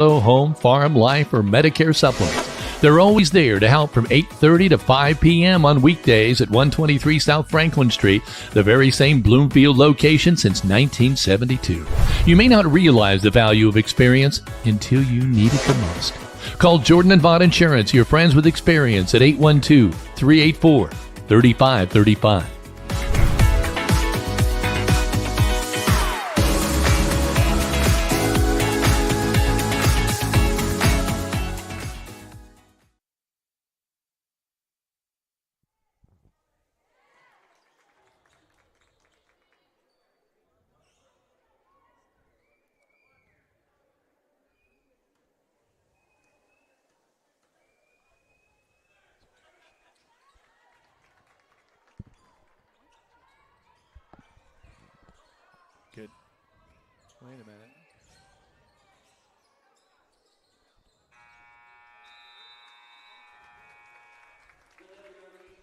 home, farm, life, or Medicare supplements. They're always there to help from 8:30 to 5 p.m. on weekdays at 123 South Franklin Street, the very same Bloomfield location since 1972. You may not realize the value of experience until you need it the most. Call Jordan and Vaught Insurance, your friends with experience, at 812-384-3535. Good. Wait a minute.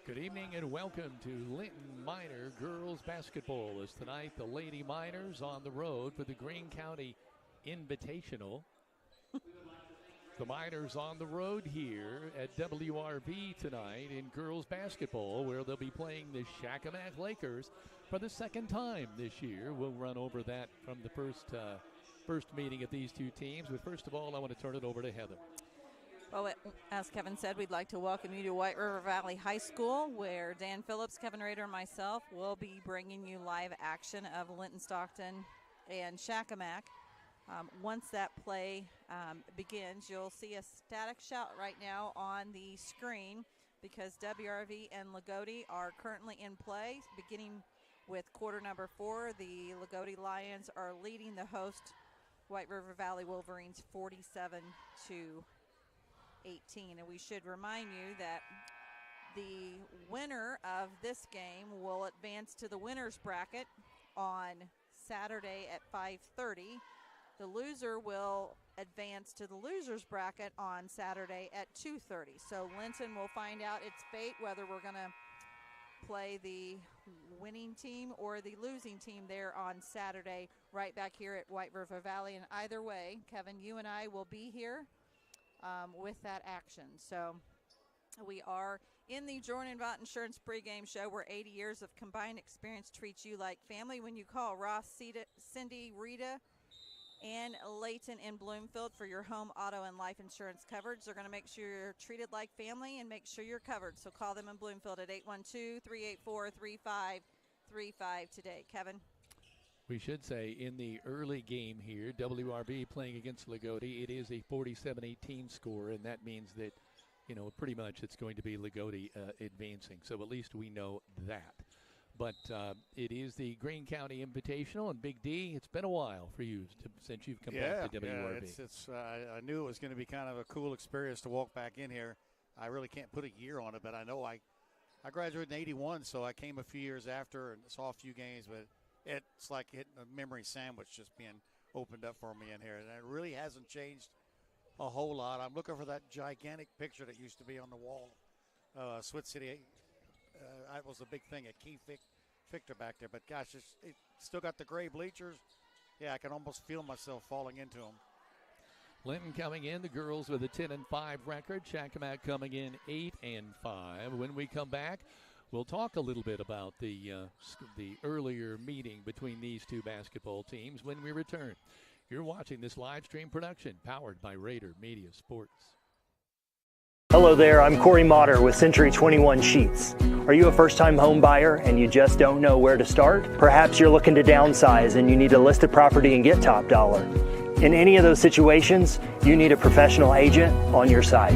Good evening and welcome to Linton Minor Girls Basketball. As tonight the Lady Miners on the road for the Greene County Invitational. The Miners on the road here at WRV tonight in girls basketball, where they'll be playing the Shakamak Lakers for the second time this year. We'll run over that from the first meeting of these two teams. But first of all, I want to turn it over to Heather. Well, as Kevin said, we'd like to welcome you to White River Valley High School, where Dan Phillips, Kevin Rader, and myself will be bringing you live action of Linton-Stockton and Shakamak. Once that play begins, you'll see a static shot right now on the screen because WRV and Lagodi are currently in play. Beginning with quarter number 4, the Lagodi Lions are leading the host White River Valley Wolverines 47-18. And we should remind you that the winner of this game will advance to the winner's bracket on Saturday at 5:30. The loser will advance to the loser's bracket on Saturday at 2:30. So Linton will find out its fate, whether we're going to play the winning team or the losing team there on Saturday, right back here at White River Valley. And either way, Kevin, you and I will be here with that action. So we are in the Jordan and Vaught Insurance pregame show, where 80 years of combined experience treats you like family. When you call Ross, Cindy, Rita, and Leighton in Bloomfield for your home, auto, and life insurance coverage, they're going to make sure you're treated like family and make sure you're covered. So call them in Bloomfield at 812-384-3535 today. Kevin? We should say in the early game here, WRV playing against Lagodi, it is a 47-18 score, and that means that, pretty much it's going to be Lagodi advancing. So at least we know that. But it is the Greene County Invitational, and Big D, it's been a while for you since you've come back to WRV. I knew it was going to be kind of a cool experience to walk back in here. I really can't put a year on it, but I know I graduated in 81, so I came a few years after and saw a few games, but it's like hitting a memory sandwich just being opened up for me in here. And it really hasn't changed a whole lot. I'm looking for that gigantic picture that used to be on the wall. Swit City, that was a big thing at Key Fichter back there. But, gosh, it still got the gray bleachers. Yeah, I can almost feel myself falling into them. Linton coming in, the girls with a 10-5 record. Shakamak coming in 8-5. When we come back, we'll talk a little bit about the earlier meeting between these two basketball teams when we return. You're watching this live stream production powered by Rader Media Sports. Hello there, I'm Corey Motter with Century 21 Sheets. Are you a first-time home buyer and you just don't know where to start? Perhaps you're looking to downsize and you need to list a property and get top dollar. In any of those situations, you need a professional agent on your side.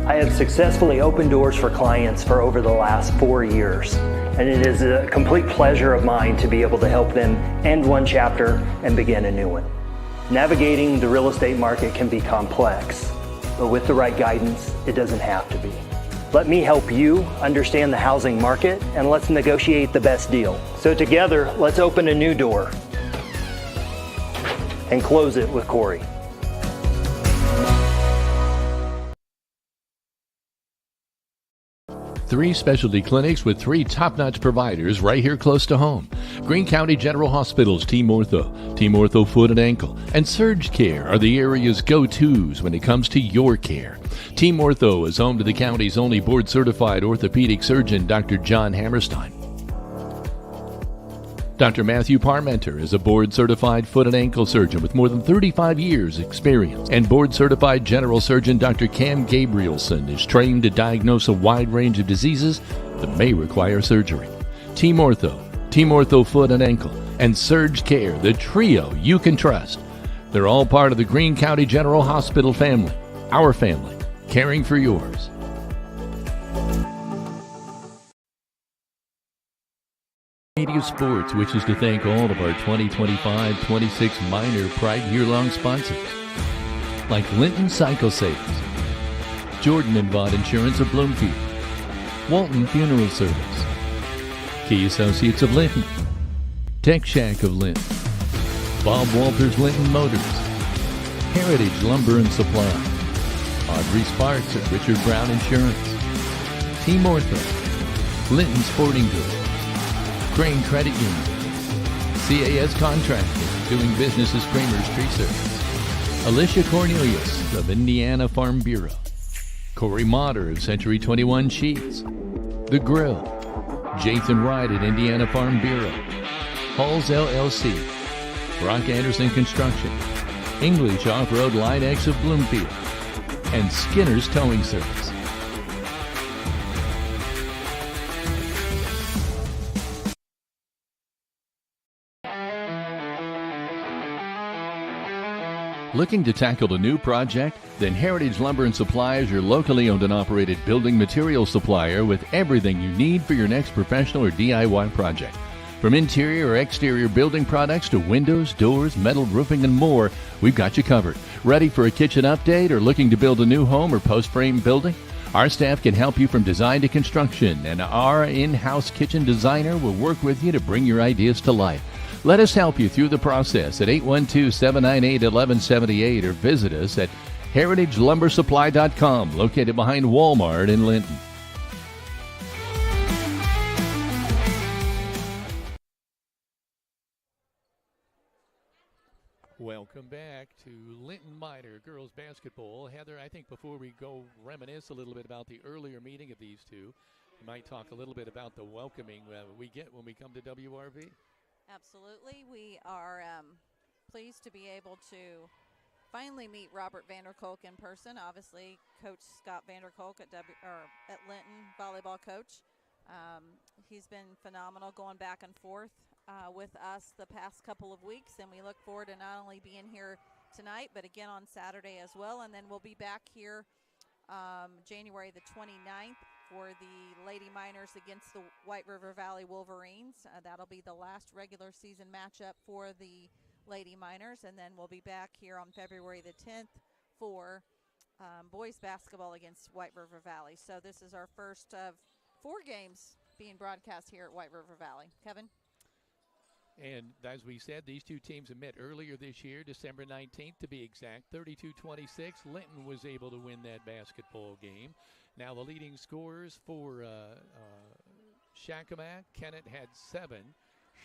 I have successfully opened doors for clients for over the last 4 years, and it is a complete pleasure of mine to be able to help them end one chapter and begin a new one. Navigating the real estate market can be complex, but with the right guidance, it doesn't have to be. Let me help you understand the housing market, and let's negotiate the best deal. So together, let's open a new door and close it with Corey. 3 specialty clinics with 3 top-notch providers right here close to home. Greene County General Hospital's Team Ortho Foot and Ankle, and Surge Care are the area's go-tos when it comes to your care. Team Ortho is home to the county's only board-certified orthopedic surgeon, Dr. John Hammerstein. Dr. Matthew Parmenter is a board-certified foot and ankle surgeon with more than 35 years' experience. And board-certified general surgeon Dr. Cam Gabrielson is trained to diagnose a wide range of diseases that may require surgery. Team Ortho Foot and Ankle, and Surge Care, the trio you can trust. They're all part of the Greene County General Hospital family, our family, caring for yours. Media Sports wishes to thank all of our 2025-26 minor Pride year-long sponsors, like Linton Cycle Sales, Jordan and Vaught Insurance of Bloomfield, Walton Funeral Service, Key Associates of Linton, Tech Shack of Linton, Bob Walters Linton Motors, Heritage Lumber and Supply, Audrey Sparks at Richard Brown Insurance, Team Ortho, Linton Sporting Goods, Crane Credit Union, CAS Contracting, doing business as Kramer's Tree Service, Alicia Cornelius of Indiana Farm Bureau, Corey Motter of Century 21 Sheets, The Grill, Jathan Wright at Indiana Farm Bureau, Halls LLC, Brock Anderson Construction, English Off-Road Line X of Bloomfield, and Skinner's Towing Service. Looking to tackle a new project? Then Heritage Lumber and Supply is your locally owned and operated building material supplier with everything you need for your next professional or DIY project. From interior or exterior building products to windows, doors, metal roofing, and more, we've got you covered. Ready for a kitchen update or looking to build a new home or post-frame building? Our staff can help you from design to construction, and our in-house kitchen designer will work with you to bring your ideas to life. Let us help you through the process at 812-798-1178 or visit us at heritagelumbersupply.com, located behind Walmart in Linton. Welcome back to Linton Minor girls basketball. Heather, I think before we go reminisce a little bit about the earlier meeting of these two, we might talk a little bit about the welcoming we get when we come to WRV. Absolutely. We are pleased to be able to finally meet Robert Vanderkolk in person. Obviously, Coach Scott Vanderkolk at Linton volleyball coach. He's been phenomenal going back and forth with us the past couple of weeks, and we look forward to not only being here tonight, but again on Saturday as well. And then we'll be back here January the 29th for the Lady Miners against the White River Valley Wolverines. That'll be the last regular season matchup for the Lady Miners, and then we'll be back here on February the 10th for boys basketball against White River Valley. So this is our first of 4 games being broadcast here at White River Valley. Kevin? And as we said, these two teams have met earlier this year, December 19th to be exact, 32-26. Linton was able to win that basketball game. Now the leading scorers for Shakamak, Kennett had 7,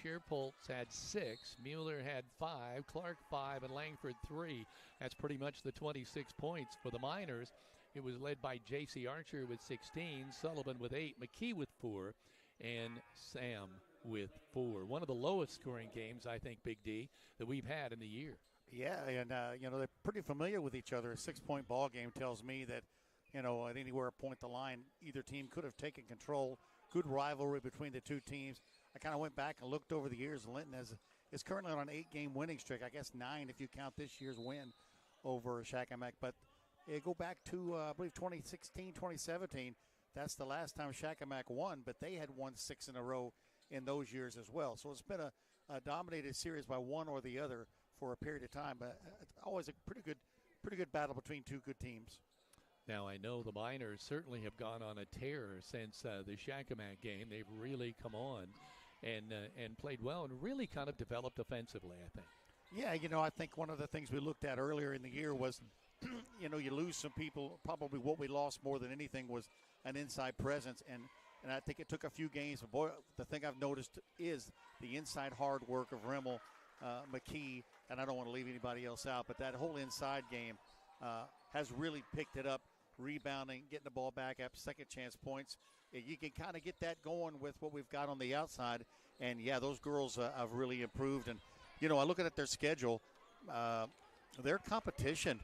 Shearpoltz had 6, Mueller had 5, Clark 5, and Langford 3. That's pretty much the 26 points for the Miners. It was led by J.C. Archer with 16, Sullivan with 8, McKee with 4, and Sam with 4. One of the lowest scoring games, I think, Big D, that we've had in the year. Yeah, and, they're pretty familiar with each other. A 6-point ball game tells me that, at anywhere a point the line, either team could have taken control. Good rivalry between the two teams. I kind of went back and looked over the years. Linton is currently on an 8-game winning streak. I guess 9 if you count this year's win over Shakamak. But go back to, I believe, 2016, 2017. That's the last time Shakamak won, but they had won 6 in a row in those years as well. So it's been a dominated series by one or the other for a period of time. But always a pretty good battle between two good teams. Now, I know the Miners certainly have gone on a tear since the Shakamak game. They've really come on and played well and really kind of developed offensively, I think. Yeah, I think one of the things we looked at earlier in the year was you lose some people. Probably what we lost more than anything was an inside presence, and I think it took a few games. But boy, the thing I've noticed is the inside hard work of Rimmel, McKee, and I don't want to leave anybody else out, but that whole inside game has really picked it up, rebounding, getting the ball back up, second chance points. You can kind of get that going with what we've got on the outside. And, yeah, those girls have really improved. And, I look at their schedule, their competition,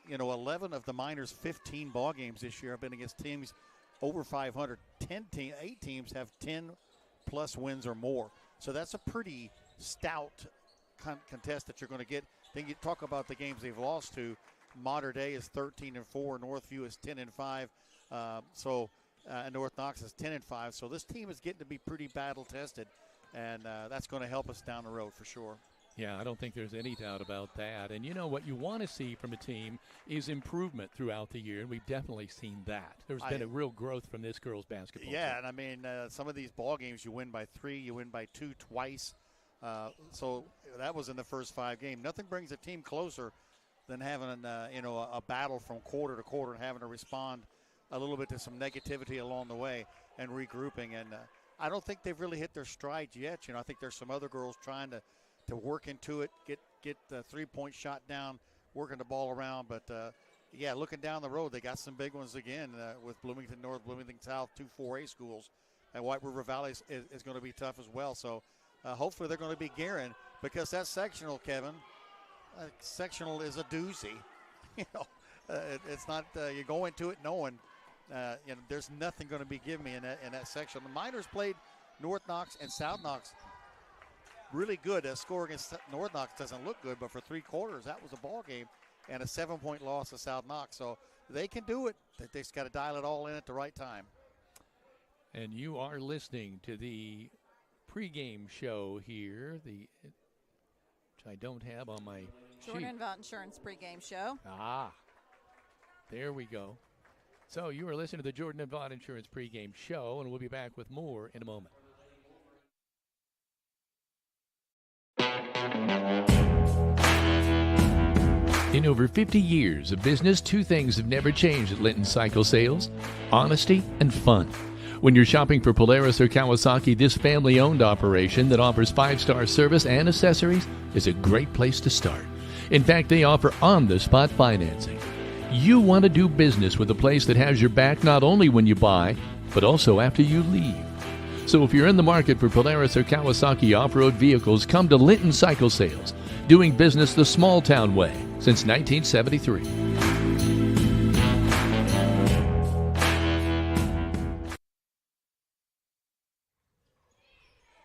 11 of the Miners' 15 ball games this year have been against teams over 500. 8 teams have 10-plus wins or more. So that's a pretty stout contest that you're going to get. Then you talk about the games they've lost to. Mater Dei is 13-4. Northview is 10-5. And North Knox is 10-5. So this team is getting to be pretty battle-tested. And that's going to help us down the road for sure. Yeah, I don't think there's any doubt about that. And what you want to see from a team is improvement throughout the year, and we've definitely seen that. There's been a real growth from this girls' basketball team. And I mean, some of these ball games you win by 3, you win by 2 twice. So that was in the first 5 games. Nothing brings a team closer than having a battle from quarter to quarter and having to respond a little bit to some negativity along the way and regrouping. And I don't think they've really hit their strides yet. I think there's some other girls trying to work into it, get the 3-point shot down, working the ball around. But, looking down the road, they got some big ones again with Bloomington North, Bloomington South, 2 4A schools. And White River Valley is going to be tough as well. So hopefully they're going to be gearing, because that sectional, Kevin, sectional is a doozy. It's not you go into it knowing there's nothing going to be given me in that section. The Miners played North Knox and South Knox really good. A score against North Knox doesn't look good, but for 3 quarters, that was a ball game, and a 7-point loss to South Knox. So they can do it. They just got to dial it all in at the right time. And you are listening to the pregame show here, which I don't have on my Jordan sheet. Vaught Insurance pregame show. There we go. So you are listening to the Jordan and Vaught Insurance pregame show, and we'll be back with more in a moment. In over 50 years of business, 2 things have never changed at Linton Cycle Sales: honesty and fun. When you're shopping for Polaris or Kawasaki, this family-owned operation that offers 5-star service and accessories is a great place to start. In fact, they offer on-the-spot financing. You want to do business with a place that has your back not only when you buy, but also after you leave. So if you're in the market for Polaris or Kawasaki off-road vehicles, come to Linton Cycle Sales, doing business the small-town way since 1973.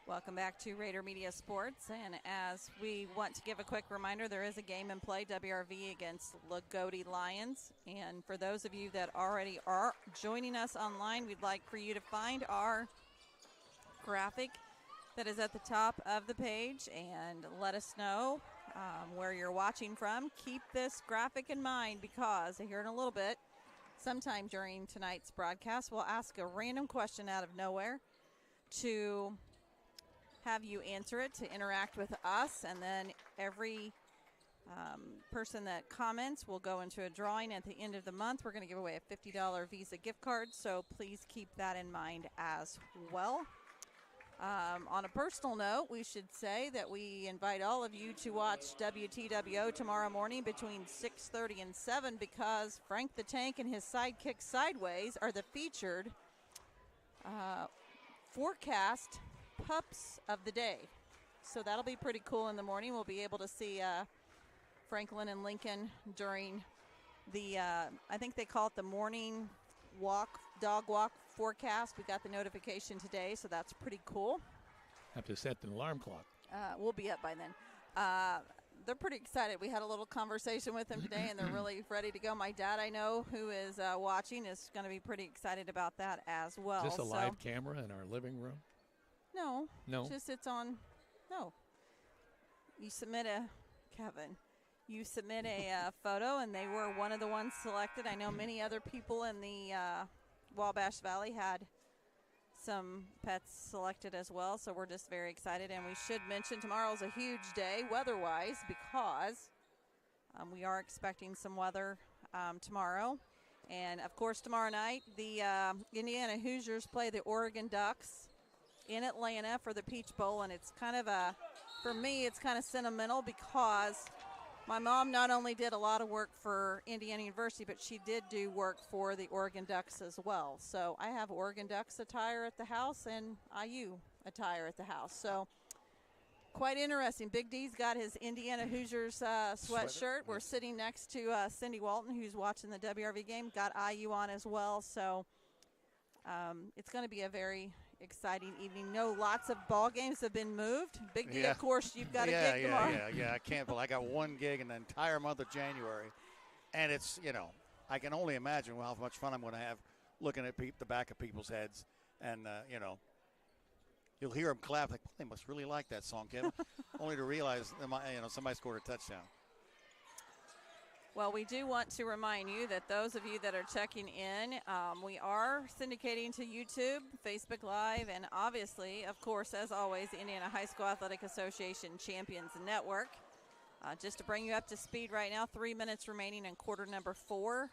Welcome back to Rader Media Sports, and as we want to give a quick reminder, there is a game in play, WRV against Lagodi Lions. And for those of you that already are joining us online, we'd like for you to find our graphic that is at the top of the page and let us know where you're watching from. Keep this graphic in mind, because here in a little bit, sometime during tonight's broadcast, we'll ask a random question out of nowhere to have you answer it, to interact with us, and then every person that comments will go into a drawing at the end of the month. We're going to give away a $50 Visa gift card, so please keep that in mind as well. On a personal note, we should say that we invite all of you to watch WTWO tomorrow morning between 6:30 and 7, because Frank the Tank and his sidekick Sideways are the featured forecast pups of the day. So that'll be pretty cool in the morning. We'll be able to see Franklin and Lincoln during the, I think they call it the morning walk, dog walk forecast. We got the notification today, so that's pretty cool. Have to set an alarm clock. We'll be up by then. They're pretty excited. We had a little conversation with them today, and they're really ready to go. My dad, I know, who is watching, is going to be pretty excited about that as well. Is this a live camera in our living room? No. Just it's on. No. You submit you submit a photo, and they were one of the ones selected. I know many other people in the Wabash Valley had some pets selected as well, so we're just very excited. And we should mention tomorrow's a huge day weather-wise, because We are expecting some weather tomorrow. And, of course, tomorrow night, the Indiana Hoosiers play the Oregon Ducks in Atlanta for the Peach Bowl. And it's kind of for me, it's kind of sentimental because my mom not only did a lot of work for Indiana University, but she did do work for the Oregon Ducks as well. So I have Oregon Ducks attire at the house and IU attire at the house. So quite interesting. Big D's got his Indiana Hoosiers sweatshirt. We're sitting next to Cindy Walton, who's watching the WRV game, got IU on as well. So it's going to be a very exciting evening. No, lots of ball games have been moved. Big D, of course, you've got a gig tomorrow. Yeah. I can't believe I got one gig in the entire month of January. And it's, I can only imagine how much fun I'm going to have looking at the back of people's heads. And, you'll hear them clap like, they must really like that song, Kevin, only to realize, somebody scored a touchdown. Well, we do want to remind you that those of you that are checking in, we are syndicating to YouTube, Facebook Live, and obviously, of course, as always, the Indiana High School Athletic Association Champions Network. Just to bring you up to speed right now, 3 minutes remaining in quarter number 4.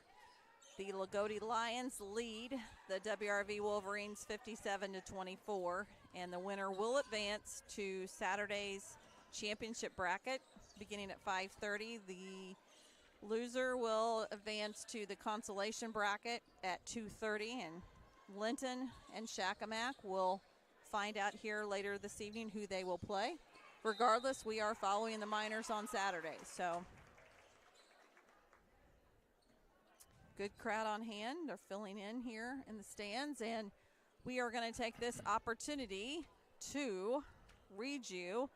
The Lagodi Lions lead the WRV Wolverines 57-24, and the winner will advance to Saturday's championship bracket beginning at 5:30. The loser will advance to the consolation bracket at 2:30, and Linton and Shakamak will find out here later this evening who they will play. Regardless, we are following the Miners on Saturday, so good crowd on hand. They're filling in here in the stands, and we are going to take this opportunity to read you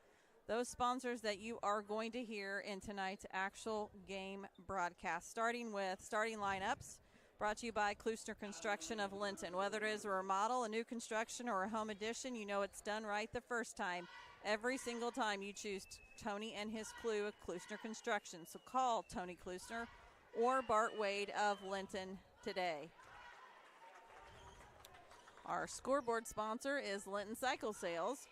those sponsors that you are going to hear in tonight's actual game broadcast, starting with starting lineups, brought to you by Klusner Construction of Linton. Whether it is a remodel, a new construction, or a home addition, you know it's done right the first time. Every single time you choose Tony and his crew of Klusner Construction. So call Tony Klusner or Bart Wade of Linton today. Our scoreboard sponsor is Linton Cycle Sales.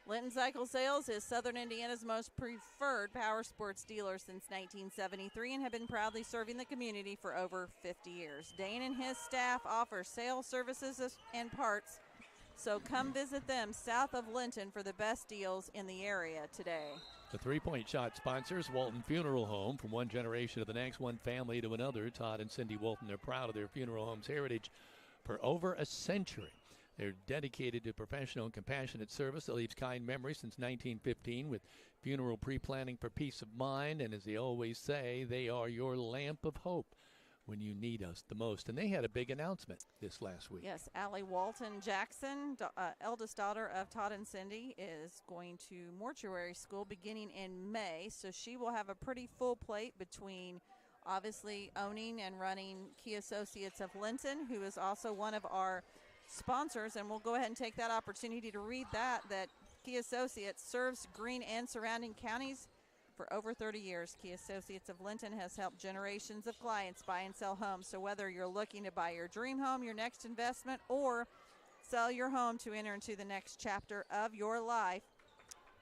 Linton Cycle Sales is Southern Indiana's most preferred power sports dealer since 1973 and have been proudly serving the community for over 50 years. Dane and his staff offer sales services and parts, so come visit them south of Linton for the best deals in the area today. The three-point shot sponsors Walton Funeral Home. From one generation to the next, one family to another. Todd and Cindy Walton are proud of their funeral home's heritage for over a century. They're dedicated to professional and compassionate service that leaves kind memories since 1915 with funeral pre-planning for peace of mind. And as they always say, they are your lamp of hope when you need us the most. And they had a big announcement this last week. Yes, Allie Walton Jackson, eldest daughter of Todd and Cindy, is going to mortuary school beginning in May. So she will have a pretty full plate between obviously owning and running Key Associates of Linton, who is also one of our sponsors, and we'll go ahead and take that opportunity to read that Key Associates serves Greene and surrounding counties for over 30 years. Key Associates of Linton has helped generations of clients buy and sell homes. So whether you're looking to buy your dream home, your next investment, or sell your home to enter into the next chapter of your life,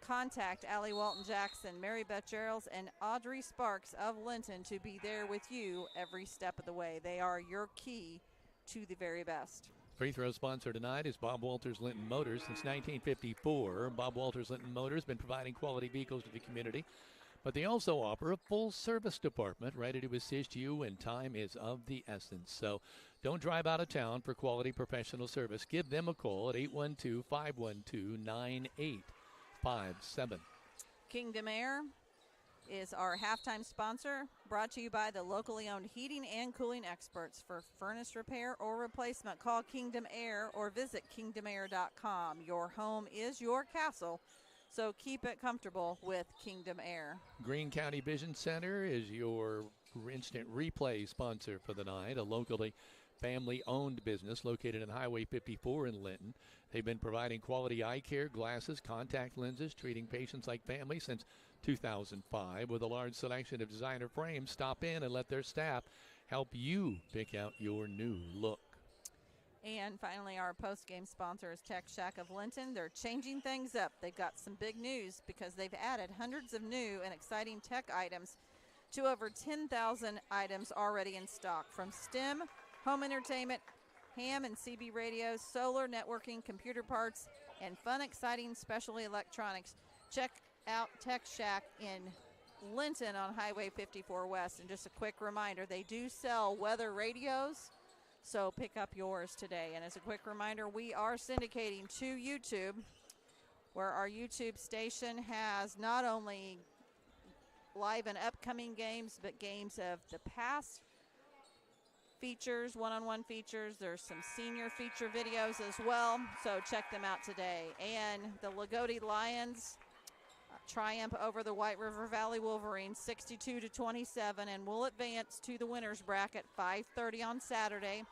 contact Allie Walton Jackson, Mary Beth Geralds, and Audrey Sparks of Linton to be there with you every step of the way. They are your key to the very best. Free throw sponsor tonight is Bob Walters Linton Motors. Since 1954, Bob Walters Linton Motors has been providing quality vehicles to the community, but they also offer a full service department ready to assist you when time is of the essence. So don't drive out of town for quality professional service. Give them a call at 812-512-9857. Kingdom Air is our halftime sponsor, brought to you by the locally owned heating and cooling experts. For furnace repair or replacement, call Kingdom Air or visit kingdomair.com. Your home is your castle, so keep it comfortable with Kingdom Air. Greene County Vision Center is your instant replay sponsor for the night, a locally family-owned business located on Highway 54 in Linton. They've been providing quality eye care, glasses, contact lenses, treating patients like family since 2005. With a large selection of designer frames, stop in and let their staff help you pick out your new look. And finally, our post-game sponsor is Tech Shack of Linton. They're changing things up. They've got some big news because they've added hundreds of new and exciting tech items to over 10,000 items already in stock, from STEM, home entertainment, ham and CB radios, solar, networking, computer parts, and fun, exciting specialty electronics. Check out Tech Shack in Linton on Highway 54 West. And just a quick reminder, they do sell weather radios, so pick up yours today. And as a quick reminder, we are syndicating to YouTube, where our YouTube station has not only live and upcoming games, but games of the past, features, one-on-one features. There's some senior feature videos as well, so check them out today. And the Lagodi Lions triumph over the White River Valley Wolverines 62-27, and will advance to the winners bracket 5:30 on Saturday.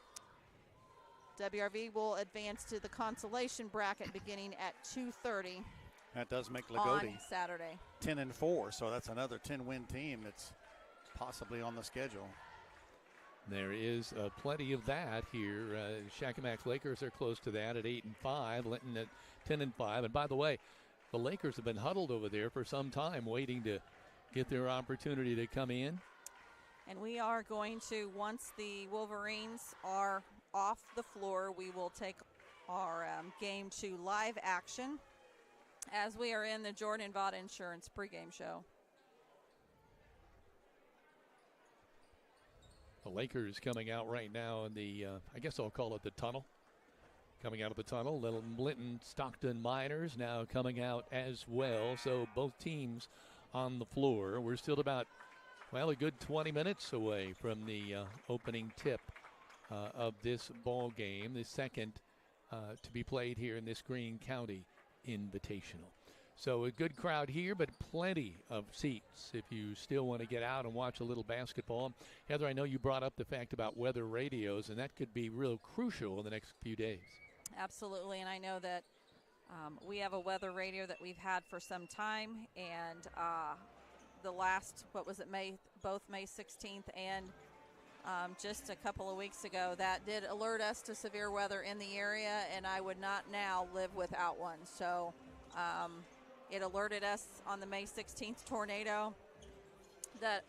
WRV will advance to the consolation bracket beginning at 2:30. That does make Lagodi on Saturday 10-4, so that's another 10-win team that's possibly on the schedule. There is plenty of that here. Shakamak Lakers are close to that at 8-5, Linton at 10-5. And by the way, the Lakers have been huddled over there for some time, waiting to get their opportunity to come in. And we are going to, once the Wolverines are off the floor, we will take our game to live action as we are in the Jordan Vaught Insurance pregame show. The Lakers coming out right now in the, I guess I'll call it the tunnel. Coming out of the tunnel, little Linton-Stockton Miners now coming out as well. So both teams on the floor. We're still about, well, a good 20 minutes away from the opening tip of this ball game, the second to be played here in this Greene County Invitational. So a good crowd here, but plenty of seats if you still want to get out and watch a little basketball. Heather, I know you brought up the fact about weather radios, and that could be real crucial in the next few days. Absolutely, and I know that we have a weather radio that we've had for some time, and the last, both May 16th and just a couple of weeks ago, that did alert us to severe weather in the area, and I would not now live without one. So it alerted us on the May 16th tornado that,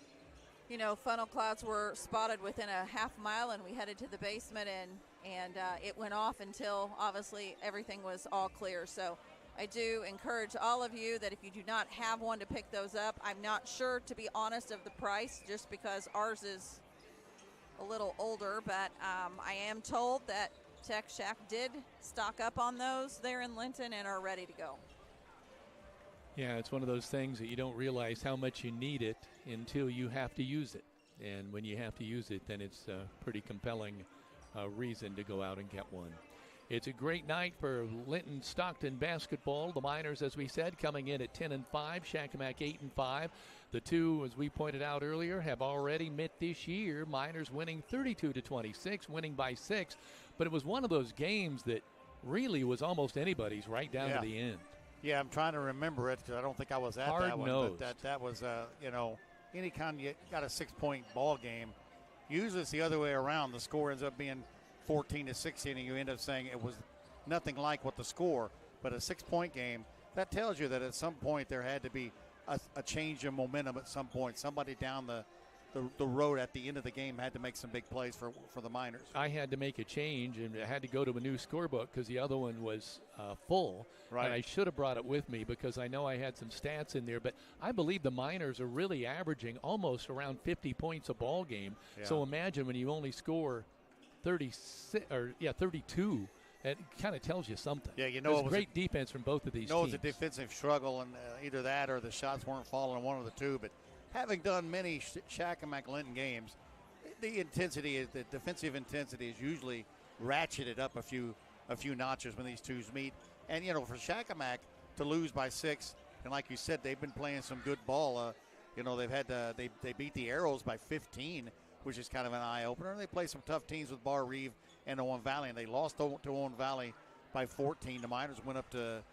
funnel clouds were spotted within a half mile, and we headed to the basement, and it went off until obviously everything was all clear. So I do encourage all of you that if you do not have one, to pick those up. I'm not sure, to be honest, of the price, just because ours is a little older, but I am told that Tech Shack did stock up on those there in Linton and are ready to go. Yeah, it's one of those things that you don't realize how much you need it until you have to use it. And when you have to use it, then it's a pretty compelling reason to go out and get one. It's a great night for Linton-Stockton basketball. The Miners, as we said, coming in at 10-5, Shakamak 8-5. The two, as we pointed out earlier, have already met this year. Miners winning 32-26, winning by 6. But it was one of those games that really was almost anybody's right down to the end. Yeah, I'm trying to remember it because I don't think I was at that one. But that was, anytime you got a 6-point ball game, usually it's the other way around. The score ends up being 14-16, and you end up saying it was nothing like what the score. But a 6-point game, that tells you that at some point there had to be a change in momentum at some point. Somebody down the road at the end of the game had to make some big plays for the Miners. I had to make a change, and I had to go to a new scorebook because the other one was full. Right. And I should have brought it with me because I know I had some stats in there. But I believe the Miners are really averaging almost around 50 points a ball game. Yeah. So imagine when you only score 32. It kind of tells you something. Yeah, it was great defense from both of these teams. It was a defensive struggle, and either that or the shots weren't falling, one of the two. But having done many Shakamak Linton games, the defensive intensity is usually ratcheted up a few notches when these twos meet. And for Shakamak to lose by 6, and like you said, they've been playing some good ball. They've had they beat the Arrows by 15, which is kind of an eye opener. They play some tough teams with Bar Reeve and Owen Valley, and they lost to Owen Valley by 14. The Miners went up to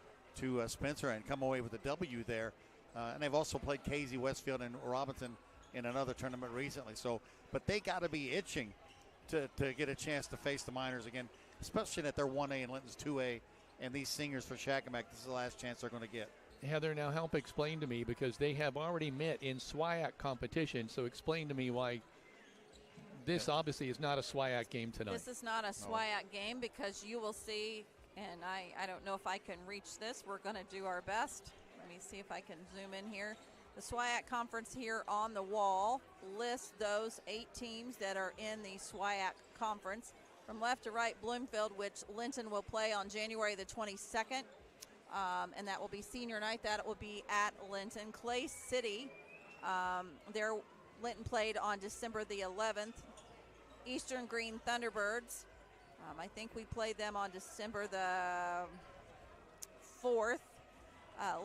Spencer and come away with a W there. And they've also played Casey, Westfield, and Robinson in another tournament recently. But they got to be itching to get a chance to face the Miners again, especially that they're 1A and Linton's 2A, and these seniors for Shakamak, this is the last chance they're going to get. Heather, now help explain to me, because they have already met in SWIAC competition, so explain to me why this obviously is not a SWIAC game tonight. This is not a SWIAC game, because you will see, and I don't know if I can reach this. We're going to do our best. Let me see if I can zoom in here. The SWIAC conference here on the wall lists those 8 teams that are in the SWIAC conference. From left to right, Bloomfield, which Linton will play on January the 22nd. And that will be senior night. That will be at Linton. Clay City, Linton played on December the 11th. Eastern Green Thunderbirds, I think we played them on December the 4th.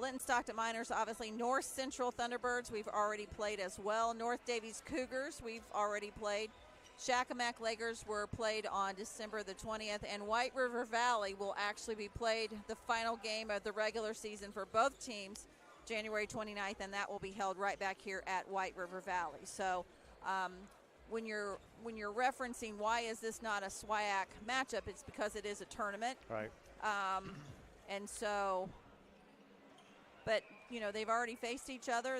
Linton-Stockton Miners, obviously. North Central Thunderbirds, we've already played as well. North Davies Cougars, we've already played. Shakamak Lakers were played on December the 20th, and White River Valley will actually be played the final game of the regular season for both teams January 29th, and that will be held right back here at White River Valley. So when you're referencing why is this not a SWIAC matchup, it's because it is a tournament. Right. And so, but, you know, they've already faced each other.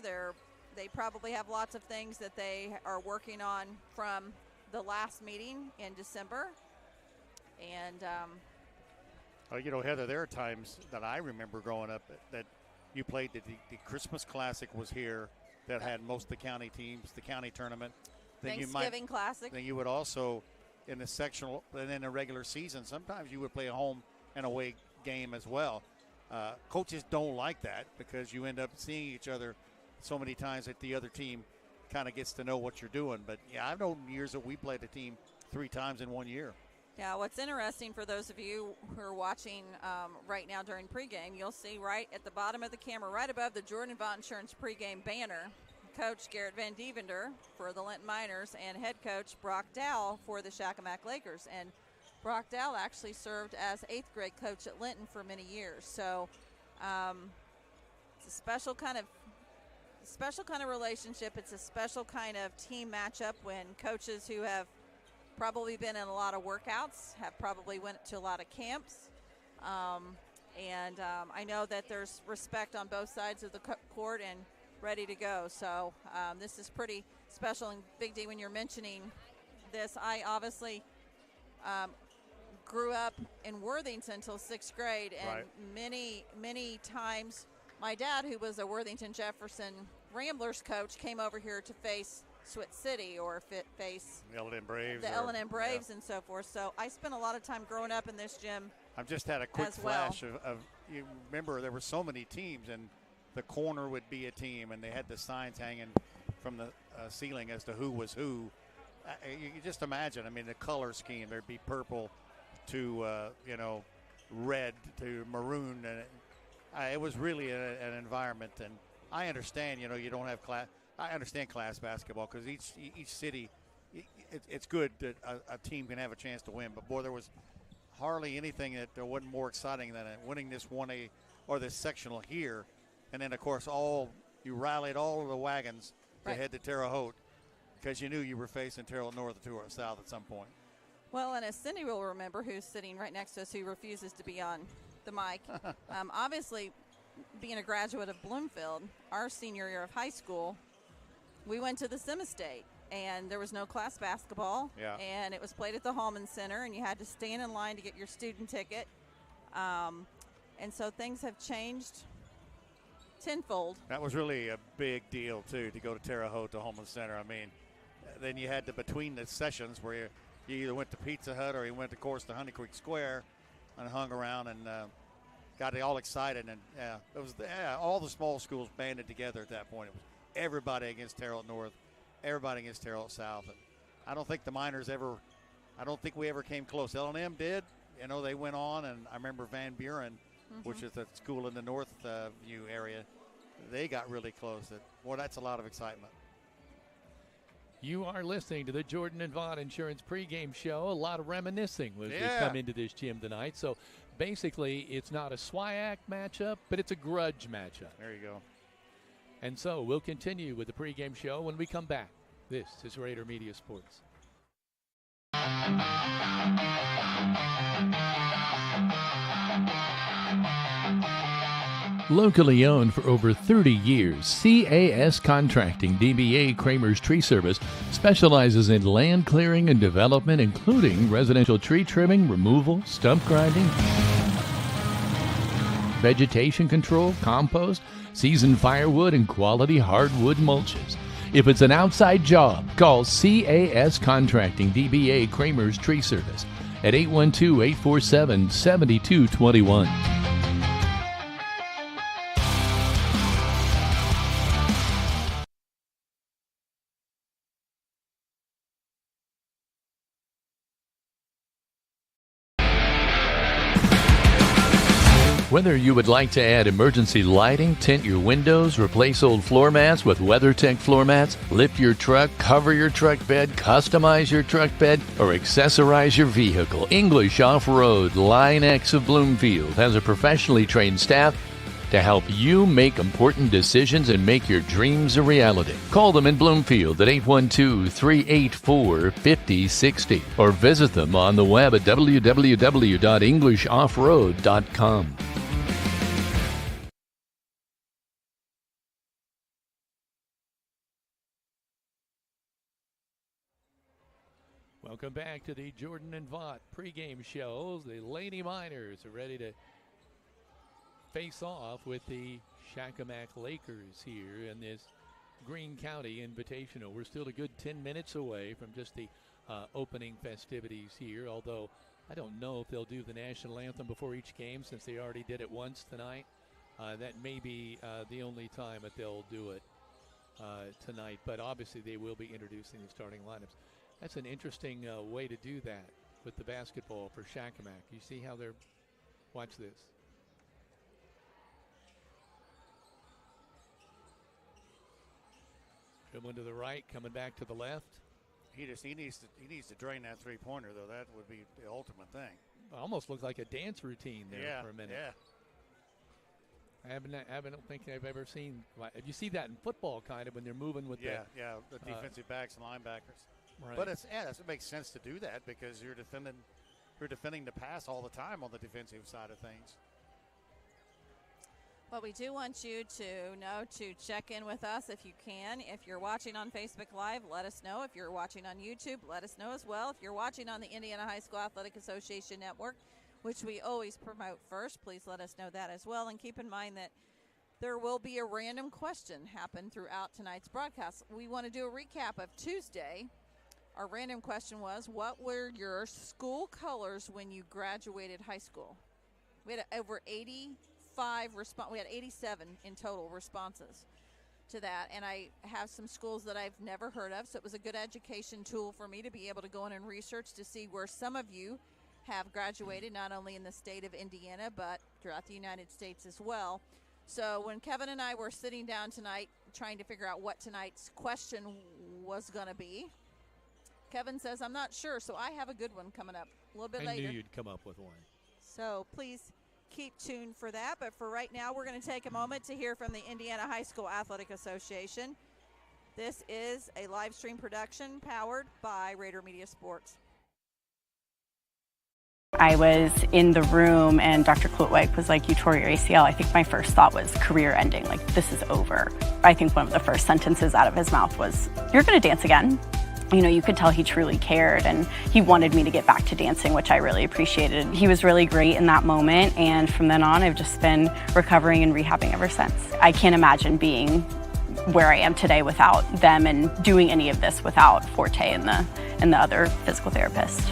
They probably have lots of things that they are working on from the last meeting in December. And you know, Heather, there are times that I remember growing up that you played the Christmas Classic was here that had most of the county teams, the county tournament. Then Thanksgiving Classic. Then you would also, in the sectional and in the regular season, sometimes you would play a home and away game as well. Coaches don't like that because you end up seeing each other so many times that the other team kind of gets to know what you're doing. But, yeah, I've known years that we played a team 3 times in 1 year. Yeah, what's interesting for those of you who are watching right now during pregame, you'll see right at the bottom of the camera, right above the Jordan Vaught Insurance pregame banner, Coach Garrett Van Devender for the Linton Miners and head coach Brock Dow for the Shakamak Lakers. And Brock Dow actually served as 8th grade coach at Linton for many years. So it's a special kind of relationship. It's a special kind of team matchup when coaches who have probably been in a lot of workouts, have probably went to a lot of camps. I know that there's respect on both sides of the court and ready to go. So this is pretty special. And Big D, when you're mentioning this, I obviously grew up in Worthington until 6th grade. And right. many times my dad, who was a Worthington Jefferson Ramblers coach, came over here to face Swit City or face the L&M Braves. The L&M Braves and so forth. So I spent a lot of time growing up in this gym. I've just had a quick flash of you remember there were so many teams, and the corner would be a team, and they had the signs hanging from the ceiling as to who was who. You can just imagine. I mean, the color scheme, there'd be purple to red to maroon, and it was really an environment. And I understand, you don't have class. I understand class basketball because each city, it's good that a team can have a chance to win. But boy, there was hardly anything that wasn't more exciting than winning this 1A or this sectional here, and then of course you rallied all of the wagons to head to Terre Haute because you knew you were facing Terre Haute North or Terre Haute South at some point. Well, and as Cindy will remember, who's sitting right next to us, who refuses to be on the mic, obviously being a graduate of Bloomfield, our senior year of high school, we went to the Sim-Estate, and there was no class basketball, and it was played at the Hallman Center, and you had to stand in line to get your student ticket. And so things have changed tenfold. That was really a big deal, too, to go to Terre Haute, to Hallman Center. I mean, then you had between the sessions where you either went to Pizza Hut or you went, of course, to Honey Creek Square and hung around and got it all excited. And, it was all the small schools banded together at that point. It was everybody against Terre Haute North, everybody against Terre Haute South. And I don't think the Miners I don't think we ever came close. L&M did. They went on, and I remember Van Buren, which is a school in the North View area, they got really close. Boy, that's a lot of excitement. You are listening to the Jordan and Vaught Insurance pregame show. A lot of reminiscing as we come into this gym tonight. So basically, it's not a SWIAC matchup, but it's a grudge matchup. There you go. And so we'll continue with the pregame show when we come back. This is Rader Media Sports. Locally owned for over 30 years, CAS Contracting DBA Kramer's Tree Service specializes in land clearing and development, including residential tree trimming, removal, stump grinding, vegetation control, compost, seasoned firewood, and quality hardwood mulches. If it's an outside job, call CAS Contracting DBA Kramer's Tree Service at 812-847-7221. Whether you would like to add emergency lighting, tint your windows, replace old floor mats with WeatherTech floor mats, lift your truck, cover your truck bed, customize your truck bed, or accessorize your vehicle, English Off-Road Line X of Bloomfield has a professionally trained staff to help you make important decisions and make your dreams a reality. Call them in Bloomfield at 812-384-5060 or visit them on the web at www.englishoffroad.com. Welcome back to the Jordan and Vaught pregame show. The Lady Miners are ready to face off with the Shakamak Lakers here in this Greene County Invitational. We're still a good 10 minutes away from just the opening festivities here, although I don't know if they'll do the national anthem before each game since they already did it once tonight. That may be the only time that they'll do it tonight, but obviously they will be introducing the starting lineups. That's an interesting way to do that with the basketball for Shakamak. You see how they're, watch this. Dribbling to the right, coming back to the left. He needs to drain that three-pointer, though. That would be the ultimate thing. Almost looked like a dance routine there for a minute. Yeah. I don't think I've ever seen. You see that in football, kind of, when they're moving with the defensive backs and linebackers. Right. But it makes sense to do that because you're defending the pass all the time on the defensive side of things. But we do want you to know to check in with us if you can. If you're watching on Facebook Live, let us know. If you're watching on YouTube, let us know as well. If you're watching on the Indiana High School Athletic Association Network, which we always promote first, please let us know that as well. And keep in mind that there will be a random question happen throughout tonight's broadcast. We want to do a recap of Tuesday. Our random question was, what were your school colors when you graduated high school? We had over 85 we had 87 in total responses to that, and I have some schools that I've never heard of, so it was a good education tool for me to be able to go in and research to see where some of you have graduated, not only in the state of Indiana, but throughout the United States as well. So when Kevin and I were sitting down tonight trying to figure out what tonight's question was going to be, Kevin says, I'm not sure, so I have a good one coming up a little bit later. I knew you'd come up with one. So please keep tuned for that. But for right now, we're going to take a moment to hear from the Indiana High School Athletic Association. This is a live stream production powered by Rader Media Sports. I was in the room and Dr. Klutwig was like, you tore your ACL. I think my first thought was career ending, like this is over. I think one of the first sentences out of his mouth was, you're going to dance again. You know, you could tell he truly cared and he wanted me to get back to dancing, which I really appreciated. He was really great in that moment, and from then on I've just been recovering and rehabbing ever since. I can't imagine being where I am today without them and doing any of this without Forte and the other physical therapist.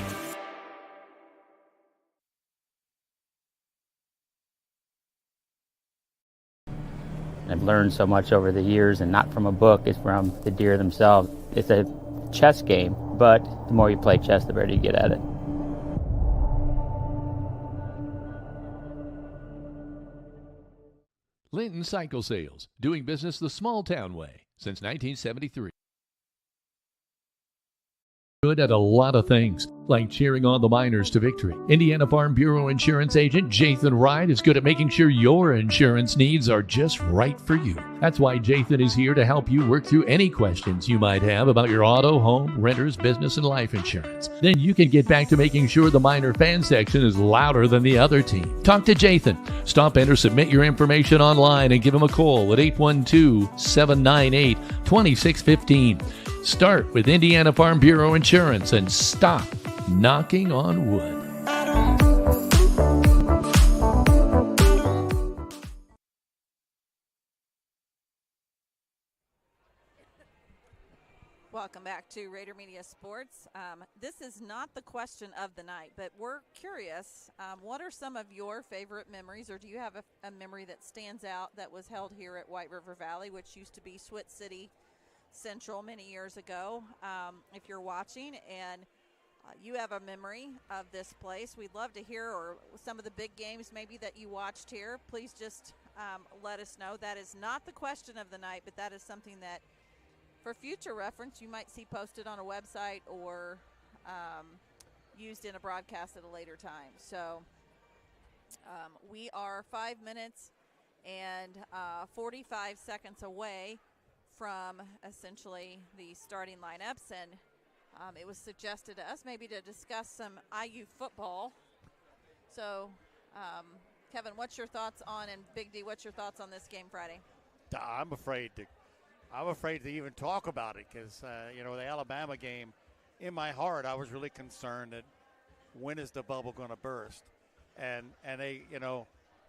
I've learned so much over the years, and not from a book, it's from the deer themselves. It's a chess game, but the more you play chess, the better you get at it. Linton Cycle Sales, doing business the small town way since 1973. Good at a lot of things. like cheering on the Miners to victory. Indiana Farm Bureau Insurance Agent Jathan Wright is good at making sure your insurance needs are just right for you. That's why Jathan is here to help you work through any questions you might have about your auto, home, renters, business, and life insurance. Then you can get back to making sure the Miner fan section is louder than the other team. Talk to Jathan. Stop in or submit your information online and give him a call at 812-798-2615. Start with Indiana Farm Bureau Insurance and stop knocking on wood. Welcome back to Raider Media Sports. This is not the question of the night, but we're curious. What are some of your favorite memories, or do you have a memory that stands out that was held here at White River Valley, which used to be Swit City Central many years ago? If you're watching and you have a memory of this place, we'd love to hear, or some of the big games maybe that you watched here. Please just let us know. That is not the question of the night, but that is something that, for future reference, you might see posted on a website or used in a broadcast at a later time. So we are 5 minutes and 45 seconds away from essentially the starting lineups, and it was suggested to us maybe to discuss some IU football. So, Kevin, what's your thoughts on, and Big D, what's your thoughts on this game Friday? I'm afraid to even talk about it because, the Alabama game, in my heart, I was really concerned that when is the bubble going to burst? And they,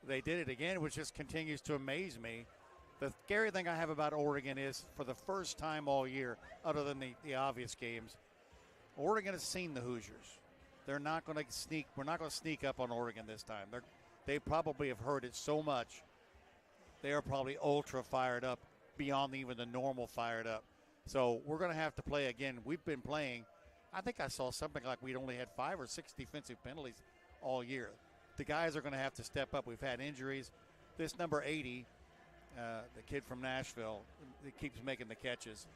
they did it again, which just continues to amaze me. The scary thing I have about Oregon is, for the first time all year, other than the obvious games, Oregon has seen the Hoosiers. They're not going to sneak. We're not going to sneak up on Oregon this time. They probably have heard it so much. They are probably ultra fired up, beyond even the normal fired up. So we're going to have to play again. We've been playing. I think I saw something like we'd only had 5 or 6 defensive penalties all year. The guys are going to have to step up. We've had injuries. This number 80, the kid from Nashville, that keeps making the catches.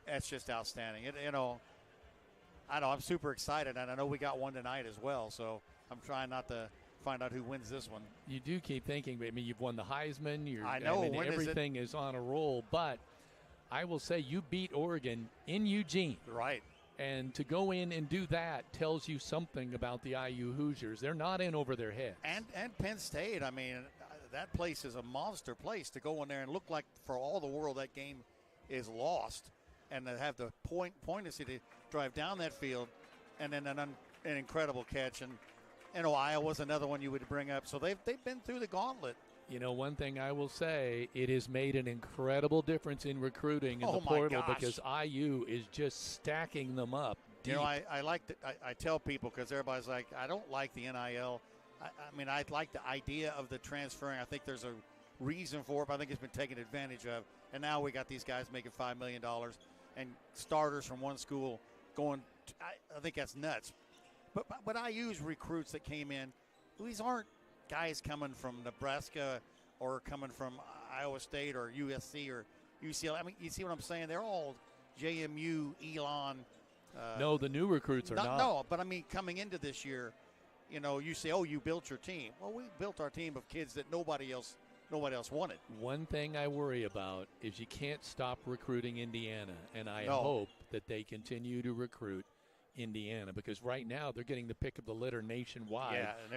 That's just outstanding. I know I'm super excited, and I know we got one tonight as well. So I'm trying not to find out who wins this one. You do keep thinking, I mean, you've won the Heisman. I know. Everything is on a roll, but I will say you beat Oregon in Eugene. Right. And to go in and do that tells you something about the IU Hoosiers. They're not in over their heads. And Penn State, I mean, that place is a monster place to go in there and look like, for all the world, that game is lost. And to have the poignancy to drive down that field, and then an incredible catch. And Iowa's another one you would bring up. So they've been through the gauntlet. One thing I will say, it has made an incredible difference in recruiting in the portal, because IU is just stacking them up deep. I like I tell people, because everybody's like, I don't like the NIL. I like the idea of the transferring. I think there's a reason for it, but I think it's been taken advantage of. And now we got these guys making $5 million and starters from one school going. I think that's nuts. But IU's recruits that came in, these aren't guys coming from Nebraska or coming from Iowa State or USC or UCLA. I mean, you see what I'm saying? They're all JMU, Elon. No, the new recruits are not. No, but I mean, coming into this year, you say, oh, you built your team. Well, we built our team of kids that nobody else wanted. One thing I worry about is you can't stop recruiting Indiana, and I hope that they continue to recruit Indiana, because right now they're getting the pick of the litter nationwide. Yeah, and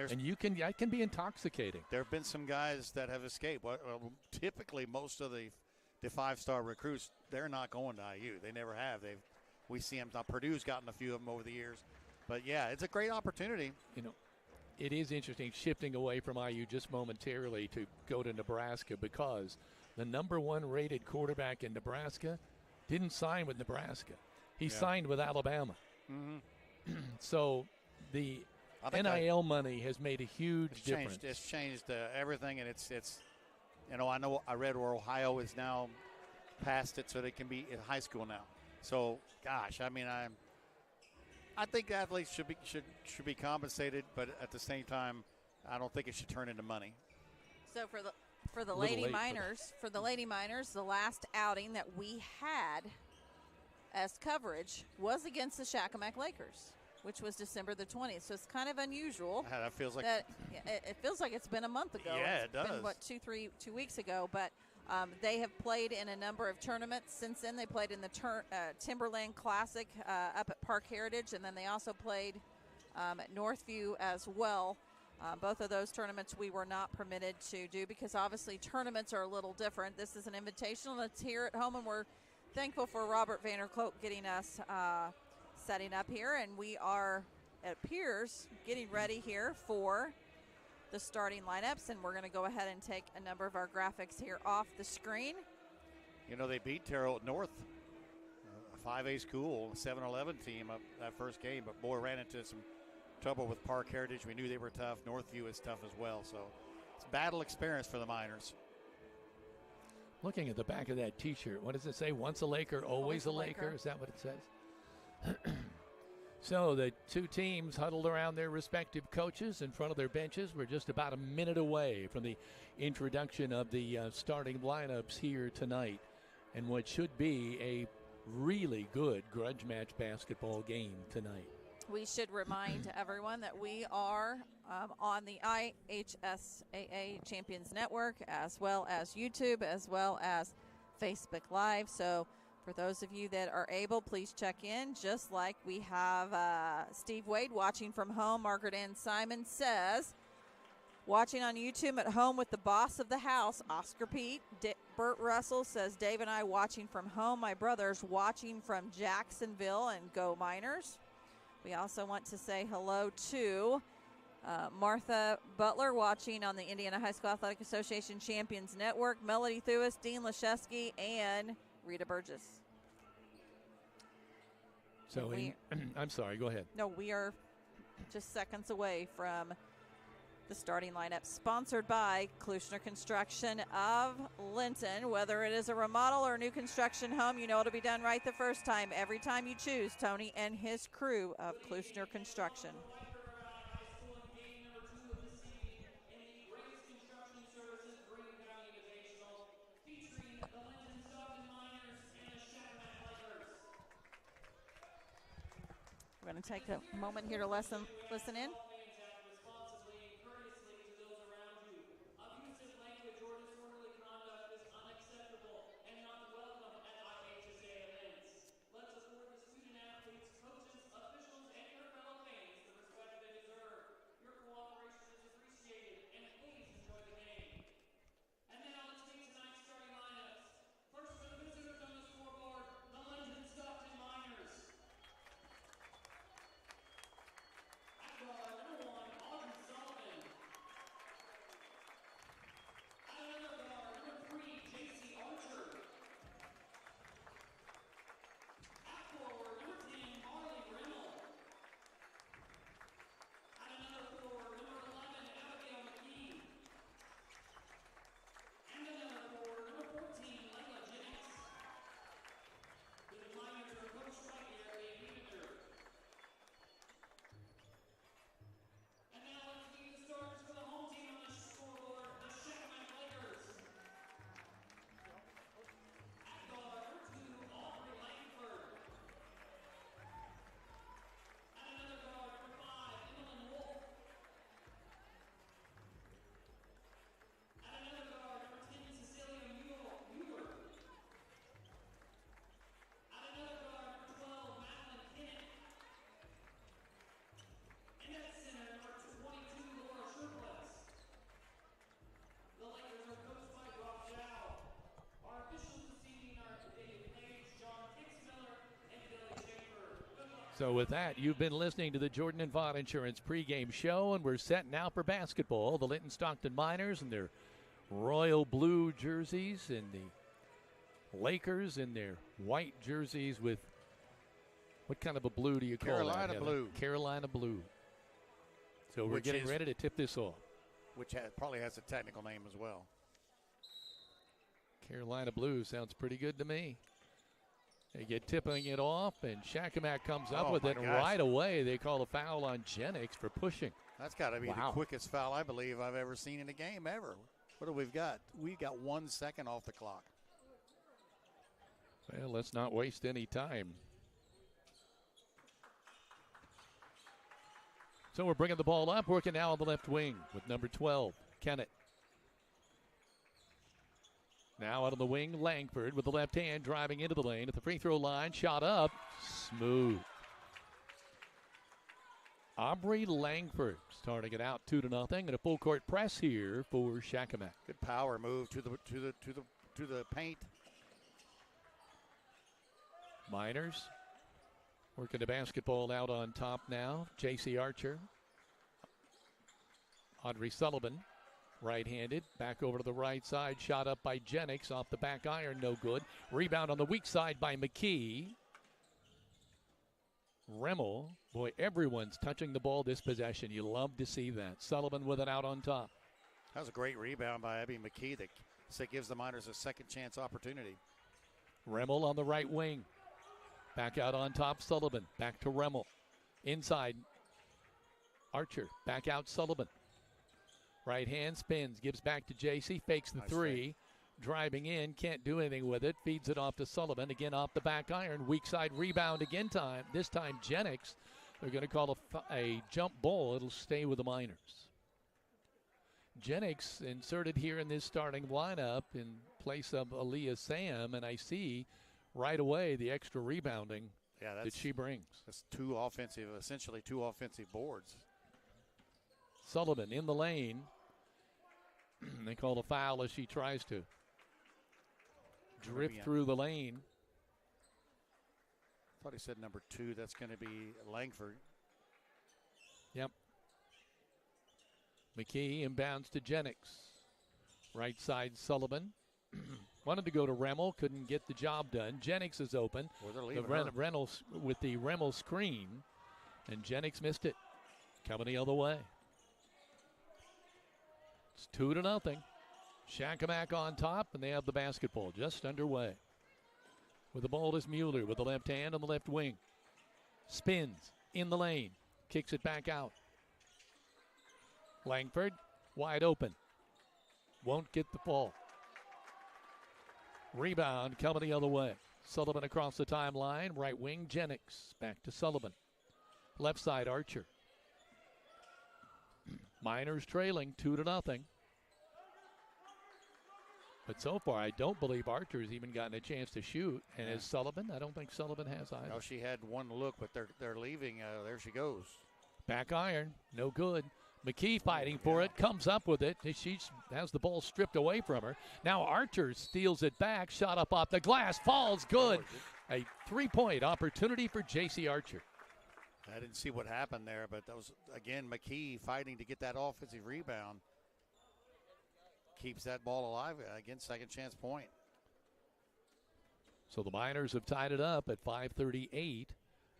that can be intoxicating. There have been some guys that have escaped. Well, typically, most of the 5-star recruits, they're not going to IU. They never have. We see them now. Purdue's gotten a few of them over the years, but yeah, it's a great opportunity. It is interesting, shifting away from IU just momentarily to go to Nebraska, because the number 1 rated quarterback in Nebraska didn't sign with Nebraska. He signed with Alabama. Mm-hmm. So the NIL money has made a huge difference. It's changed everything, and it's I read where Ohio is now past it, so they can be in high school now. So, gosh, I mean, I think athletes should be compensated, but at the same time, I don't think it should turn into money. So for the Lady Miners, the last outing that we had as coverage was against the Shakamak Lakers, which was December the 20th. So it's kind of unusual. That feels like it feels like it's been a month ago. Yeah, it's it does. Been, what, 2 weeks ago, but they have played in a number of tournaments since then. They played in the Timberland Classic up at Park Heritage, and then they also played at Northview as well. Both of those tournaments we were not permitted to do because obviously tournaments are a little different. This is an invitational. It's here at home, and we're thankful for Robert Vanderkloot getting us setting up here, and we are, it appears, getting ready here for the starting lineups, and we're going to go ahead and take a number of our graphics here off the screen. You know, they beat Terrell North, a 5A school, 7-11 team up that first game, but boy, ran into some trouble with Park Heritage. We knew they were tough. Northview is tough as well, so it's battle experience for the Miners. Looking at the back of that T-shirt, what does it say? Once a Laker, always a Laker. Is that what it says? So the two teams huddled around their respective coaches in front of their benches. We're just about a minute away from the introduction of the starting lineups here tonight, and what should be a really good grudge match basketball game tonight. We should remind everyone that we are on the IHSAA Champions Network, as well as YouTube, as well as Facebook Live. So for those of you that are able, please check in. Just like we have Steve Wade watching from home. Margaret Ann Simon says, watching on YouTube at home with the boss of the house, Oscar Pete. Bert Russell says, Dave and I watching from home. My brothers watching from Jacksonville, and go Miners. We also want to say hello to Martha Butler watching on the Indiana High School Athletic Association Champions Network, Melody Thuis, Dean Leszewski, and Rita Burgess. So I'm sorry, go ahead. No, we are just seconds away from the starting lineup, sponsored by Klushner Construction of Linton. Whether it is a remodel or a new construction home, you know it'll be done right the first time. Every time you choose Tony and his crew of Klushner Construction. We're going to take a moment here to listen in. So with that, you've been listening to the Jordan and Vaught Insurance pregame show, and we're set now for basketball. The Linton-Stockton Miners in their royal blue jerseys, and the Lakers in their white jerseys with, what kind of a blue do you call that? Carolina blue. Carolina blue. So we're getting ready to tip this off. Which probably has a technical name as well. Carolina blue sounds pretty good to me. They get tipping it off, and Shakamak comes up with it, and right away they call a foul on Jennings for pushing. That's got to be the quickest foul I believe I've ever seen in a game ever. What do we've got? We've got 1 second off the clock. Well, let's not waste any time. So we're bringing the ball up, working now on the left wing with number 12, Kennett. Now out on the wing, Langford with the left hand driving into the lane at the free throw line. Shot up, smooth. Aubrey Langford starting it out 2-0, and a full court press here for Shakamak. Good power move to the paint. Miners working the basketball out on top now. J.C. Archer. Audrey Sullivan, right-handed, back over to the right side. Shot up by Jennings off the back iron, no good. Rebound on the weak side by McKee. Remmel, boy, everyone's touching the ball this possession. You love to see that. Sullivan with it out on top. That was a great rebound by Abby McKee that gives the Miners a second chance opportunity. Remmel on the right wing. Back out on top, Sullivan. Back to Remmel. Inside, Archer. Back out, Sullivan. Right hand spins, gives back to JC, fakes the three. Driving in, can't do anything with it. Feeds it off to Sullivan. Again off the back iron. Weak side rebound again time. This time Jennings. They're going to call a jump ball. It'll stay with the Miners. Jennings inserted here in this starting lineup in place of Aaliyah Sam, and I see right away the extra rebounding that she brings. That's essentially two offensive boards. Sullivan in the lane. They call a foul as she tries to drift through the lane. I thought he said number 2. That's going to be Langford. Yep. McKee inbounds to Jennings. Right side Sullivan. Wanted to go to Remmel, couldn't get the job done. Jennings is open. Reynolds with the Remmel screen, and Jennings missed it. Coming the other way. It's 2-0. Shakamak on top, and they have the basketball just underway. With the ball is Mueller with the left hand on the left wing. Spins in the lane. Kicks it back out. Langford wide open. Won't get the ball. Rebound coming the other way. Sullivan across the timeline. Right wing, Jennings. Back to Sullivan. Left side, Archer. Miners trailing 2-0. But so far, I don't believe Archer's even gotten a chance to shoot. And as Sullivan, I don't think Sullivan has either. No, she had one look, but they're leaving. There she goes. Back iron, no good. McKee fighting for it, comes up with it. She has the ball stripped away from her. Now Archer steals it back, shot up off the glass, falls good. A three-point opportunity for J.C. Archer. I didn't see what happened there, but that was, again, McKee fighting to get that offensive rebound. Keeps that ball alive. Again, second chance point. So the Miners have tied it up at 5:38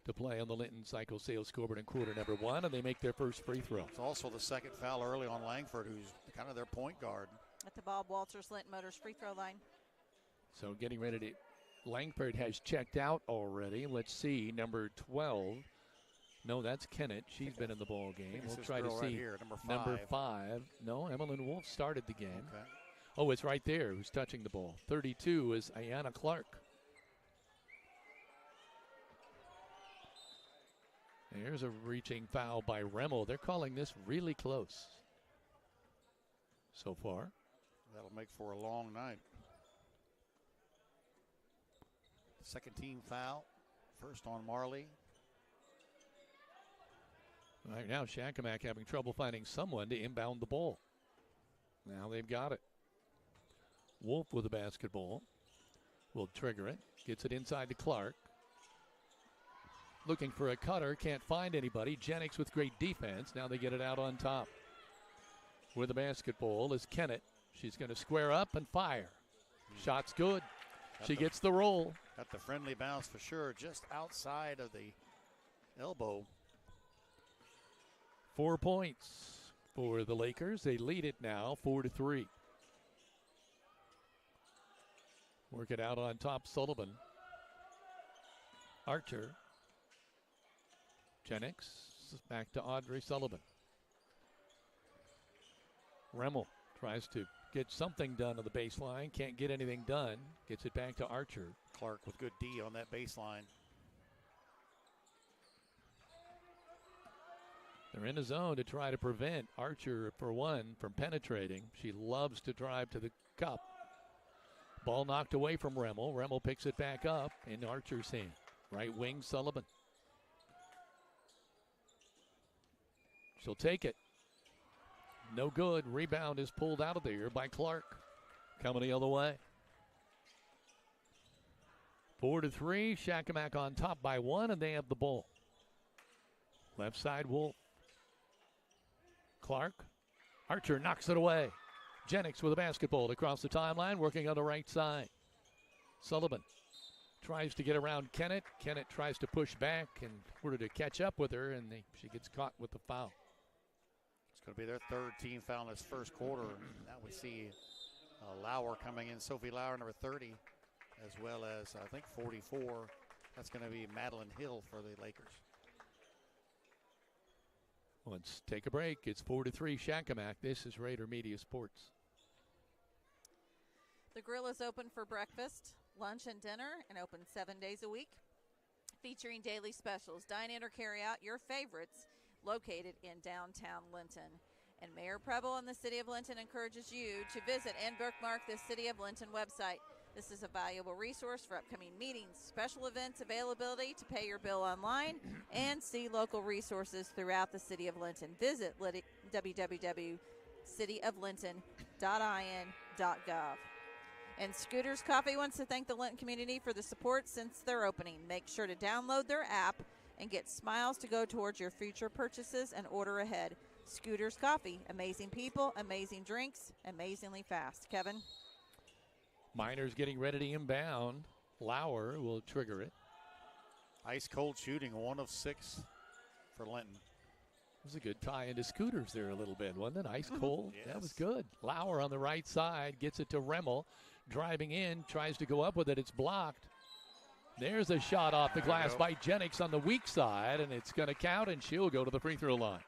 to play on the Linton Cycle Sales scoreboard in quarter number 1, and they make their first free throw. It's also the second foul early on Langford, who's kind of their point guard. At the Bob Walters Linton Motors free throw line. So getting ready to, Langford has checked out already. Let's see, number 12. No, that's Kennett. She's been in the ball game. We'll try to see. Right here, number 5. No, Emmeline Wolf started the game. Okay. Oh, it's right there. Who's touching the ball? 32 is Ayanna Clark. There's a reaching foul by Remmel. They're calling this really close so far. That'll make for a long night. Second team foul. First on Marley. Right now, Shakamak having trouble finding someone to inbound the ball. Now they've got it. Wolf with the basketball. Will trigger it. Gets it inside to Clark. Looking for a cutter. Can't find anybody. Jennings with great defense. Now they get it out on top. With the basketball is Kennett. She's going to square up and fire. Shot's good. She gets the roll. Got the friendly bounce for sure. Just outside of the elbow. 4 points for the Lakers. They lead it now 4-3. Work it out on top, Sullivan. Archer. Jennings back to Audrey Sullivan. Remmel tries to get something done on the baseline. Can't get anything done. Gets it back to Archer. Clark with good D on that baseline. They're in the zone to try to prevent Archer, for one, from penetrating. She loves to drive to the cup. Ball knocked away from Remmel. Remmel picks it back up in Archer's hand. Right wing, Sullivan. She'll take it. No good. Rebound is pulled out of there by Clark. Coming the other way. 4-3. Shakamak on top by 1, and they have the ball. Left side, Wolf. Clark. Archer knocks it away. Jennings with a basketball across the timeline, working on the right side. Sullivan tries to get around Kennett. Kennett tries to push back in order to catch up with her, and she gets caught with the foul. It's going to be their third team foul in this first quarter. Now we see Lauer coming in, Sophie Lauer, number 30, as well as, I think, 44. That's going to be Madeline Hill for the Lakers. Let's take a break. It's 4-3 Shakamak. This is Rader Media Sports. The grill is open for breakfast, lunch, and dinner, and open 7 days a week, featuring daily specials. Dine in or carry out your favorites, located in downtown Linton. And Mayor Preble and the City of Linton encourages you to visit and bookmark the City of Linton website. This is a valuable resource for upcoming meetings, special events, availability to pay your bill online, and see local resources throughout the City of Linton. Visit www.cityoflinton.in.gov. And Scooters Coffee wants to thank the Linton community for the support since their opening. Make sure to download their app and get smiles to go towards your future purchases and order ahead. Scooters Coffee, amazing people, amazing drinks, amazingly fast. Kevin? Miners getting ready to inbound. Lauer will trigger it. Ice cold shooting, 1 of 6 for Linton. It was a good tie into Scooters there a little bit, wasn't it? Ice cold. Yes. That was good. Lauer on the right side gets it to Remmel. Driving in, tries to go up with it. It's blocked. There's a shot off the glass by Jennings on the weak side, and it's going to count, and she'll go to the free throw line.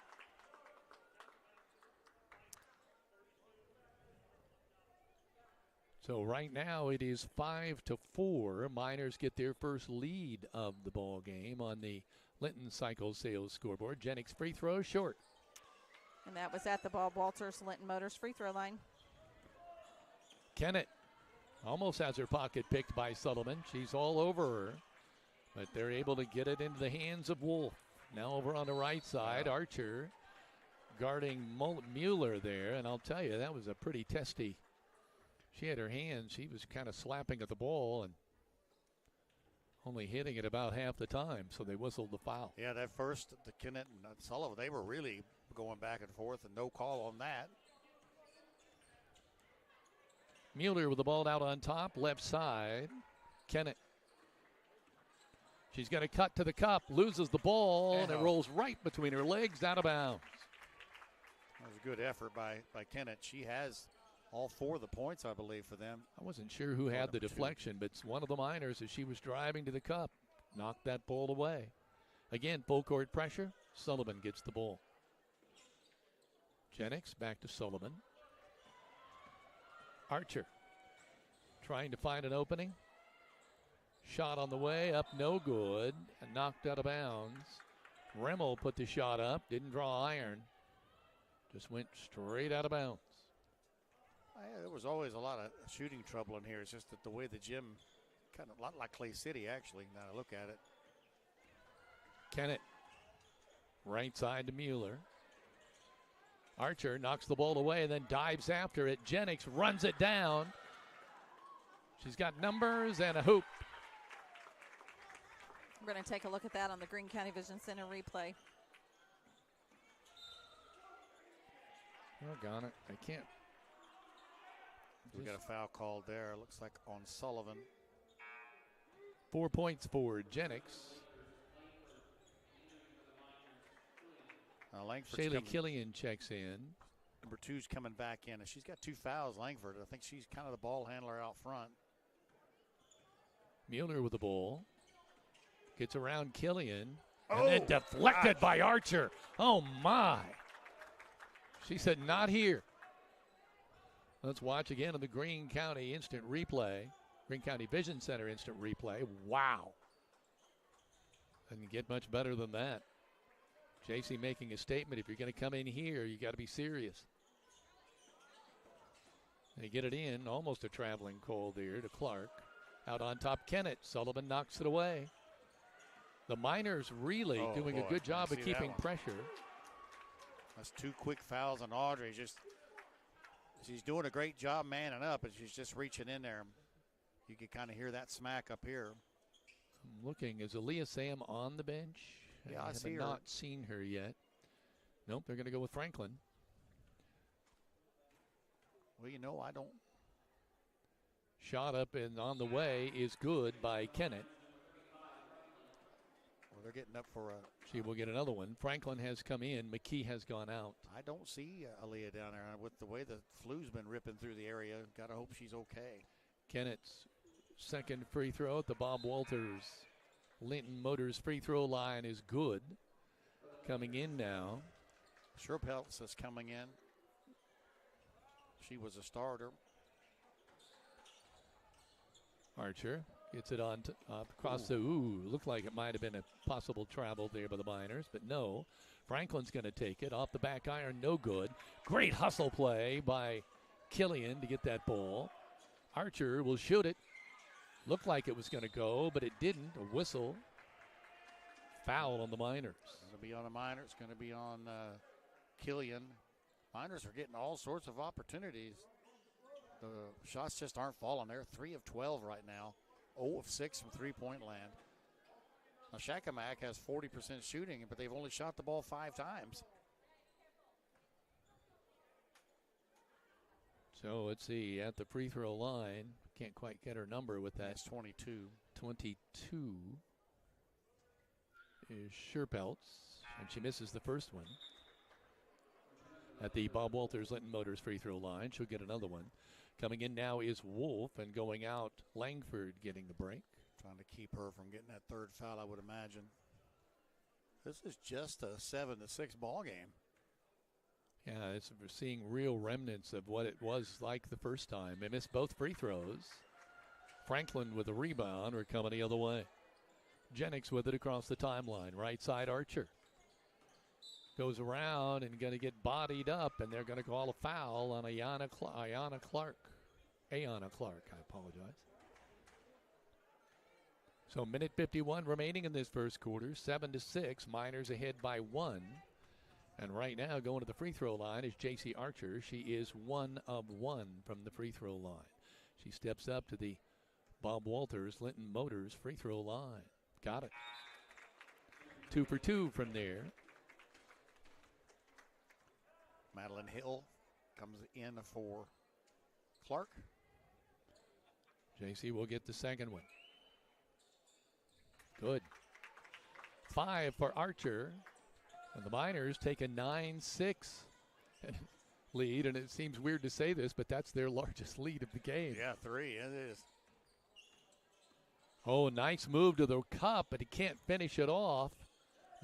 So right now it is 5-4. Miners get their first lead of the ball game on the Linton Cycle Sales scoreboard. Jennings free throw short. And that was at the Bob Walters Linton Motors free throw line. Kennett almost has her pocket picked by Sullivan. She's all over her, but they're able to get it into the hands of Wolf. Now over on the right side, Archer guarding Mueller there, and I'll tell you, that was a pretty testy. She had her hands. She was kind of slapping at the ball and only hitting it about half the time, so they whistled the foul. Yeah, that first, the Kennett and Sullivan, they were really going back and forth, and no call on that. Mueller with the ball out on top, left side. Kennett. She's going to cut to the cup, loses the ball, and it rolls right between her legs, out of bounds. That was a good effort by Kennett. She has all 4 of the points, I believe, for them. I wasn't sure who had the deflection, but it's one of the Miners as she was driving to the cup. Knocked that ball away. Again, full court pressure. Sullivan gets the ball. Jennings back to Sullivan. Archer trying to find an opening. Shot on the way, up no good, and knocked out of bounds. Remmel put the shot up, didn't draw iron. Just went straight out of bounds. There was always a lot of shooting trouble in here. It's just that the way the gym, kind of a lot like Clay City, actually, now I look at it. Kennett, right side to Mueller. Archer knocks the ball away and then dives after it. Jennings runs it down. She's got numbers and a hoop. We're going to take a look at that on the Greene County Vision Center replay. Doggone it. I can't. We got a foul called there. Looks like on Sullivan. 4 points for Jennings. Shaylee Killian checks in. Number 2's coming back in, and she's got 2 fouls, Langford. I think she's kind of the ball handler out front. Mueller with the ball. Gets around Killian. And then deflected by Archer. Oh, my. She said, not here. Let's watch again on the Greene County Instant Replay. Greene County Vision Center Instant Replay. Wow. Doesn't get much better than that. JC making a statement. If you're going to come in here, you got to be serious. They get it in, almost a traveling call there to Clark. Out on top, Kennett. Sullivan knocks it away. The Miners really doing a good job of keeping pressure. That's 2 quick fouls on Audrey. She's doing a great job manning up, but she's just reaching in there. You can kind of hear that smack up here. I'm looking, is Aaliyah Sam on the bench? Yeah, I see her. Not seen her yet. Nope, they're going to go with Franklin. Well, you know, I don't. Shot up and on the way is good by Kennett. Well, they're getting up for a. She will get another one. Franklin has come in. McKee has gone out. I don't see Aaliyah down there. With the way the flu's been ripping through the area, got to hope she's okay. Kennett's second free throw at the Bob Walters Linton Motors free throw line is good. Coming in now. Phillips is coming in. She was a starter. Archer gets it on across the, looked like it might have been a possible travel there by the Miners, but no. Franklin's going to take it off the back iron, no good. Great hustle play by Killian to get that ball. Archer will shoot it. Looked like it was going to go, but it didn't. A whistle. Foul on the Miners. It's going to be on the Miners. It's going to be on Killian. Miners are getting all sorts of opportunities. The shots just aren't falling. They're 3 of 12 right now. 0 of 6 from three-point land. Now, Shakamak has 40% shooting, but they've only shot the ball 5 times. So let's see, at the free throw line, can't quite get her number with that. That's 22. 22 is Phillips, and she misses the first one. At the Bob Walters Linton Motors free throw line, she'll get another one. Coming in now is Wolf, and going out, Langford getting the break. Trying to keep her from getting that third foul, I would imagine. This is just a 7-6 ball game. Yeah, we're seeing real remnants of what it was like the first time. They missed both free throws. Franklin with a rebound, or coming the other way. Jennings with it across the timeline. Right side, Archer. Goes around and going to get bodied up, and they're going to call a foul on Ayanna Clark. Ayanna Clark, I apologize. So minute 51 remaining in this first quarter. 7-6, Miners ahead by 1. And right now going to the free throw line is J.C. Archer. She is 1 of 1 from the free throw line. She steps up to the Bob Walters Linton Motors free throw line. Got it. 2 for 2 from there. Madeline Hill comes in for Clark. JC will get the second one. Good. 5 for Archer. And the Miners take a 9-6 lead. And it seems weird to say this, but that's their largest lead of the game. Yeah, 3. It is. Oh, nice move to the cup, but he can't finish it off.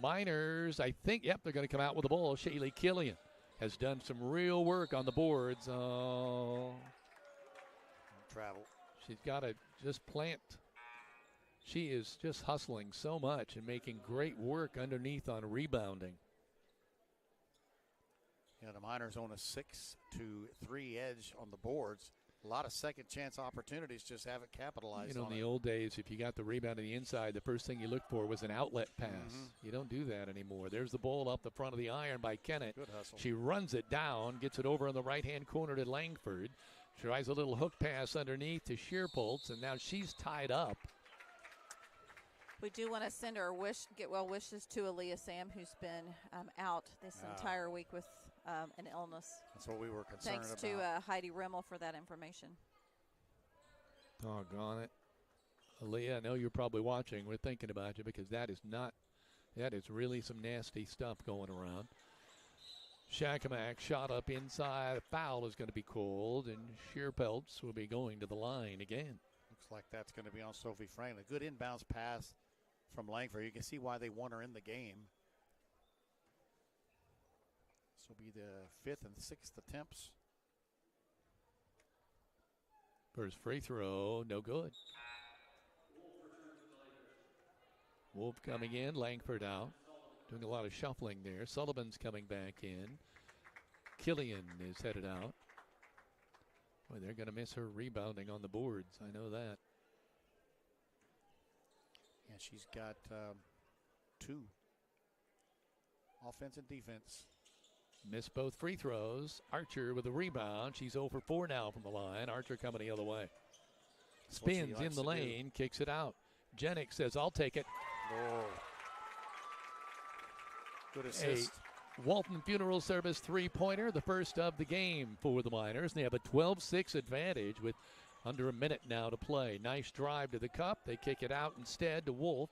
Miners, I think, yep, they're going to come out with the ball. Shaylee Killian has done some real work on the boards. Oh. Travel. She's got to just plant. She is just hustling so much and making great work underneath on rebounding. Yeah, the Miners own a 6-3 edge on the boards. A lot of second chance opportunities, just haven't capitalized on it. In the old days, if you got the rebound on the inside, the first thing you looked for was an outlet pass. You don't do that anymore. There's the ball up the front of the iron by Kennett. Good hustle. She runs it down, gets it over on the right-hand corner to Langford. Tries a little hook pass underneath to Shearpultz, and now she's tied up. We do want to send our get well wishes to Aaliyah Sam, who's been out this entire week with an illness. That's what we were concerned Thanks about. to Heidi Rimmel for that information. Doggone it. Aaliyah, I know you're probably watching. We're thinking about you because that is really some nasty stuff going around. Shakamak shot up inside. A foul is going to be called, and Shearpultz will be going to the line again. Looks like that's going to be on Sophie Franklin. A good inbounds pass from Langford. You can see why they want her in the game. This will be the 5th and 6th attempts. First free throw, no good. Wolf coming in, Langford out. doing a lot of shuffling there. Sullivan's coming back in. Killian is headed out. Boy, they're going to miss her rebounding on the boards. I know that. Yeah, she's got 2. Offense and defense. Missed both free throws. Archer with a rebound. She's 0 for 4 now from the line. Archer coming the other way. Spins in the lane, kicks it out. Jenick says, I'll take it. Oh. Good assist. A Walton Funeral Service three-pointer, the first of the game for the Miners. They have a 12-6 advantage with under a minute now to play. Nice drive to the cup. They kick it out instead to Wolf.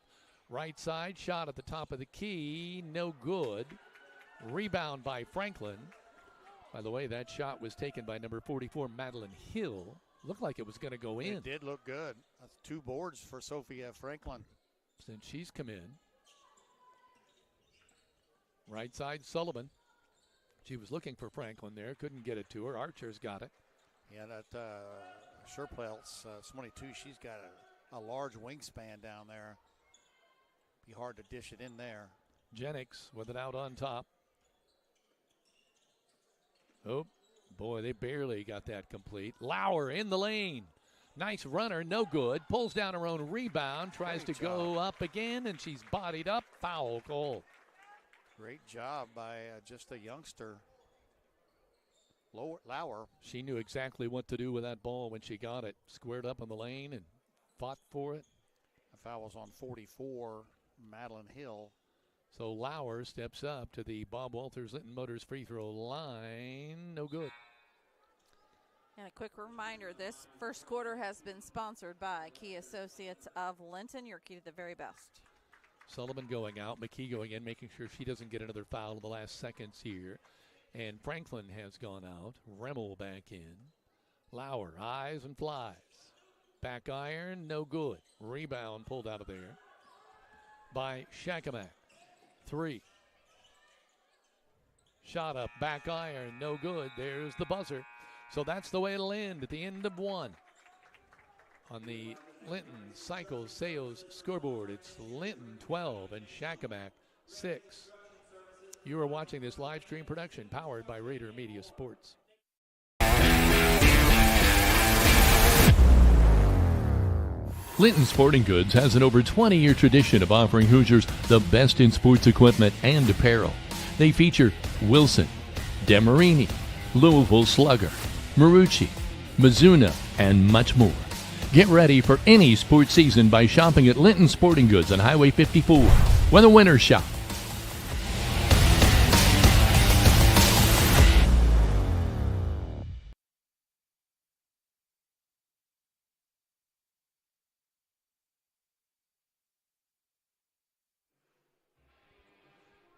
Right side, shot at the top of the key. No good. Rebound by Franklin. By the way, that shot was taken by number 44, Madeline Hill. Looked like it was going to go in. It did look good. That's 2 boards for Sophia Franklin. Since she's come in. Right side, Sullivan. She was looking for Franklin there. Couldn't get it to her. Archer's got it. Yeah, that Sherpelt's 22. She's got a large wingspan down there. Be hard to dish it in there. Jennings with it out on top. Oh, boy, they barely got that complete. Lauer in the lane. Nice runner, no good. Pulls down her own rebound, tries to go up again, and she's bodied up. Foul call. Great job by just a youngster, Lauer. She knew exactly what to do with that ball when she got it. Squared up on the lane and fought for it. The foul was on 44, Madeline Hill. So Lauer steps up to the Bob Walters Linton Motors free throw line. No good. And a quick reminder, this first quarter has been sponsored by Key Associates of Linton, your key to the very best. Sullivan going out, McKee going in, making sure she doesn't get another foul in the last seconds here. And Franklin has gone out. Remmel back in. Lauer, eyes and flies. Back iron, no good. Rebound pulled out of there by Shakamak. 3. Shot up, back iron, no good. There's the buzzer. So that's the way it'll end at the end of 1. On the Linton Cycles Sales scoreboard, it's Linton 12 and Shakamak 6. You are watching this live stream production powered by Rader Media Sports. Linton Sporting Goods has an over 20-year tradition of offering Hoosiers the best in sports equipment and apparel. They feature Wilson, Demarini, Louisville Slugger, Marucci, Mizuno, and much more. Get ready for any sports season by shopping at Linton Sporting Goods on Highway 54. Where the winners shop.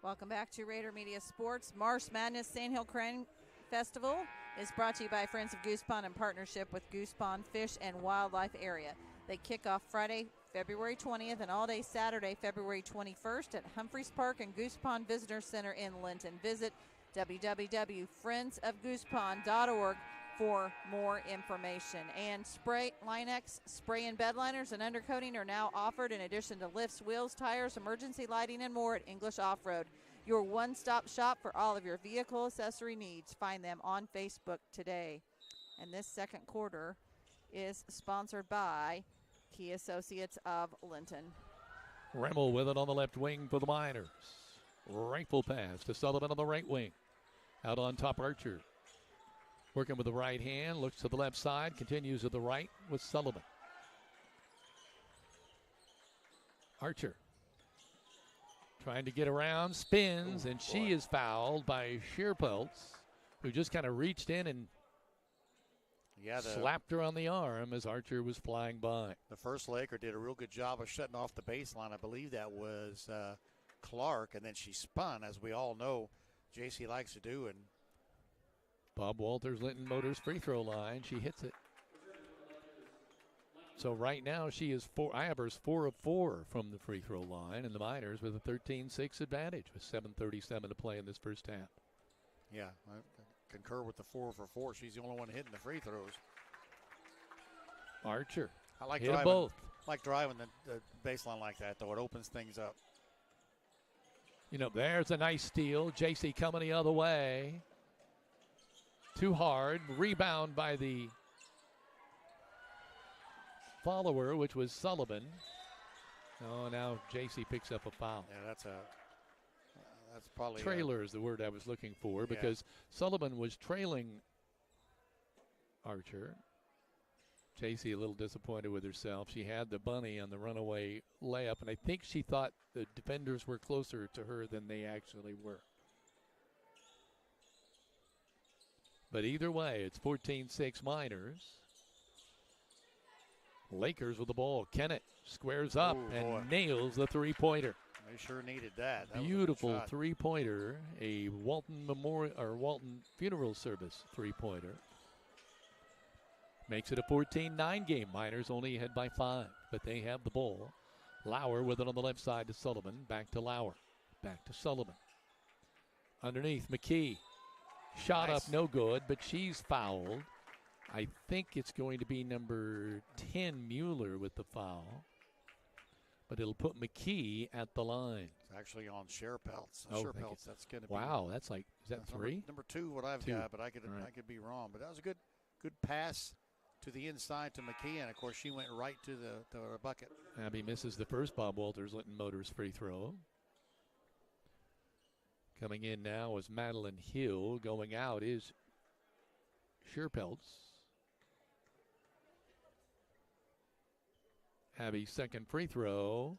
Welcome back to Raider Media Sports. March Madness Sand Hill Crane Festival is brought to you by Friends of Goose Pond in partnership with Goose Pond Fish and Wildlife Area. They kick off Friday, February 20th and all day Saturday, February 21st at Humphreys Park and Goose Pond Visitor Center in Linton. Visit www.friendsofgoosepond.org for more information. And Spray Line-X spray and bed liners and undercoating are now offered in addition to lifts, wheels, tires, emergency lighting, and more at English Off-Road. Your one-stop shop for all of your vehicle accessory needs. Find them on Facebook today. And this second quarter is sponsored by Key Associates of Linton. Remmel with it on the left wing for the Miners. Rifle pass to Sullivan on the right wing. Out on top, Archer. Working with the right hand, looks to the left side, continues to the right with Sullivan. Archer trying to get around, spins, and she is fouled by Sherpelt's, who just kind of reached in and slapped her on the arm as Archer was flying by. The first Laker did a real good job of shutting off the baseline. I believe that was Clark, and then she spun, as we all know JC likes to do. And Bob Walters, Linton Motors free throw line. She hits it. So right now she is 4 of 4 from the free throw line, and the Miners with a 13-6 advantage with 7:37 to play in this first half. Yeah, I concur with the 4 for 4. She's the only one hitting the free throws. Archer. I like hit driving both. Like driving the baseline like that, though. It opens things up. You know, there's a nice steal. JC coming the other way. Too hard. Rebound by the follower, which was Sullivan. Oh, now JC picks up a foul. Yeah, that's probably trailer is the word I was looking for, because Sullivan was trailing Archer. JC a little disappointed with herself. She had the bunny on the runaway layup, and I think she thought the defenders were closer to her than they actually were. But either way, it's 14-6 Miners. Lakers with the ball. Kennett squares up and nails the three-pointer. They sure needed that. Beautiful three-pointer, a Walton Funeral Service three-pointer. Makes it a 14-9 game. Miners only ahead by 5, but they have the ball. Lauer with it on the left side to Sullivan. Back to Lauer. Back to Sullivan. Underneath, McKee. Shot up, no good, but she's fouled. I think it's going to be number 10, Mueller, with the foul. But it'll put McKee at the line. It's actually on Sherpeltz. Oh, Sherpeltz, that's going to be. Wow, that's like, is that 3? Number 2, what I've got, but I could be wrong. But that was a good pass to the inside to McKee, and of course she went right to the bucket. Abby misses the first Bob Walters Linton Motors free throw. Coming in now is Madeline Hill. Going out is Sherpeltz. Abby's second free throw.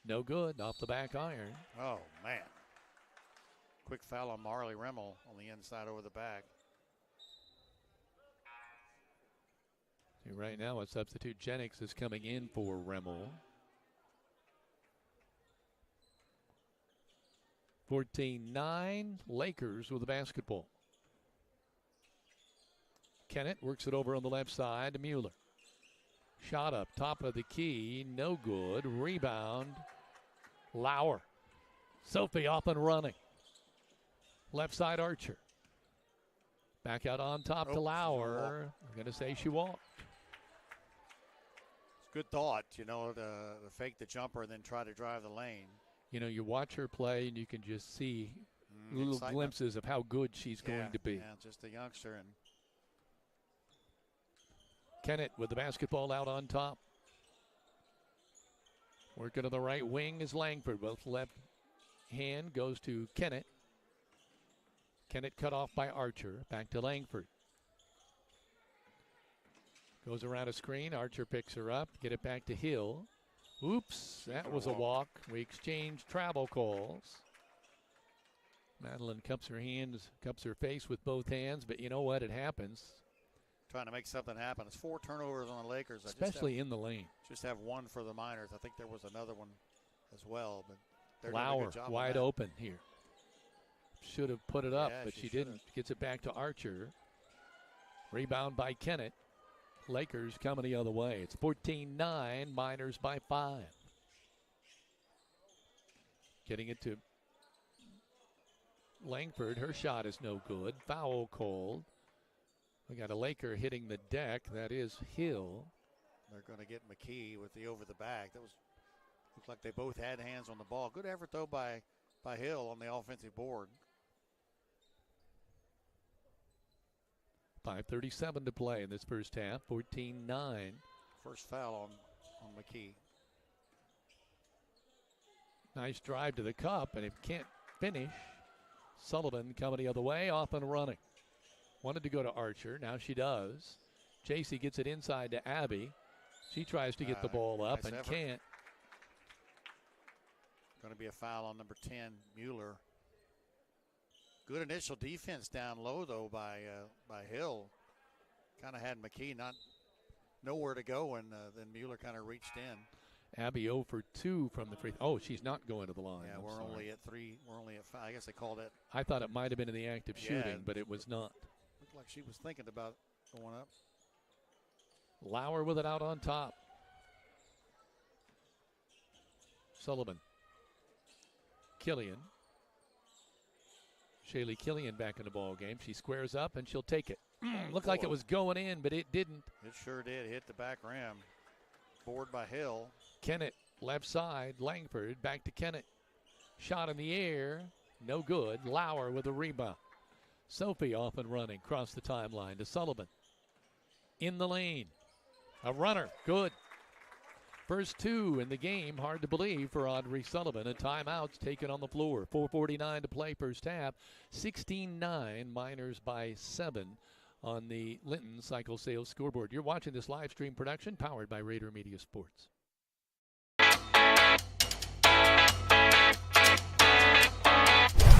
No good. Off the back iron. Oh, man. Quick foul on Marley Rimmel on the inside over the back. See, right now, a substitute Jennings is coming in for Rimmel. 14-9, Lakers with the basketball. Kennett works it over on the left side to Mueller. Shot up, top of the key, no good. Rebound, Lauer. Sophie off and running. Left side Archer. Back out on top to Lauer. I'm going to say she walked. It's good thought, the fake the jumper and then try to drive the lane. You know, you watch her play and you can just see little glimpses of how good she's going to be. Yeah, just a youngster. And Kennett with the basketball out on top. Working to the right wing is Langford. Both left hand goes to Kennett. Kennett cut off by Archer. Back to Langford. Goes around a screen. Archer picks her up. Get it back to Hill. Oops, that was a walk. We exchanged travel calls. Madeline cups her face with both hands, but you know what? It happens. Trying to make something happen. It's 4 turnovers on the Lakers. Especially in the lane. Just have 1 for the Miners. I think there was another one as well. But they're Lauer doing a good job wide open here. Should have put it up, but she didn't. Gets it back to Archer. Rebound by Kennett. Lakers coming the other way. It's 14-9, Miners by 5. Getting it to Langford. Her shot is no good. Foul called. We got a Laker hitting the deck. That is Hill. They're going to get McKee with the over the back. Looked like they both had hands on the ball. Good effort, though, by Hill on the offensive board. 5:37 to play in this first half. 14-9. First foul on McKee. Nice drive to the cup, and it can't finish. Sullivan coming the other way, off and running. Wanted to go to Archer. Now she does. JC gets it inside to Abby. She tries to get the ball up and can't. Going to be a foul on number 10, Mueller. Good initial defense down low, though, by Hill. Kind of had McKee nowhere to go, and then Mueller kind of reached in. Abby 0 for 2 from the free. Oh, she's not going to the line. Yeah, we're only at 3. We're only at 5. I guess they called it. I thought it might have been in the act of shooting, but it was not. Looked like she was thinking about going up. Lauer with it out on top. Sullivan. Killian. Shaylee Killian back in the ball game. She squares up and she'll take it. Looked like it was going in, but it didn't. It sure did. Hit the back rim. Board by Hill. Kennett left side. Langford back to Kennett. Shot in the air, no good. Lauer with a rebound. Sophie off and running, across the timeline to Sullivan. In the lane, a runner, good. First two in the game, hard to believe for Audrey Sullivan. A timeout's taken on the floor. 4:49 to play first half. 16-9, Miners by 7 on the Linton Cycle Sales scoreboard. You're watching this live stream production powered by Rader Media Sports.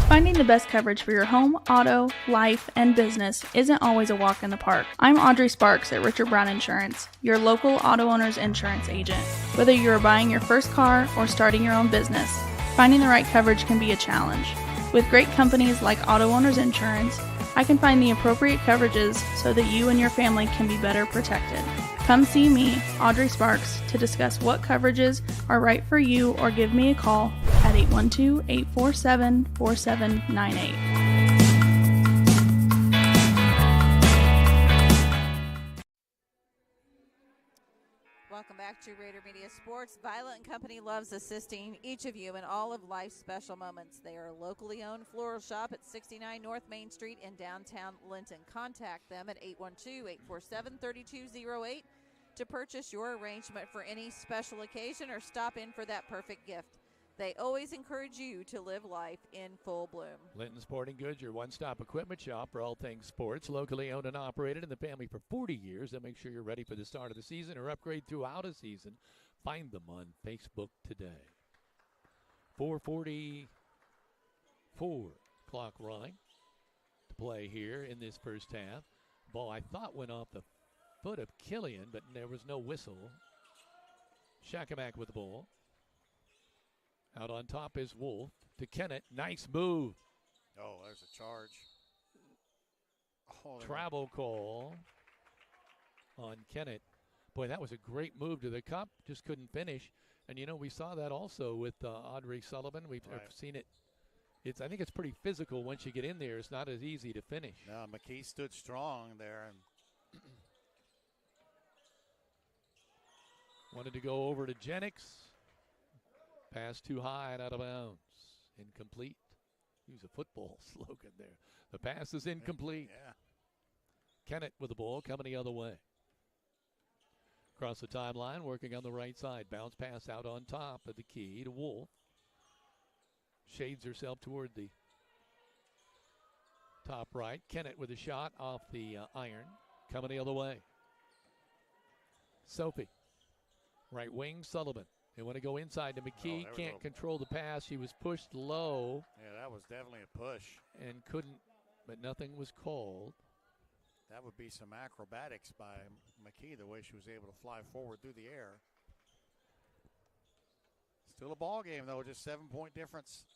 Finding the best coverage for your home, auto, life, and business isn't always a walk in the park. I'm Audrey Sparks at Richard Brown Insurance, your local auto owner's insurance agent. Whether you're buying your first car or starting your own business, finding the right coverage can be a challenge. With great companies like Auto Owners Insurance, I can find the appropriate coverages so that you and your family can be better protected. Come see me, Audrey Sparks, to discuss what coverages are right for you or give me a call at 812-847-4798. Welcome back to Raider Media Sports. Violet and Company loves assisting each of you in all of life's special moments. They are a locally owned floral shop at 69 North Main Street in downtown Linton. Contact them at 812-847-3208 to purchase your arrangement for any special occasion or stop in for that perfect gift. They always encourage you to live life in full bloom. Linton Sporting Goods, your one-stop equipment shop for all things sports, locally owned and operated in the family for 40 years. They'll make sure you're ready for the start of the season or upgrade throughout a season. Find them on Facebook today. 4:44 clock running to play here in this first half. Ball I thought went off the foot of Killian, but there was no whistle. Shakamak with the ball. Out on top is Wolf to Kennett. Nice move. Oh, there's a charge. Oh, Travel call on Kennett. Boy, that was a great move to the cup. Just couldn't finish. And, you know, we saw that also with Audrey Sullivan. We've seen it. I think it's pretty physical once you get in there. It's not as easy to finish. No, McKee stood strong there. And wanted to go over to Jennings. Pass too high and out of bounds. Incomplete. Use a football slogan there. The pass is incomplete. Yeah. Kennett with the ball coming the other way. Across the timeline, working on the right side. Bounce pass out on top of the key to Wolf. Shades herself toward the top right. Kennett with a shot off the iron. Coming the other way. Sophie. Right wing, Sullivan. They want to go inside to McKee. Can't control the pass. He was pushed low. Yeah, that was definitely a push. And couldn't, but nothing was called. That would be some acrobatics by McKee, the way she was able to fly forward through the air. Still a ball game, though, just 7-point difference.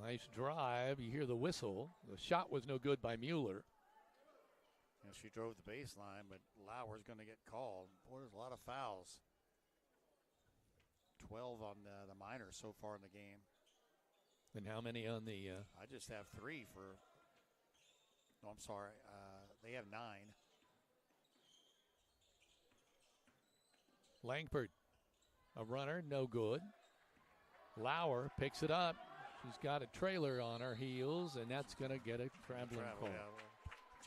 Nice drive. You hear the whistle. The shot was no good by Mueller. And she drove the baseline, but Lauer's going to get called. Boy, there's a lot of fouls. 12 on the Miners so far in the game. And how many on the? I just have 3 for. No, I'm sorry. They have 9. Langford, a runner, no good. Lauer picks it up. She's got a trailer on her heels, and that's going to get a traveling call. Yeah.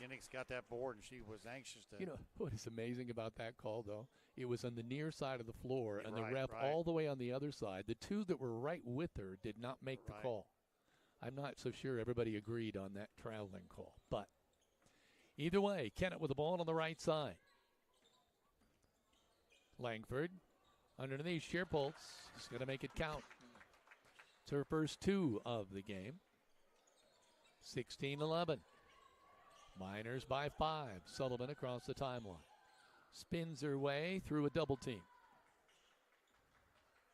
Jennings got that board, and she was anxious to. You know what is amazing about that call, though? It was on the near side of the floor, and the ref all the way on the other side. The two that were right with her did not make the call. I'm not so sure everybody agreed on that traveling call. But either way, Kennett with the ball on the right side. Langford underneath Shearpultz is going to make it count. It's her first 2 of the game. 16-11. Miners by 5. Sullivan across the timeline. Spins her way through a double team.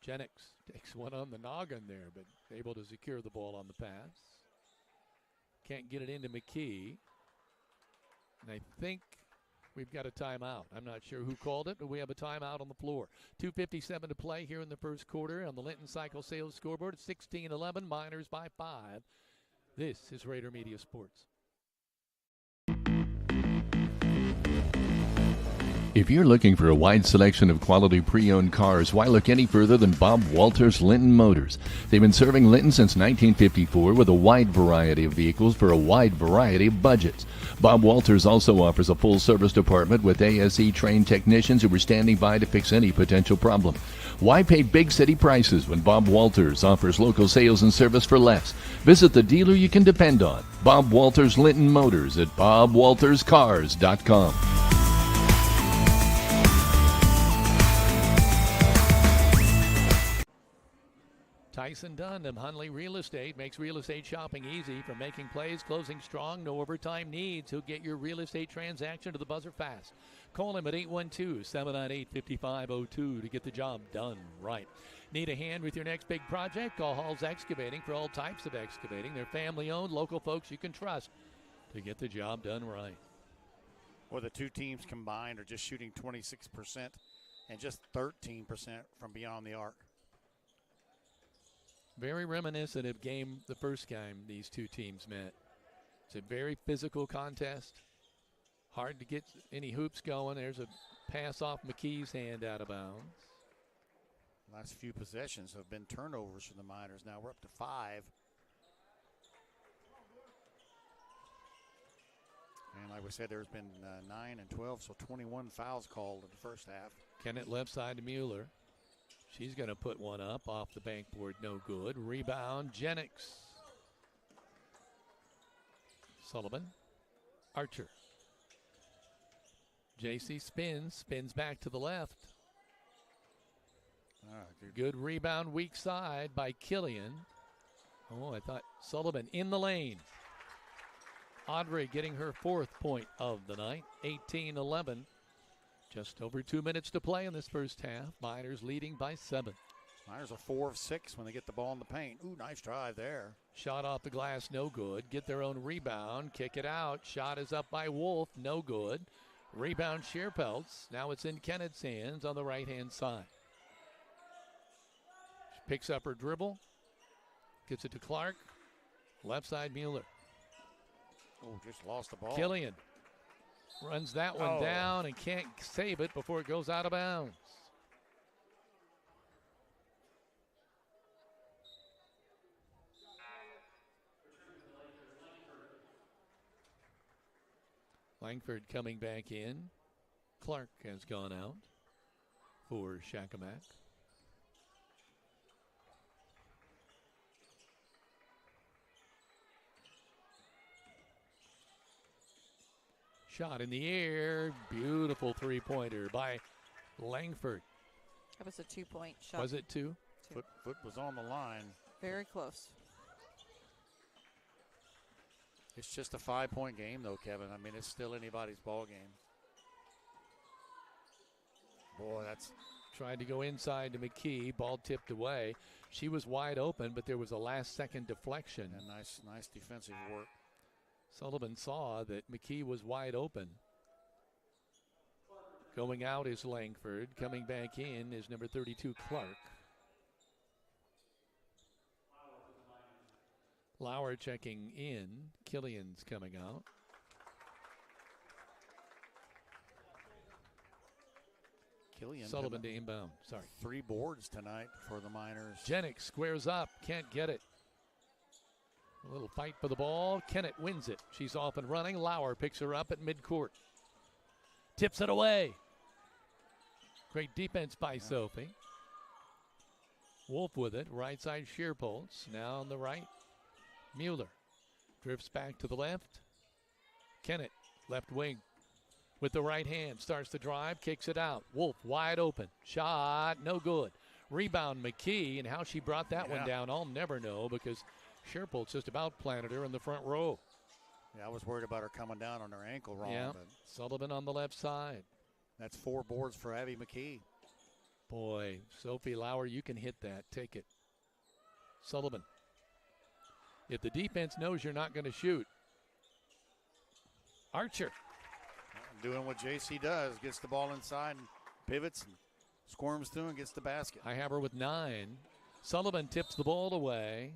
Jennings takes one on the noggin there, but able to secure the ball on the pass. Can't get it into McKee. And I think we've got a timeout. I'm not sure who called it, but we have a timeout on the floor. 2:57 to play here in the first quarter on the Linton Cycle Sales scoreboard. 16-11, Miners by 5. This is Raider Media Sports. If you're looking for a wide selection of quality pre-owned cars, why look any further than Bob Walters Linton Motors? They've been serving Linton since 1954 with a wide variety of vehicles for a wide variety of budgets. Bob Walters also offers a full-service department with ASE-trained technicians who are standing by to fix any potential problem. Why pay big city prices when Bob Walters offers local sales and service for less? Visit the dealer you can depend on. Bob Walters Linton Motors at bobwalterscars.com. Tyson Dunn of Hunley Real Estate makes real estate shopping easy. From making plays, closing strong, no overtime needs. He'll get your real estate transaction to the buzzer fast. Call him at 812-798-5502 to get the job done right. Need a hand with your next big project? Call Hall's Excavating for all types of excavating. They're family-owned, local folks you can trust to get the job done right. Well, the two teams combined are just shooting 26% and just 13% from beyond the arc. Very reminiscent of the first game these two teams met. It's a very physical contest. Hard to get any hoops going. There's a pass off McKee's hand out of bounds. Last few possessions have been turnovers for the Miners. Now we're up to 5. And like we said, there's been 9 and 12, so 21 fouls called in the first half. Kennett left side to Mueller. She's going to put one up off the bankboard, no good. Rebound, Jennings. Sullivan, Archer. JC spins back to the left. Good rebound, weak side by Killian. Oh, I thought Sullivan in the lane. Audrey getting her 4th point of the night, 18-11. Just over 2 minutes to play in this first half. Miners leading by 7. Miners are 4 of 6 when they get the ball in the paint. Ooh, nice drive there. Shot off the glass, no good. Get their own rebound, kick it out. Shot is up by Wolf, no good. Rebound, Shearpelts. Now it's in Kennett's hands on the right-hand side. She picks up her dribble. Gets it to Clark. Left side, Mueller. Oh, just lost the ball. Killian runs that one down and can't save it before it goes out of bounds. Langford coming back in. Clark has gone out for Shakamak. Shot in the air. Beautiful three-pointer by Langford. That was a 2-point shot. Was it 2? Foot was on the line. Very close. It's just a 5-point game, though, Kevin. I mean, it's still anybody's ball game. Boy, that's... Tried to go inside to McKee. Ball tipped away. She was wide open, but there was a last-second deflection. And nice defensive work. Sullivan saw that McKee was wide open. Going out is Langford. Coming back in is number 32, Clark. Lauer checking in. Killian's coming out. Killian. Sullivan to inbound. Sorry. 3 boards tonight for the Miners. Jennings squares up. Can't get it. A little fight for the ball. Kennett wins it. She's off and running. Lauer picks her up at midcourt. Tips it away. Great defense by Sophie. Wolf with it. Right side Shearpoltz. Now on the right. Mueller drifts back to the left. Kennett, left wing. With the right hand. Starts to drive. Kicks it out. Wolf wide open. Shot. No good. Rebound McKee. And how she brought that one down, I'll never know because Shearpoltz just about planted her in the front row. Yeah, I was worried about her coming down on her ankle wrong. Yeah, but Sullivan on the left side. That's 4 boards for Abby McKee. Boy, Sophie Lauer, you can hit that. Take it. Sullivan. If the defense knows you're not going to shoot. Archer. Doing what JC does. Gets the ball inside and pivots and squirms through and gets the basket. I have her with 9. Sullivan tips the ball away.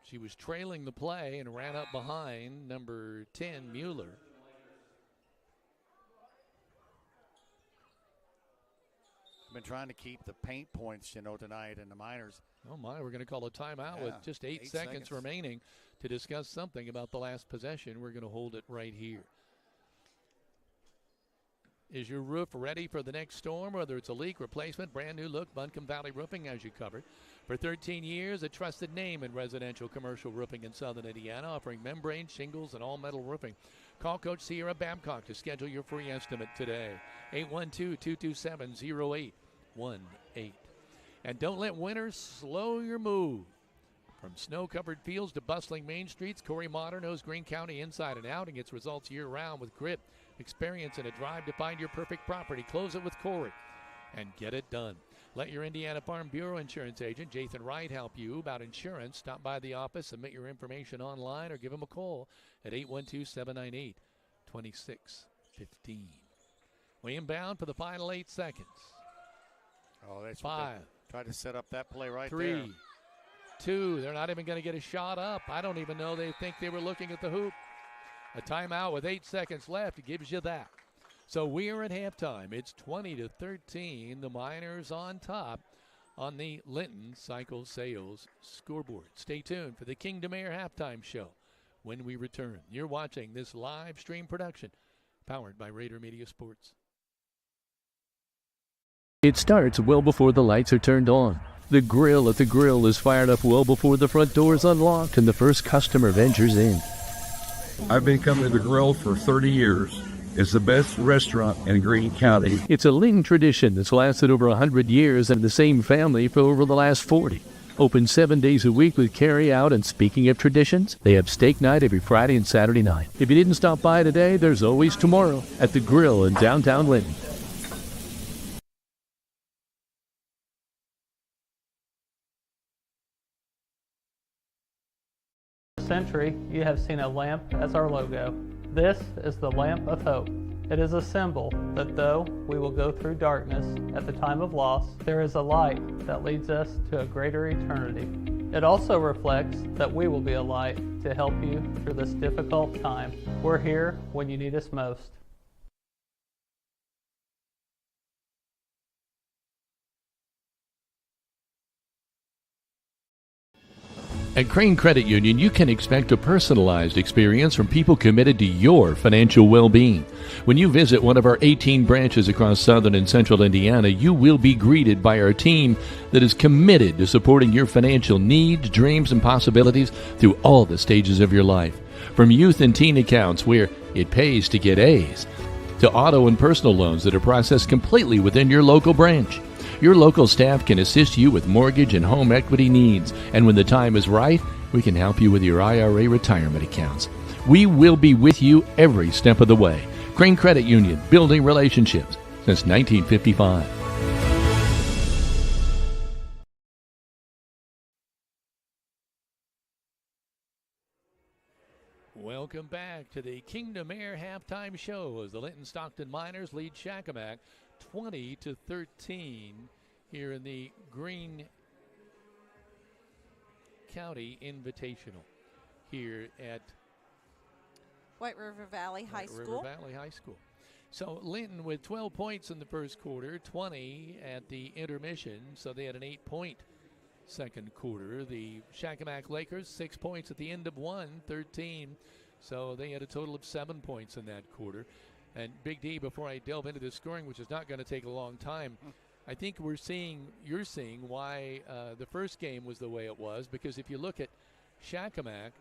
She was trailing the play and ran up behind number 10, Mueller. I've been trying to keep the paint points, tonight in the Miners. Oh, my, we're going to call a timeout with just 8 seconds remaining to discuss something about the last possession. We're going to hold it right here. Is your roof ready for the next storm? Whether it's a leak, replacement, brand new look, Buncombe Valley Roofing has you covered. For 13 years, a trusted name in residential commercial roofing in southern Indiana, offering membrane, shingles, and all-metal roofing. Call Coach Sierra Babcock to schedule your free estimate today. 812-227-0818. And don't let winter slow your move. From snow-covered fields to bustling main streets, Corey Motter knows Greene County inside and out and gets results year-round with grit, experience, and a drive to find your perfect property. Close it with Corey and get it done. Let your Indiana Farm Bureau insurance agent, Jathan Wright, help you about insurance. Stop by the office, submit your information online, or give him a call at 812-798-2615. We inbound for the final 8 seconds. Oh, that's 5. Tried to set up that play right 3, there. 2. They're not even going to get a shot up. I don't even know they think they were looking at the hoop. A timeout with 8 seconds left gives you that. So we are at halftime. It's 20-13. The Miners on top on the Linton Cycle Sales scoreboard. Stay tuned for the Kingdom Air halftime show when we return. You're watching this live stream production powered by Rader Media Sports. It starts well before the lights are turned on. The grill at the grill is fired up well before the front door is unlocked and the first customer ventures in. I've been coming to the grill for 30 years. It's the best restaurant in Greene County. It's a Linton tradition that's lasted over 100 years and the same family for over the last 40. Open 7 days a week with carry out, and speaking of traditions, they have steak night every Friday and Saturday night. If you didn't stop by today, there's always tomorrow at the grill in downtown Linton. Century, you have seen a lamp as our logo. This is the lamp of hope. It is a symbol that though we will go through darkness at the time of loss, there is a light that leads us to a greater eternity. It also reflects that we will be a light to help you through this difficult time. We're here when you need us most. At Crane Credit Union, you can expect a personalized experience from people committed to your financial well-being. When you visit one of our 18 branches across southern and central Indiana, you will be greeted by our team that is committed to supporting your financial needs, dreams, and possibilities through all the stages of your life. From youth and teen accounts where it pays to get A's, to auto and personal loans that are processed completely within your local branch. Your local staff can assist you with mortgage and home equity needs, and when the time is right, we can help you with your IRA retirement accounts. We will be with you every step of the way. Crane Credit Union, building relationships since 1955. Welcome back to the Kingdom Air halftime show as the Linton-Stockton Miners lead Shakamak 20-13 here in the Greene County Invitational here at White River Valley High School. River Valley High School. So Linton with 12 points in the first quarter, 20 at the intermission, so they had an 8-point second quarter. The Shakamak Lakers, 6 points at the end of 13, so they had a total of 7 points in that quarter. And Big D, before I delve into the scoring, which is not going to take a long time, I think you're seeing why the first game was the way it was, because if you look at Shakamak,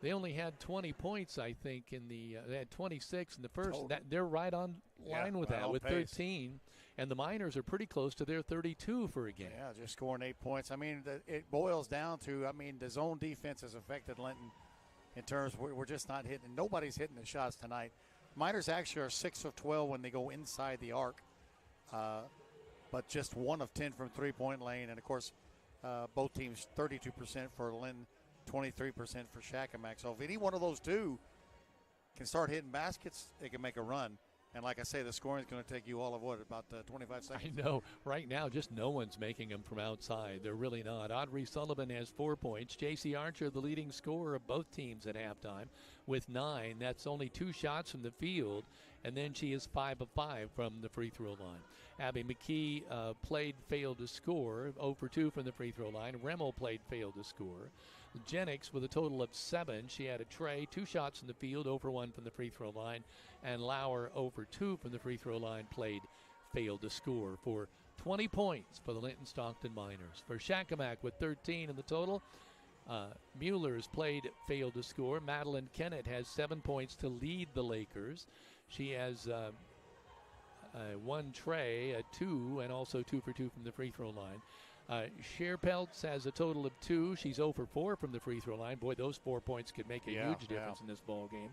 they only had 20 points, I think, they had 26 in the first. They're right on line with that, with 13. And the Miners are pretty close to their 32 for a game. Yeah, just scoring 8 points. I mean, it boils down to, the zone defense has affected Linton in terms of we're just not hitting. Nobody's hitting the shots tonight. Miners actually are 6 of 12 when they go inside the arc, but just 1 of 10 from three-point lane. And, of course, both teams 32% for Linton, 23% for Shakamak. So if any one of those two can start hitting baskets, they can make a run. And like I say, the scoring is going to take you all of about 25 seconds? I know. Right now, just no one's making them from outside. They're really not. Audrey Sullivan has 4 points. J.C. Archer, the leading scorer of both teams at halftime, with 9. That's only 2 shots from the field. And then she is 5 of 5 from the free throw line. Abby McKee failed to score, 0 for 2 from the free throw line. Remmel failed to score. Jennings with a total of 7. She had a tray, 2 shots in the field, 0 for 1 from the free throw line. And Lauer, 0 for 2 from the free throw line, failed to score for 20 points for the Linton-Stockton Miners. For Shakamak with 13 in the total, Mueller's failed to score. Madeline Kennett has 7 points to lead the Lakers. She has 1 tray, a 2, and also 2 for 2 from the free throw line. Scherpeltz has a total of 2. She's 0 for 4 from the free throw line. Boy, those 4 points could make a huge difference in this ball game.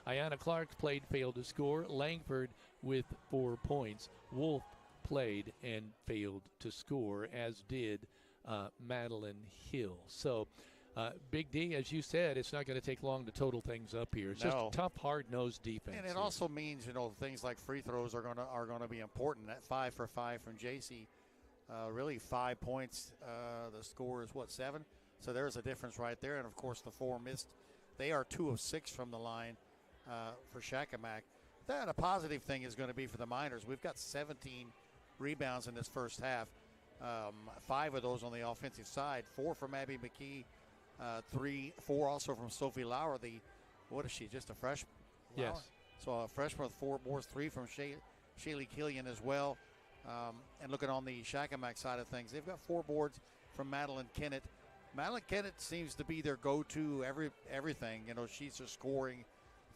Ayanna Clark failed to score. Langford with 4 points. Wolf played and failed to score, as did Madeline Hill. So, Big D, as you said, it's not going to take long to total things up here. It's just tough, hard-nosed defense. And it also means, things like free throws are going to be important. That 5 for 5 from JC, really 5 points. The score is 7? So there's a difference right there. And of course, the 4 missed. They are 2 of 6 from the line for Shakamak. That a positive thing is going to be for the Miners. We've got 17 rebounds in this first half. 5 of those on the offensive side. 4 from Abby McKee. 4 also from Sophie Lauer. What is she? Just a freshman? Yes. Lauer? So a freshman with 4 boards, 3 from Shaylee Killian as well. And looking on the Shakamak side of things, they've got 4 boards from Madeline Kennett. Madeline Kennett seems to be their go-to everything. She's a scoring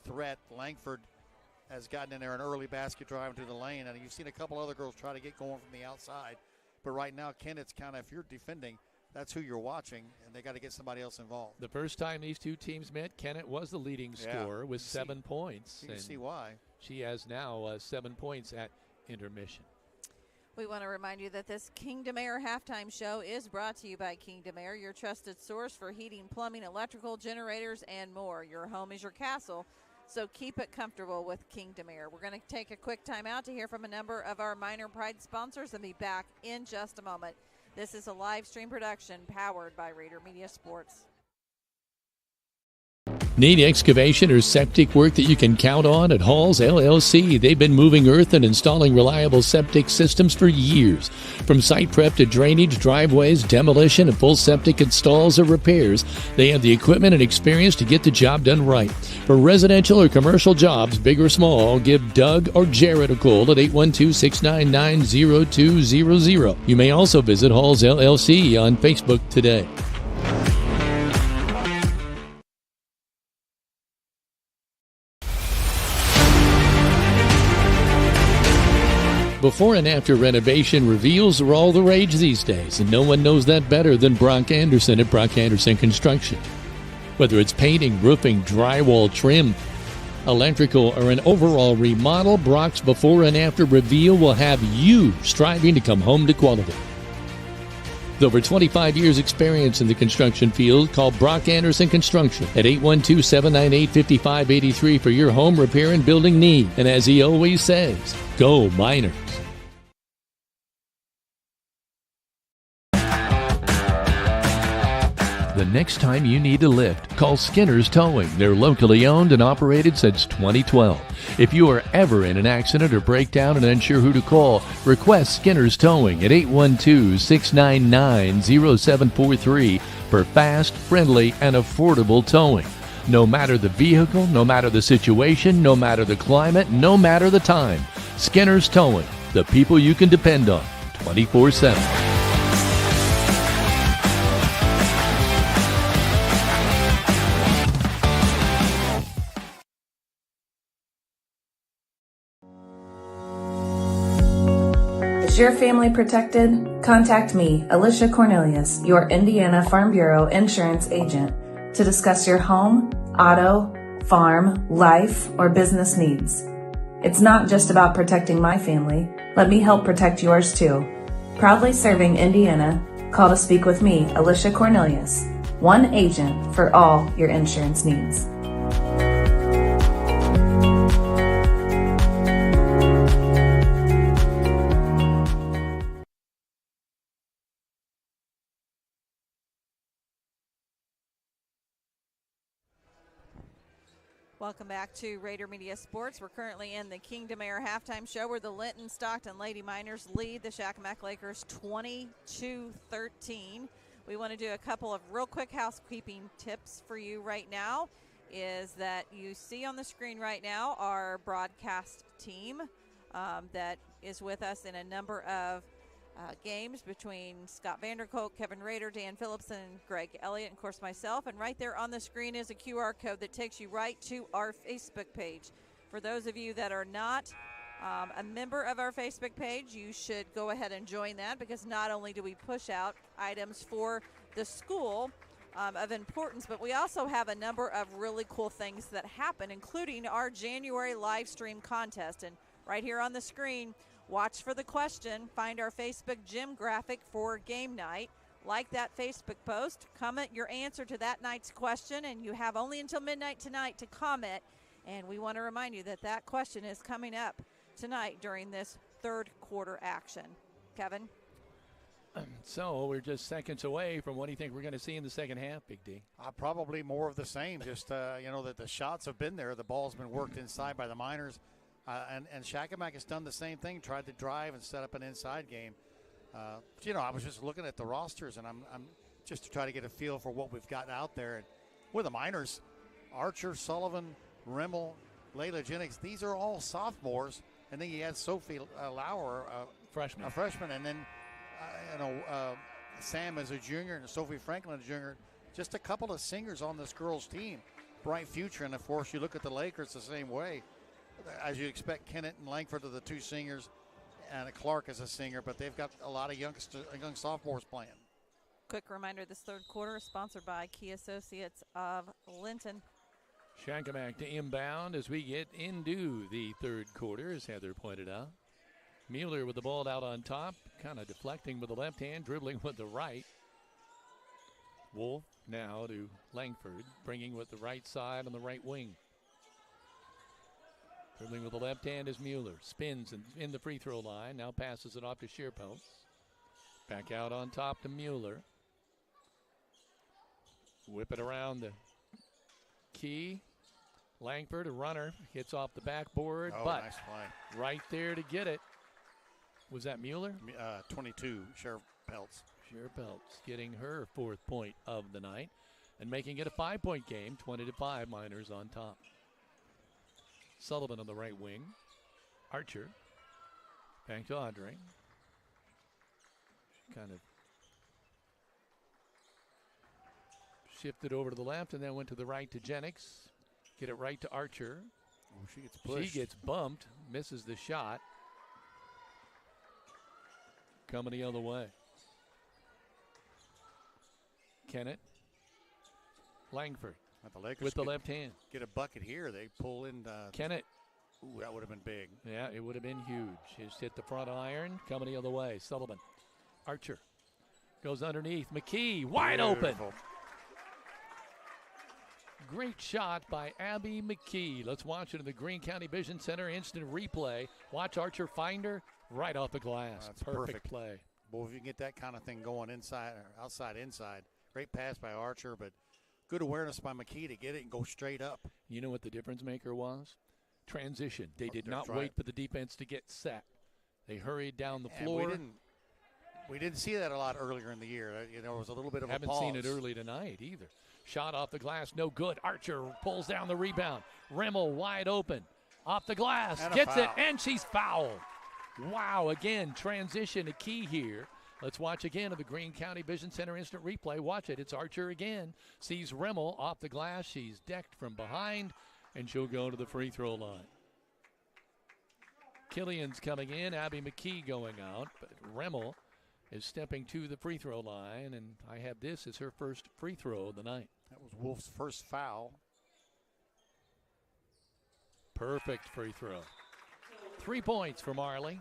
threat. Langford has gotten in there an early basket drive into the lane, and you've seen a couple other girls try to get going from the outside. But right now, Kennett's kind of, if you're defending, that's who you're watching, and they got to get somebody else involved. The first time these two teams met, Kennett was the leading scorer with 7 points. You can see why. She has now 7 points at intermission. We want to remind you that this Kingdom Air halftime show is brought to you by Kingdom Air, your trusted source for heating, plumbing, electrical, generators, and more. Your home is your castle, so keep it comfortable with Kingdom Air. We're going to take a quick time out to hear from a number of our Miner Pride sponsors and be back in just a moment. This is a live stream production powered by Rader Media Sports. Need excavation or septic work that you can count on at Halls LLC? They've been moving earth and installing reliable septic systems for years. From site prep to drainage, driveways, demolition, and full septic installs or repairs, they have the equipment and experience to get the job done right. For residential or commercial jobs, big or small, give Doug or Jared a call at 812-699-0200. You may also visit Halls LLC on Facebook today. Before and after renovation reveals are all the rage these days, and no one knows that better than Brock Anderson at Brock Anderson Construction. Whether it's painting, roofing, drywall, trim, electrical, or an overall remodel, Brock's before and after reveal will have you striving to come home to quality. With over 25 years experience in the construction field, call Brock Anderson Construction at 812-798-5583 for your home repair and building need. And as he always says, go Miners. The next time you need a lift, call Skinner's Towing. They're locally owned and operated since 2012. If you are ever in an accident or breakdown and unsure who to call, request Skinner's Towing at 812-699-0743 for fast, friendly, and affordable towing. No matter the vehicle, no matter the situation, no matter the climate, no matter the time, Skinner's Towing, the people you can depend on 24/7. Is your family protected? Contact me, Alicia Cornelius, your Indiana Farm Bureau insurance agent, to discuss your home, auto, farm, life, or business needs. It's not just about protecting my family. Let me help protect yours too. Proudly serving Indiana, call to speak with me, Alicia Cornelius, one agent for all your insurance needs. Welcome back to Raider Media Sports. We're currently in the Kingdom Air halftime show where the Linton-Stockton Lady Miners lead the Shakamak Lakers 22-13. We want to do a couple of real quick housekeeping tips for you right now. Is that you see on the screen right now our broadcast team that is with us in a number of games between Scott Vanderkolk, Kevin Rader, Dan Phillips, and Greg Elliott, and of course myself. And right there on the screen is a QR code that takes you right to our Facebook page. For those of you that are not a member of our Facebook page, you should go ahead and join that, because not only do we push out items for the school of importance, but we also have a number of really cool things that happen, including our January live stream contest. And right here on the screen, watch for the question, find our Facebook gym graphic for game night, like that Facebook post, comment your answer to that night's question, and you have only until midnight tonight to comment. And we want to remind you that that question is coming up tonight during this third quarter action. Kevin? So we're just seconds away from what do you think we're going to see in the second half, Big D? Probably more of the same. Just, that the shots have been there. The ball's been worked inside by the Miners. And Shakamak has done the same thing, tried to drive and set up an inside game. I was just looking at the rosters, and I'm just to try to get a feel for what we've got out there. And with the Miners, Archer, Sullivan, Rimmel, Layla Jennings, these are all sophomores. And then you had Sophie Lauer, freshman. A freshman, and then Sam is a junior and Sophie Franklin a junior. Just a couple of singers on this girls' team. Bright future, and of course you look at the Lakers the same way. As you expect, Kennett and Langford are the two singers, and Clark is a singer, but they've got a lot of young sophomores playing. Quick reminder, this third quarter is sponsored by Key Associates of Linton. Shakamak to inbound as we get into the third quarter, as Heather pointed out. Mueller with the ball out on top, kind of deflecting with the left hand, dribbling with the right. Wolf now to Langford, bringing with the right side on the right wing. Dribbling with the left hand is Mueller. Spins in the free throw line. Now passes it off to Shearpelt. Back out on top to Mueller. Whip it around the key. Langford, a runner, hits off the backboard. But nice play. Right there to get it. Was that Mueller? 22, Shearpelts. Shearpelts getting her fourth point of the night and making it a 5-point game. 20-5, Miners on top. Sullivan on the right wing. Archer. Back to Audrey. Kind of shifted over to the left and then went to the right to Jennings. Get it right to Archer. Oh, she gets pushed. She gets bumped. Misses the shot. Coming the other way. Kennett. Langford. The Lakers with the left hand. Get a bucket here. They pull in. Kennett. Ooh, that would have been big. Yeah, it would have been huge. Just hit the front iron. Coming the other way. Sullivan. Archer. Goes underneath. McKee. Wide open. Great shot by Abby McKee. Let's watch it in the Greene County Vision Center. Instant replay. Watch Archer find her right off the glass. That's perfect play. Boy, if you can get that kind of thing going inside or outside, inside. Great pass by Archer, but good awareness by McKee to get it and go straight up. You know what the difference maker was? Transition. They did not wait for the defense to get set. They hurried down the floor. We didn't see that a lot earlier in the year. There was a little bit of Haven't a pause. Seen it early tonight either. Shot off the glass, no good. Archer pulls down the rebound. Rimmel wide open. Off the glass, and gets it, and she's fouled. Wow, again, transition a key here. Let's watch again of the Greene County Vision Center instant replay. Watch it. It's Archer again. Sees Rimmel off the glass. She's decked from behind, and she'll go to the free throw line. Killian's coming in. Abby McKee going out. But Rimmel is stepping to the free throw line, and I have this as her first free throw of the night. That was Wolf's first foul. Perfect free throw. 3 points for Marley.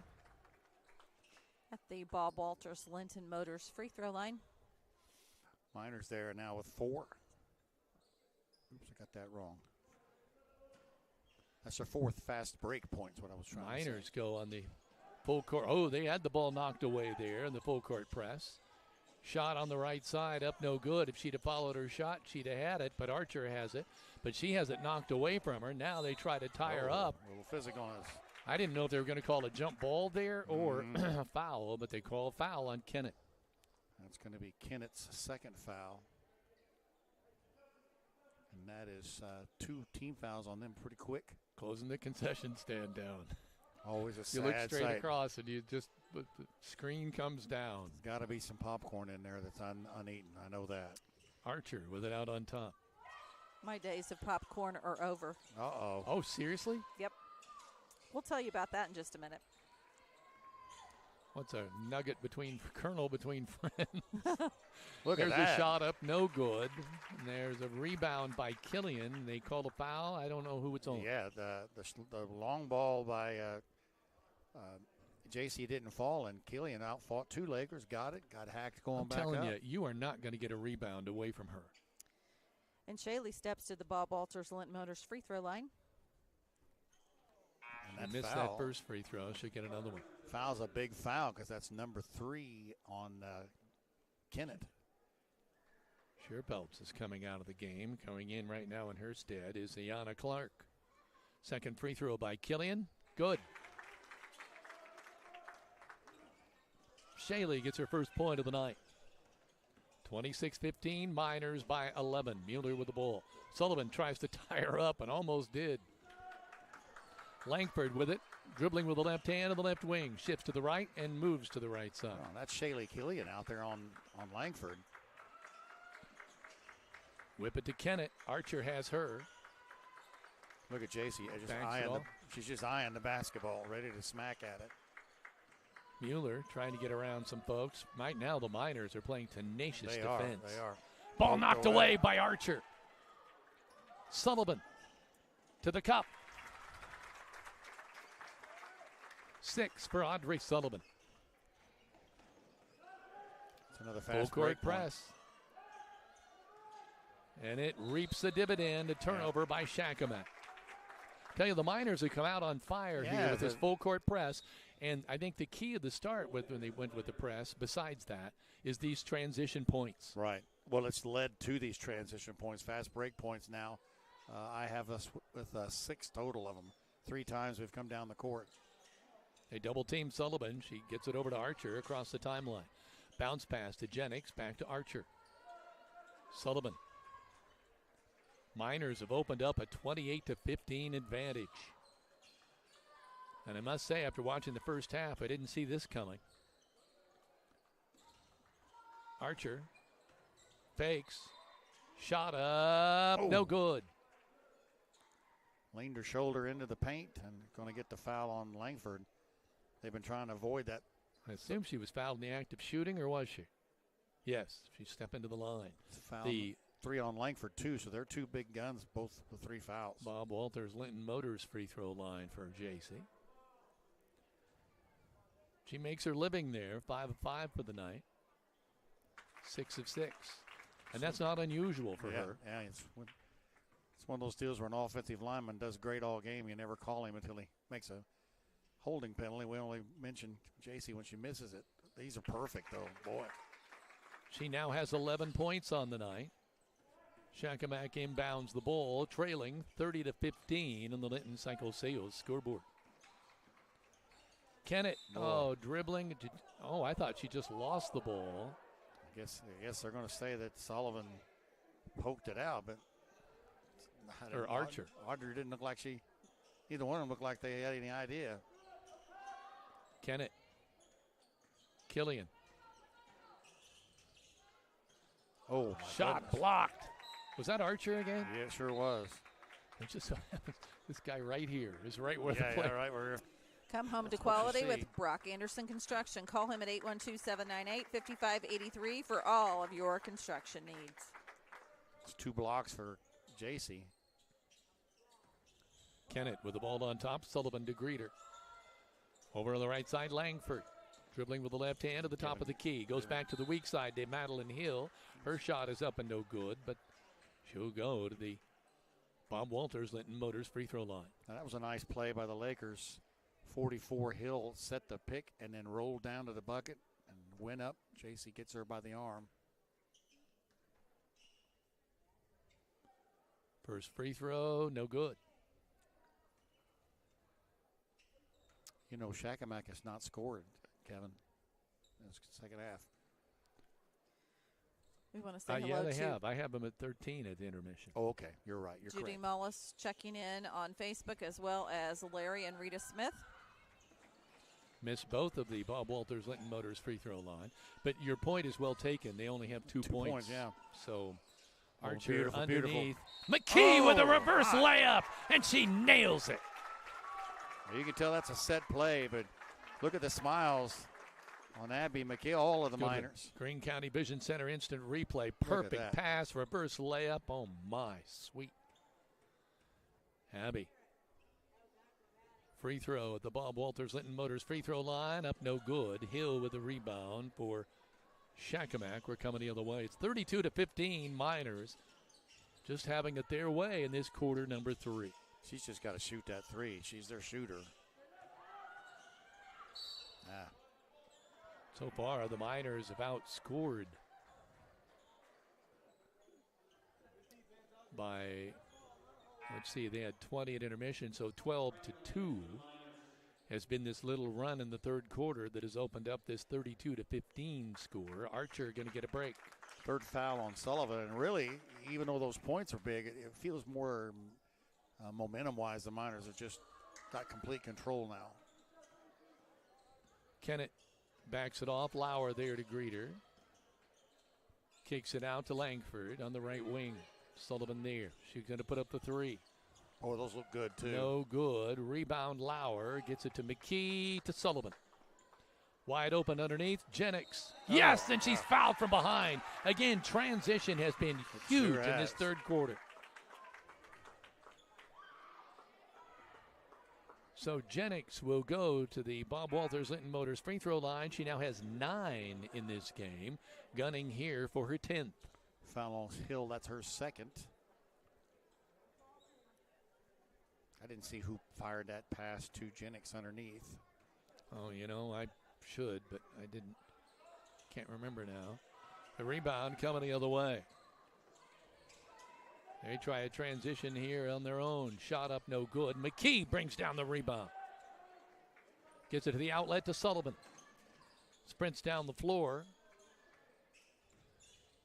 At the Bob Walters Linton Motors free throw line. Miners there now with 4. Oops, I got that wrong. That's their 4th fast break points, what I was trying to say. Miners go on the full court. Oh, they had the ball knocked away there in the full court press. Shot on the right side, up no good. If she'd have followed her shot, she'd have had it, but Archer has it. But she has it knocked away from her. Now they try to tie her up. A little physical on us. I didn't know if they were going to call a jump ball there or a foul, but they call a foul on Kennett. That's going to be Kennett's second foul. And that is 2 team fouls on them pretty quick. Closing the concession stand down. Always a sad You look straight sight. across and you just, the screen comes down. There's got to be some popcorn in there that's uneaten. I know that. Archer with it out on top. My days of popcorn are over. Uh-oh. Oh, seriously? Yep. We'll tell you about that in just a minute. What's a nugget between friends? Look There's at that. a shot up, no good. And there's a rebound by Killian. They called a foul. I don't know who it's on. Yeah, the long ball by JC didn't fall, and Killian outfought 2 Lakers, got it, got hacked going back up. I'm telling you, you are not going to get a rebound away from her. And Shaylee steps to the Bob Walters Linton Motors free throw line. And missed that first free throw. She'll get another one. Foul's a big foul because that's number 3 on Kennett. Phelps is coming out of the game. Coming in right now in her stead is Iana Clark. Second free throw by Killian. Good. Shaylee gets her first point of the night. 26-15, Miners by 11. Mueller with the ball. Sullivan tries to tie her up and almost did. Langford with it, dribbling with the left hand of the left wing. Shifts to the right and moves to the right side. Oh, that's Shaylee Killian out there on Langford. Whip it to Kennett. Archer has her. Look at JC. She's just eyeing the basketball, ready to smack at it. Mueller trying to get around some folks. Right now the Miners are playing tenacious defense. They are. Ball knocked away by Archer. Sullivan to the cup. 6 for Audrey Sullivan. It's another fast full court break press. And it reaps a dividend, a turnover by Shakamak. Tell you, the Miners have come out on fire here with this full court press. And I think the key of the start when they went with the press, besides that, is these transition points. Right. Well, it's led to these transition points, fast break points now. I have us with 6 total of them. 3 times we've come down the court. They double team Sullivan. She gets it over to Archer across the timeline. Bounce pass to Jennings, back to Archer. Sullivan. Miners have opened up a 28-15 advantage. And I must say, after watching the first half, I didn't see this coming. Archer fakes. Shot up. Oh. No good. Leaned her shoulder into the paint and going to get the foul on Langford. They've been trying to avoid that. I assume she was fouled in the act of shooting, or was she? Yes, she stepped into the line. Foul. 3 on Langford, 2, so they're 2 big guns, both with 3 fouls. Bob Walters, Linton Motors free throw line for JC. She makes her living there, 5 of 5 for the night. 6 of 6. And that's not unusual for her. Yeah, it's one of those deals where an offensive lineman does great all game. You never call him until he makes a holding penalty. We only mention JC when she misses it. These are perfect, though. Boy. She now has 11 points on the night. Shakamak inbounds the ball, trailing 30-15 on the Linton Cycle Sales scoreboard. Kennett, dribbling. Oh, I thought she just lost the ball. I guess they're going to say that Sullivan poked it out, but or Archer. Audrey didn't look like either one of them looked like they had any idea. Kennett. Killian. Oh, shot blocked. Was that Archer again? Yeah, it sure was. It just so happens this guy right here is right where the play. Yeah, right where. Come home to quality with Brock Anderson Construction. Call him at 812-798-5583 for all of your construction needs. It's 2 blocks for JC. Kennett with the ball on top. Sullivan to greet her. Over on the right side, Langford. Dribbling with the left hand to the top of the key. Goes back to the weak side to Madeline Hill. Her shot is up and no good, but she'll go to the Bob Walters Linton Motors free throw line. Now that was a nice play by the Lakers. 44 Hill set the pick and then rolled down to the bucket and Win up. JC gets her by the arm. First free throw, no good. You know, Shakamak has not scored, Kevin, in the second half. We want to say hello Yeah, they to have. I have them at 13 at the intermission. Oh, okay. You're right. You're Judy correct. Mullis checking in on Facebook, as well as Larry and Rita Smith. Missed both of the Bob Walters Linton Motors free throw line. But your point is well taken. They only have 2 points. Yeah. So Oh, Archer beautiful, underneath. beautiful. McKee with a Oh, reverse my. layup, and she nails it. You can tell that's a set play, but look at the smiles on Abby McKee, all of the Good look. Miners. Greene County Vision Center instant replay. at Perfect that. pass, reverse layup. Oh, my, sweet. Abby. Free throw at the Bob Walters Linton Motors free throw line. Up no good. Hill with the rebound for Shakamak. We're coming the other way. It's 32-15 Miners. Just having it their way in this quarter number 3. She's just got to shoot that three. She's their shooter. So far, the Miners have outscored by, let's see, they had 20 at intermission, so 12-2 has been this little run in the third quarter that has opened up this 32-15 score. Archer going to get a break. Third foul on Sullivan, and really, even though those points are big, it feels more momentum-wise. The Miners have just got complete control now. Kennett backs it off. Lauer there to greet her. Kicks it out to Langford on the right wing. Sullivan there. She's going to put up the three. Oh, those look good, too. No good. Rebound Lauer. Gets it to McKee to Sullivan. Wide open underneath. Jennings. Yes, and she's fouled from behind. Again, transition has been huge in this third quarter. So Jennings will go to the Bob Walters Linton Motors free throw line. She now has 9 in this game. Gunning here for her 10th. Foul on Hill, that's her second. I didn't see who fired that pass to Jennings underneath. Oh, you know, I should, but I didn't. Can't remember now. The rebound coming the other way. They try a transition here on their own. Shot up, no good. McKee brings down the rebound. Gets it to the outlet to Sullivan. Sprints down the floor.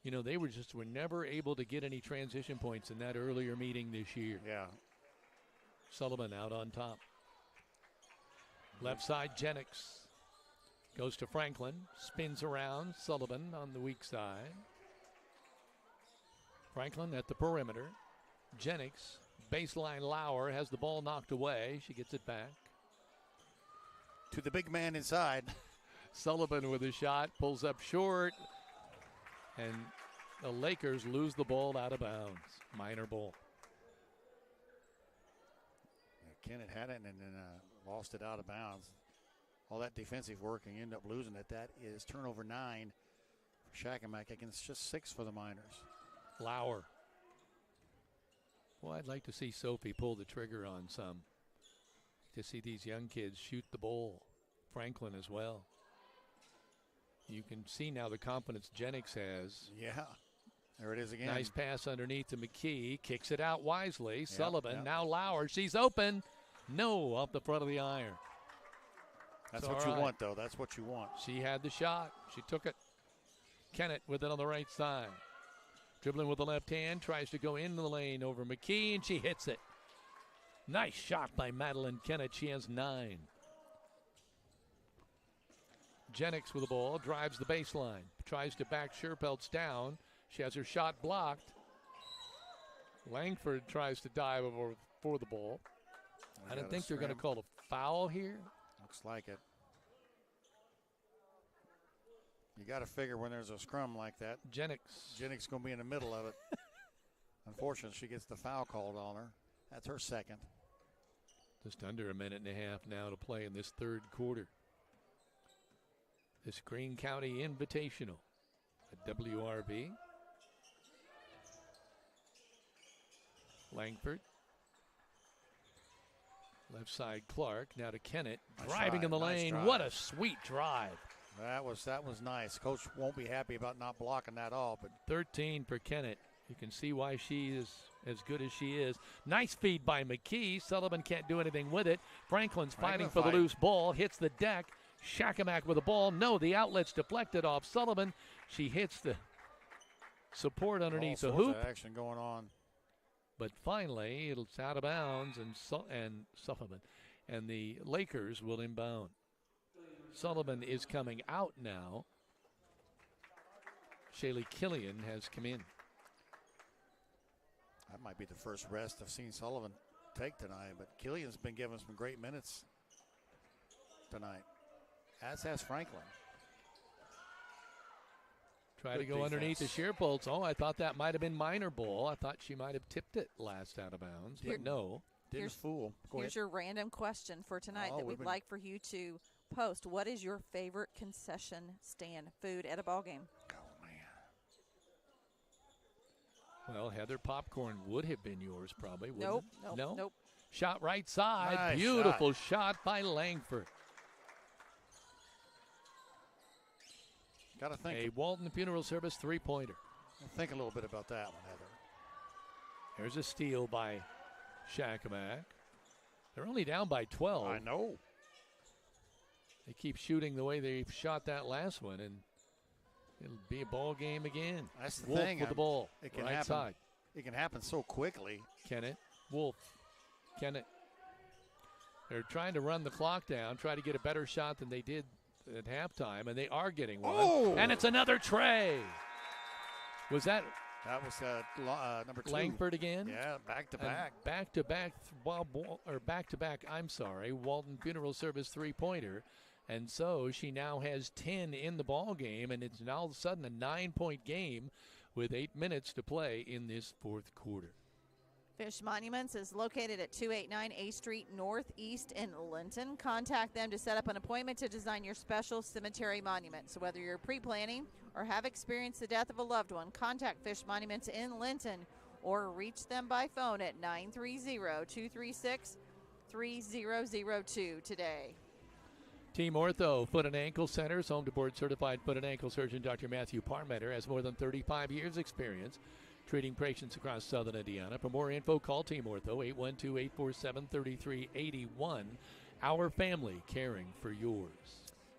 You know, they were never able to get any transition points in that earlier meeting this year. Yeah. Sullivan out on top. Left side, Jennings. Goes to Franklin. Spins around. Sullivan on the weak side. Franklin at the perimeter. Jennings, baseline Lauer, has the ball knocked away. She gets it back. To the big man inside. Sullivan with a shot, pulls up short. And the Lakers lose the ball out of bounds. Minor ball. Kennett had it and then lost it out of bounds. All that defensive work and you end up losing it. That is turnover 9 for Shakamak against just 6 for the Miners. Lauer. Well, I'd like to see Sophie pull the trigger on some. To see these young kids shoot the ball. Franklin as well. You can see now the confidence Jennings has. Yeah. There it is again. Nice pass underneath to McKee. Kicks it out wisely. Yep, Sullivan. yep. Now Lauer. She's open. No, off the front of the iron. That's It's what all you right. want, though. That's what you want. She had the shot. She took it. Kennett with it on the right side. Dribbling with the left hand. Tries to go into the lane over McKee, and she hits it. Nice shot by Madeline Kennett. She has 9. Jennings with the ball. Drives the baseline. Tries to back Scherpeltz down. She has her shot blocked. Langford tries to dive over for the ball. I don't think they're going to call a foul here. Looks like it. You got to figure when there's a scrum like that. Jennings going to be in the middle of it. Unfortunately, she gets the foul called on her. That's her second. Just under a minute and a half now to play in this third quarter. This Greene County Invitational at WRV. Langford. Left side Clark. Now to Kennett. Nice Driving drive, in the nice lane. drive. What a sweet drive. That was nice. Coach won't be happy about not blocking that all, but 13 for Kennett. You can see why she is as good as she is. Nice feed by McKee. Sullivan can't do anything with it. Franklin's fighting for the loose ball. Hits the deck. Shakamak with the ball. No, the outlet's deflected off Sullivan. She hits the support underneath the hoop. Action going on. But finally, it's out of bounds, and Sullivan. And the Lakers will inbound. Sullivan is coming out now. Shaylee Killian has come in. That might be the first rest I've seen Sullivan take tonight, but Killian's been giving some great minutes tonight, as has Franklin. Try to go underneath the sheer bolts. Oh, I thought that might have been minor ball. I thought she might have tipped it last out of bounds, but no. Didn't fool. Here's your random question for tonight that we'd like for you to post. What is your favorite concession stand food at a ball game? Well, Heather, popcorn would have been yours probably, wouldn't Nope, it? nope, nope. Shot right side. Nice Beautiful shot by Langford. Got to think. A Walton Funeral Service three-pointer. Think a little bit about that one, Heather. There's a steal by Shakamak. They're only down by 12. I know. They keep shooting the way they shot that last one, and it'll be a ball game again. That's the Wolf thing. with the ball. It can right happen. side. It can happen so quickly. Kennett. Wolf. Kennett. They're trying to run the clock down, try to get a better shot than they did at halftime, and they are getting one. Oh! And it's another tray. Was that was number 2. Langford again? Yeah, back to back. Back to back, I'm sorry, Walton Funeral Service three-pointer. And so she now has 10 in the ball game, and it's now all of a sudden a 9-point game with 8 minutes to play in this fourth quarter. Fish Monuments is located at 289 A Street Northeast in Linton. Contact them to set up an appointment to design your special cemetery monument. So whether you're pre-planning or have experienced the death of a loved one, contact Fish Monuments in Linton or reach them by phone at 930-236-3002 today. Team Ortho Foot and Ankle Centers, home to board certified foot and ankle surgeon Dr. Matthew Parmeter, has more than 35 years experience treating patients across southern Indiana. For more info, call Team Ortho 812-847-3381. Our family caring for yours.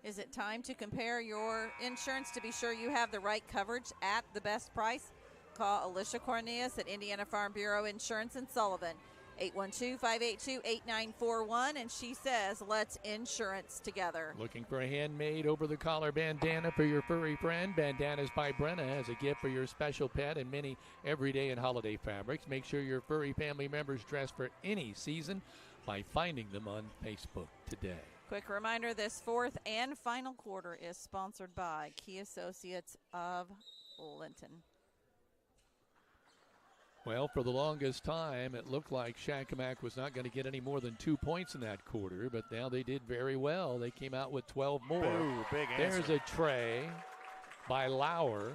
Is it time to compare your insurance to be sure you have the right coverage at the best price? Call Alicia Cornelius at Indiana Farm Bureau Insurance in Sullivan. 812-582-8941, and she says, let's insurance together. Looking for a handmade over-the-collar bandana for your furry friend? Bandanas by Brenna has a gift for your special pet and many everyday and holiday fabrics. Make sure your furry family members dress for any season by finding them on Facebook today. Quick reminder, this fourth and final quarter is sponsored by Key Associates of Linton. Well, for the longest time, it looked like Shakamak was not going to get any more than 2 points in that quarter, but now they did very well. They came out with 12 more. Ooh, big answer. There's a tray by Lauer.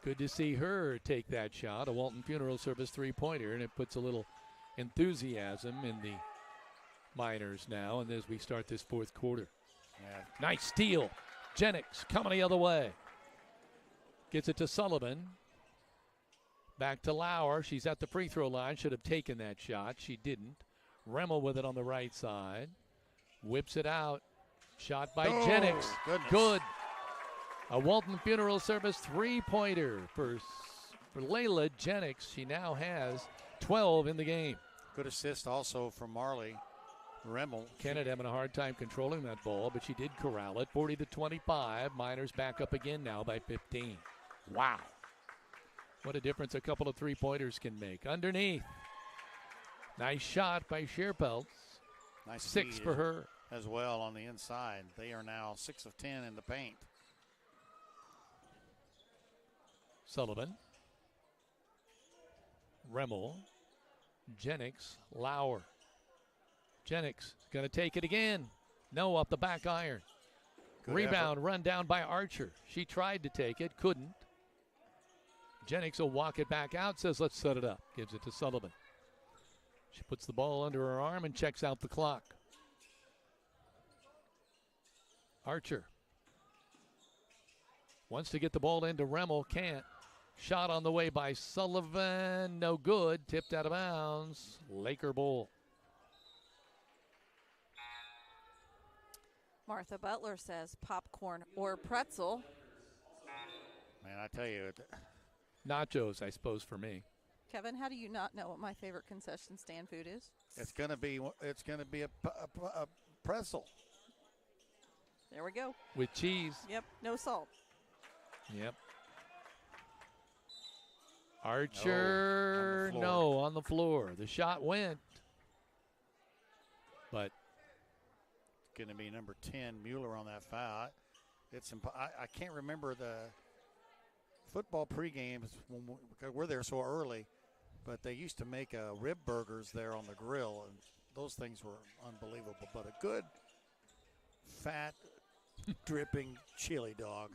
Good to see her take that shot, a Walton Funeral Service three-pointer, and it puts a little enthusiasm in the Miners now, and as we start this fourth quarter. Yeah. Nice steal. Jennings coming the other way. Gets it to Sullivan. Back to Lauer. She's at the free throw line. Should have taken that shot. She didn't. Remmel with it on the right side. Whips it out. Shot by Jennings. Goodness. Good. A Walton Funeral Service three-pointer for Layla Jennings. She now has 12 in the game. Good assist also from Marley Remmel. Kennett having a hard time controlling that ball, but she did corral it. 40-25. Miners back up again now by 15. Wow. What a difference a couple of three-pointers can make. Underneath. Nice shot by Scherpeltz. Nice 6 for her. As well on the inside. They are now 6 of 10 in the paint. Sullivan. Remmel. Jennings. Lauer. Jennings going to take it again. No, off the back iron. Good Rebound effort. run down by Archer. She tried to take it, couldn't. Jennings will walk it back out, says let's set it up. Gives it to Sullivan. She puts the ball under her arm and checks out the clock. Archer wants to get the ball into Remmel, can't. Shot on the way by Sullivan, no good, tipped out of bounds. Laker ball. Martha Butler says popcorn or pretzel. Man, I tell you. Nachos, I suppose, for me. Kevin, how do you not know what my favorite concession stand food is? It's gonna be a pretzel. There we go. With cheese. Yep, no salt. Yep. Archer, no, on the floor. The shot went. But it's going to be number 10, Mueller, on that foul. I can't remember the football pregames because we're there so early, but they used to make rib burgers there on the grill, and those things were unbelievable. But a good, fat, dripping chili dog.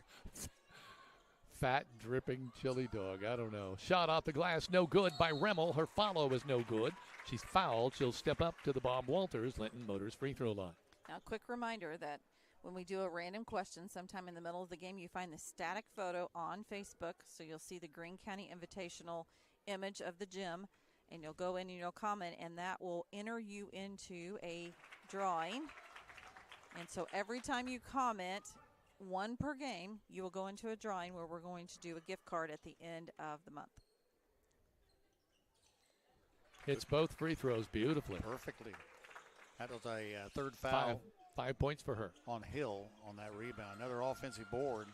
Fat, dripping chili dog. I don't know. Shot off the glass, no good by Remmel. Her follow is no good. She's fouled. She'll step up to the Bob Walters Linton Motors free throw line. Now, quick reminder that when we do a random question sometime in the middle of the game, you find the static photo on Facebook. So you'll see the Greene County Invitational image of the gym, and you'll go in and you'll comment, and that will enter you into a drawing. And so every time you comment, one per game, you will go into a drawing where we're going to do a gift card at the end of the month. Hits both free throws beautifully. Perfectly. That was a third foul. 5 points for her. On Hill on that rebound. Another offensive board.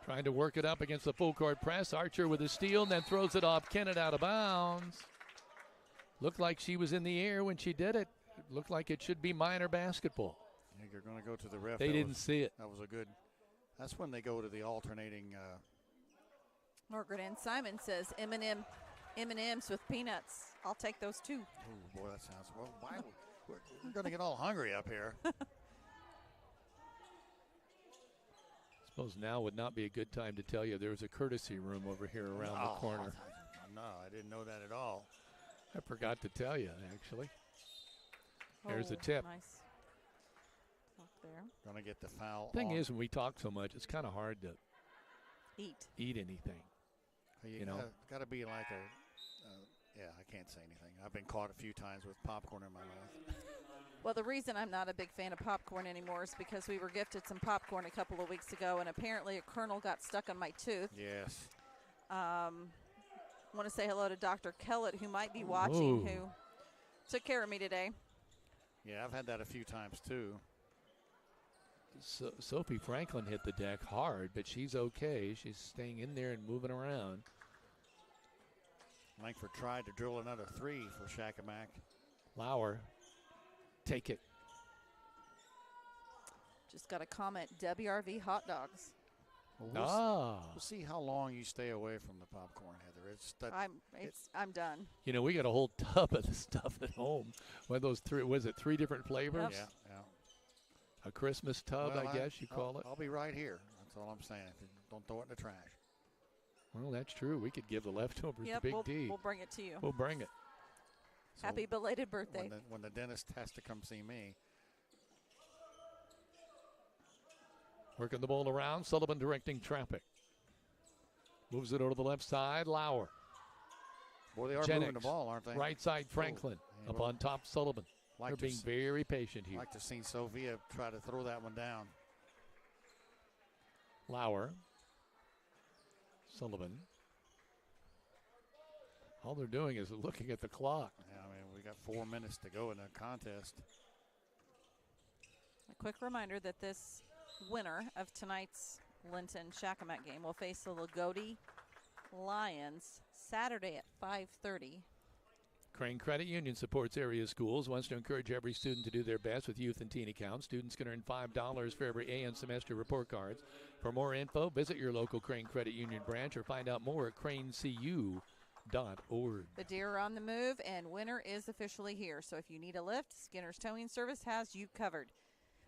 Trying to work it up against the full court press. Archer with a steal and then throws it off Kennett out of bounds. Looked like she was in the air when she did it. It looked like it should be minor basketball. I think you're going to go to the ref. They didn't see it. That was a good. That's when they go to the alternating. Margaret Ann Simon says M&M's with peanuts. I'll take those too. Oh boy, that sounds well. Why we're going to get all hungry up here. Suppose now would not be a good time to tell you there's a courtesy room over here around the corner. No, I didn't know that at all. I forgot to tell you, actually. There's a tip. Nice. There. Gonna get the foul. Thing is, when we talk so much, it's kind of hard to eat You anything. know, got to be like yeah, I can't say anything. I've been caught a few times with popcorn in my mouth. Well, the reason I'm not a big fan of popcorn anymore is because we were gifted some popcorn a couple of weeks ago, and apparently a kernel got stuck on my tooth. Yes. I want to say hello to Dr. Kellett, who might be watching, who took care of me today. Yeah, I've had that a few times too. So Sophie Franklin hit the deck hard, but she's okay. She's staying in there and moving around. Langford tried to drill another three for Shakamak. Lauer, take it. Just got a comment, WRV hot dogs. Well, we'll see how long you stay away from the popcorn, Heather. I'm done. You know, we got a whole tub of the stuff at home. One of those three different flavors? Yep. Yeah. A Christmas tub, I guess you call it. I'll be right here. That's all I'm saying. Don't throw it in the trash. Well, that's true. We could give the leftovers to Big D. We'll bring it to you. We'll bring it. Happy belated birthday. When the dentist has to come see me. Working the ball around. Sullivan directing traffic. Moves it over to the left side. Lauer. Boy, they are Jennings, moving the ball, aren't they? Right side, Franklin. Up on top, Sullivan. They're being very patient here. I'd like to see Sophia try to throw that one down. Lauer. Sullivan. All they're doing is looking at the clock. Yeah, I mean, we got 4 minutes to go in the contest. A quick reminder that this winner of tonight's Linton-Shakamak game will face the Lagodi Lions Saturday at 5:30. Crane Credit Union supports area schools, wants to encourage every student to do their best with youth and teen accounts. Students can earn $5 for every A and semester report cards. For more info, visit your local Crane Credit Union branch or find out more at cranecu.org. The Deer are on the move, and winter is officially here. So if you need a lift, Skinner's Towing Service has you covered.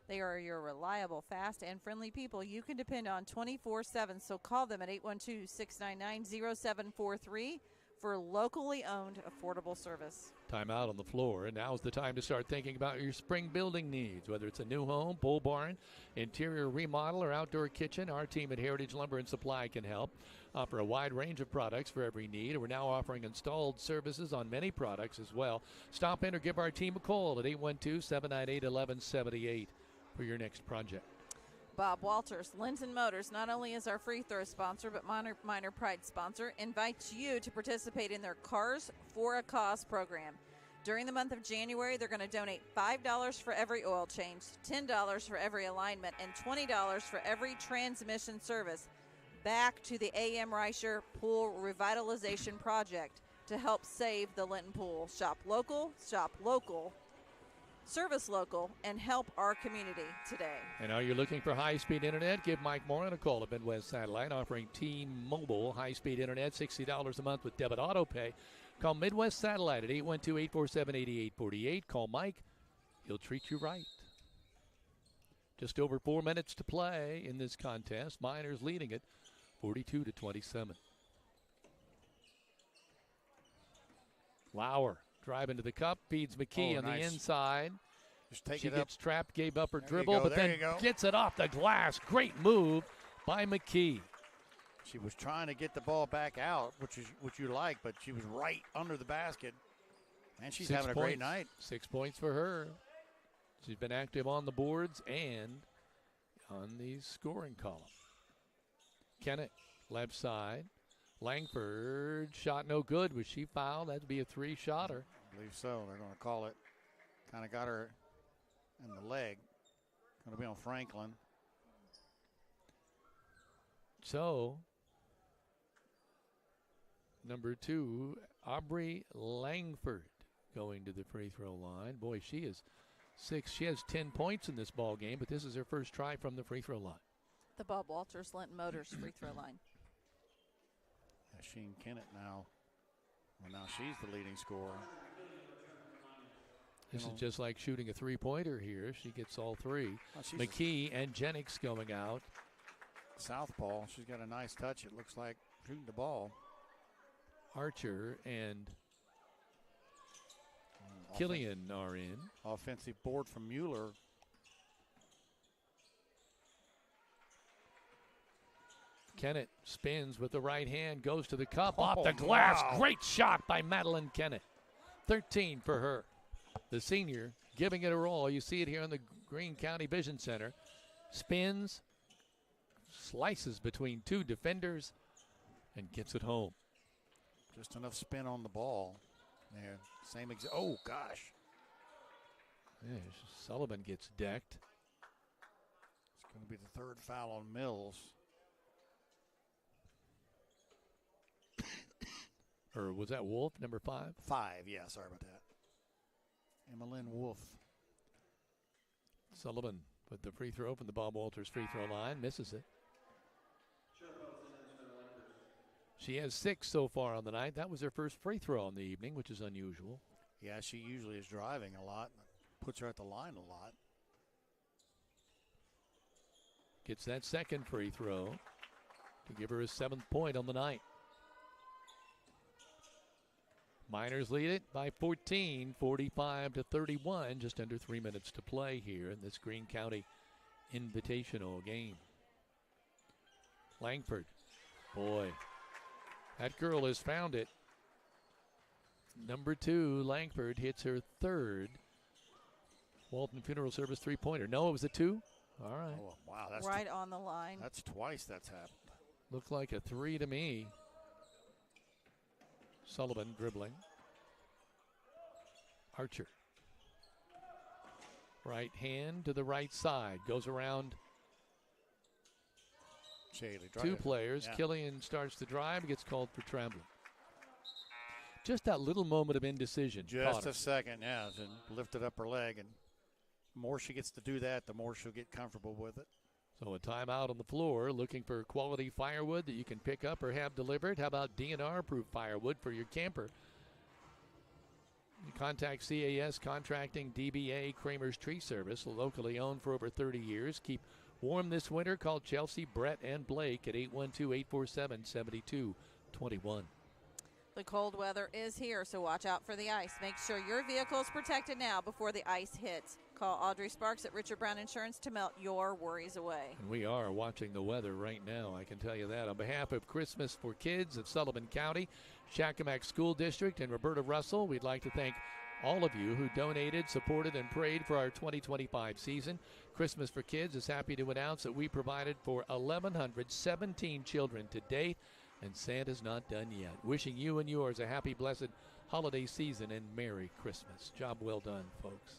They are your reliable, fast, and friendly people you can depend on 24/7. So call them at 812-699-0743 for locally owned affordable service. Timeout on the floor, and now's the time to start thinking about your spring building needs. Whether it's a new home, pole barn, interior remodel, or outdoor kitchen, our team at Heritage Lumber and Supply can help. Offer a wide range of products for every need. We're now offering installed services on many products as well. Stop in or give our team a call at 812-798-1178 for your next project. Bob Walters, Linton Motors, not only is our free throw sponsor, but Minor Pride sponsor, invites you to participate in their Cars for a Cause program. During the month of January, they're going to donate $5 for every oil change, $10 for every alignment, and $20 for every transmission service back to the A.M. Reicher Pool Revitalization Project to help save the Linton Pool. Shop local, service local, and help our community today. And are you looking for high-speed internet? Give Mike Moran a call at Midwest Satellite, offering T-Mobile high-speed internet, $60 a month with debit auto pay. Call Midwest Satellite at 812-847-8848. Call Mike. He'll treat you right. Just over 4 minutes to play in this contest. Miners leading it 42-27. Lauer driving to the cup, feeds McKee on the inside. Just take she it gets up. trapped, gave up her dribble, but then gets it off the glass. Great move by McKee. She was trying to get the ball back out, which you like, but she was right under the basket. And she's having a great night. 6 points for her. She's been active on the boards and on the scoring column. Kennett, left side. Langford shot no good. Was she fouled? That'd be a three-shotter. I believe so. They're going to call it. Kind of got her in the leg. Going to be on Franklin. So, number 2, Aubrey Langford going to the free throw line. Boy, she is 6. She has 10 points in this ball game, but this is her first try from the free throw line. The Bob Walters Linton Motors free throw line. Sheen Kennett now. Well, now she's the leading scorer. This is just like shooting a three-pointer here. She gets all three. McKee and Jennings going out. Southpaw. She's got a nice touch. It looks like shooting the ball. Archer and Killian are in. Offensive board from Mueller. Kennett spins with the right hand, goes to the cup, off the glass. Wow. Great shot by Madeline Kennett. 13 for her. The senior giving it her all. You see it here in the Greene County Vision Center. Spins, slices between two defenders, and gets it home. Just enough spin on the ball. There, same exact. Oh, gosh. Yeah, Sullivan gets decked. It's going to be the third foul on Mills. Or was that Wolf, number 5? 5, yeah, sorry about that. Emmeline Wolf. Sullivan with the free throw from the Bob Walters free throw line, misses it. She has 6 so far on the night. That was her first free throw on the evening, which is unusual. Yeah, she usually is driving a lot. Puts her at the line a lot. Gets that second free throw to give her a 7th point on the night. Miners lead it by 14, 45-31. Just under 3 minutes to play here in this Greene County Invitational game. Langford, boy, that girl has found it. Number 2, Langford hits her 3rd Walton Funeral Service three-pointer. No, it was a 2? All right. Oh, wow, that's right on the line. That's twice that's happened. Looked like a 3 to me. Sullivan dribbling. Archer. Right hand to the right side. Goes around two players. Yeah. Killian starts to drive. Gets called for traveling. Just that little moment of indecision. Just a second, yeah. And lifted up her leg. And the more she gets to do that, the more she'll get comfortable with it. So a timeout on the floor, looking for quality firewood that you can pick up or have delivered. How about DNR-proof firewood for your camper? You contact CAS Contracting, DBA, Kramer's Tree Service, locally owned for over 30 years. Keep warm this winter. Call Chelsea, Brett, and Blake at 812-847-7221. The cold weather is here, so watch out for the ice. Make sure your vehicle is protected now before the ice hits. Call Audrey Sparks at Richard Brown Insurance to melt your worries away. And we are watching the weather right now, I can tell you that. On behalf of Christmas for Kids of Sullivan County, Shakamak School District, and Roberta Russell, we'd like to thank all of you who donated, supported, and prayed for our 2025 season. Christmas for Kids is happy to announce that we provided for 1,117 children to date, and Santa's not done yet. Wishing you and yours a happy, blessed holiday season and Merry Christmas. Job well done, folks.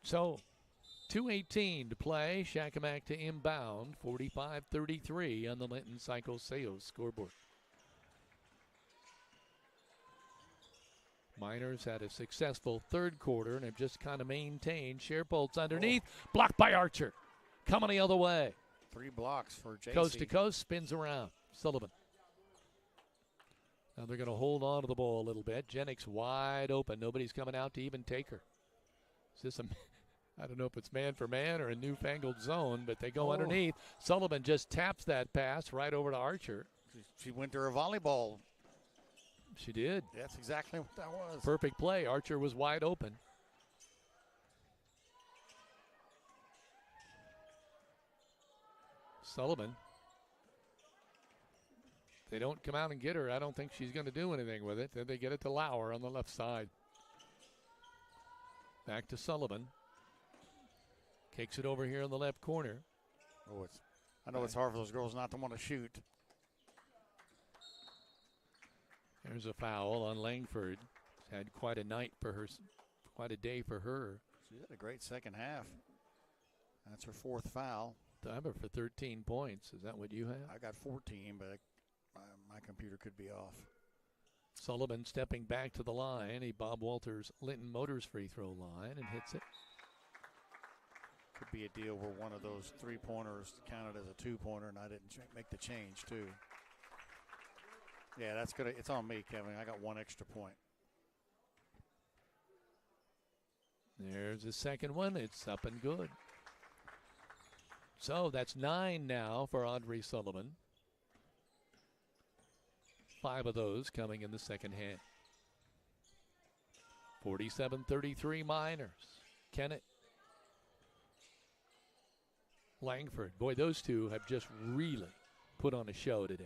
So, 2:18 to play. Shakamak to inbound. 45-33 on the Linton Cycle Sales scoreboard. Miners had a successful third quarter and have just kind of maintained. Sherpolt's underneath. Blocked by Archer. Coming the other way. 3 blocks for JC. Coast to coast, spins around. Sullivan. Now they're going to hold on to the ball a little bit. Jennings wide open. Nobody's coming out to even take her. Is this I don't know if it's man for man or a newfangled zone, but they go underneath. Sullivan just taps that pass right over to Archer. She went to her volleyball. She did. That's exactly what that was. Perfect play. Archer was wide open. Sullivan. They don't come out and get her. I don't think she's going to do anything with it. Then they get it to Lauer on the left side. Back to Sullivan. Kicks it over here in the left corner. I know it's hard for those girls not to want to shoot. There's a foul on Langford. Had quite a night for her, quite a day for her. She had a great second half. That's her 4th foul. Diver for 13 points. Is that what you have? I got 14, but my computer could be off. Sullivan stepping back to the line. A Bob Walters Linton Motors free throw line and hits it. Could be a deal where one of those 3-pointers counted as a 2-pointer, and I didn't make the change too. Yeah, that's good. It's on me, Kevin. I got 1 extra point. There's the second one. It's up and good. So that's 9 now for Audrey Sullivan. 5 of those coming in the second half. 47-33 Miners. Kennett. Langford. Boy, those two have just really put on a show today.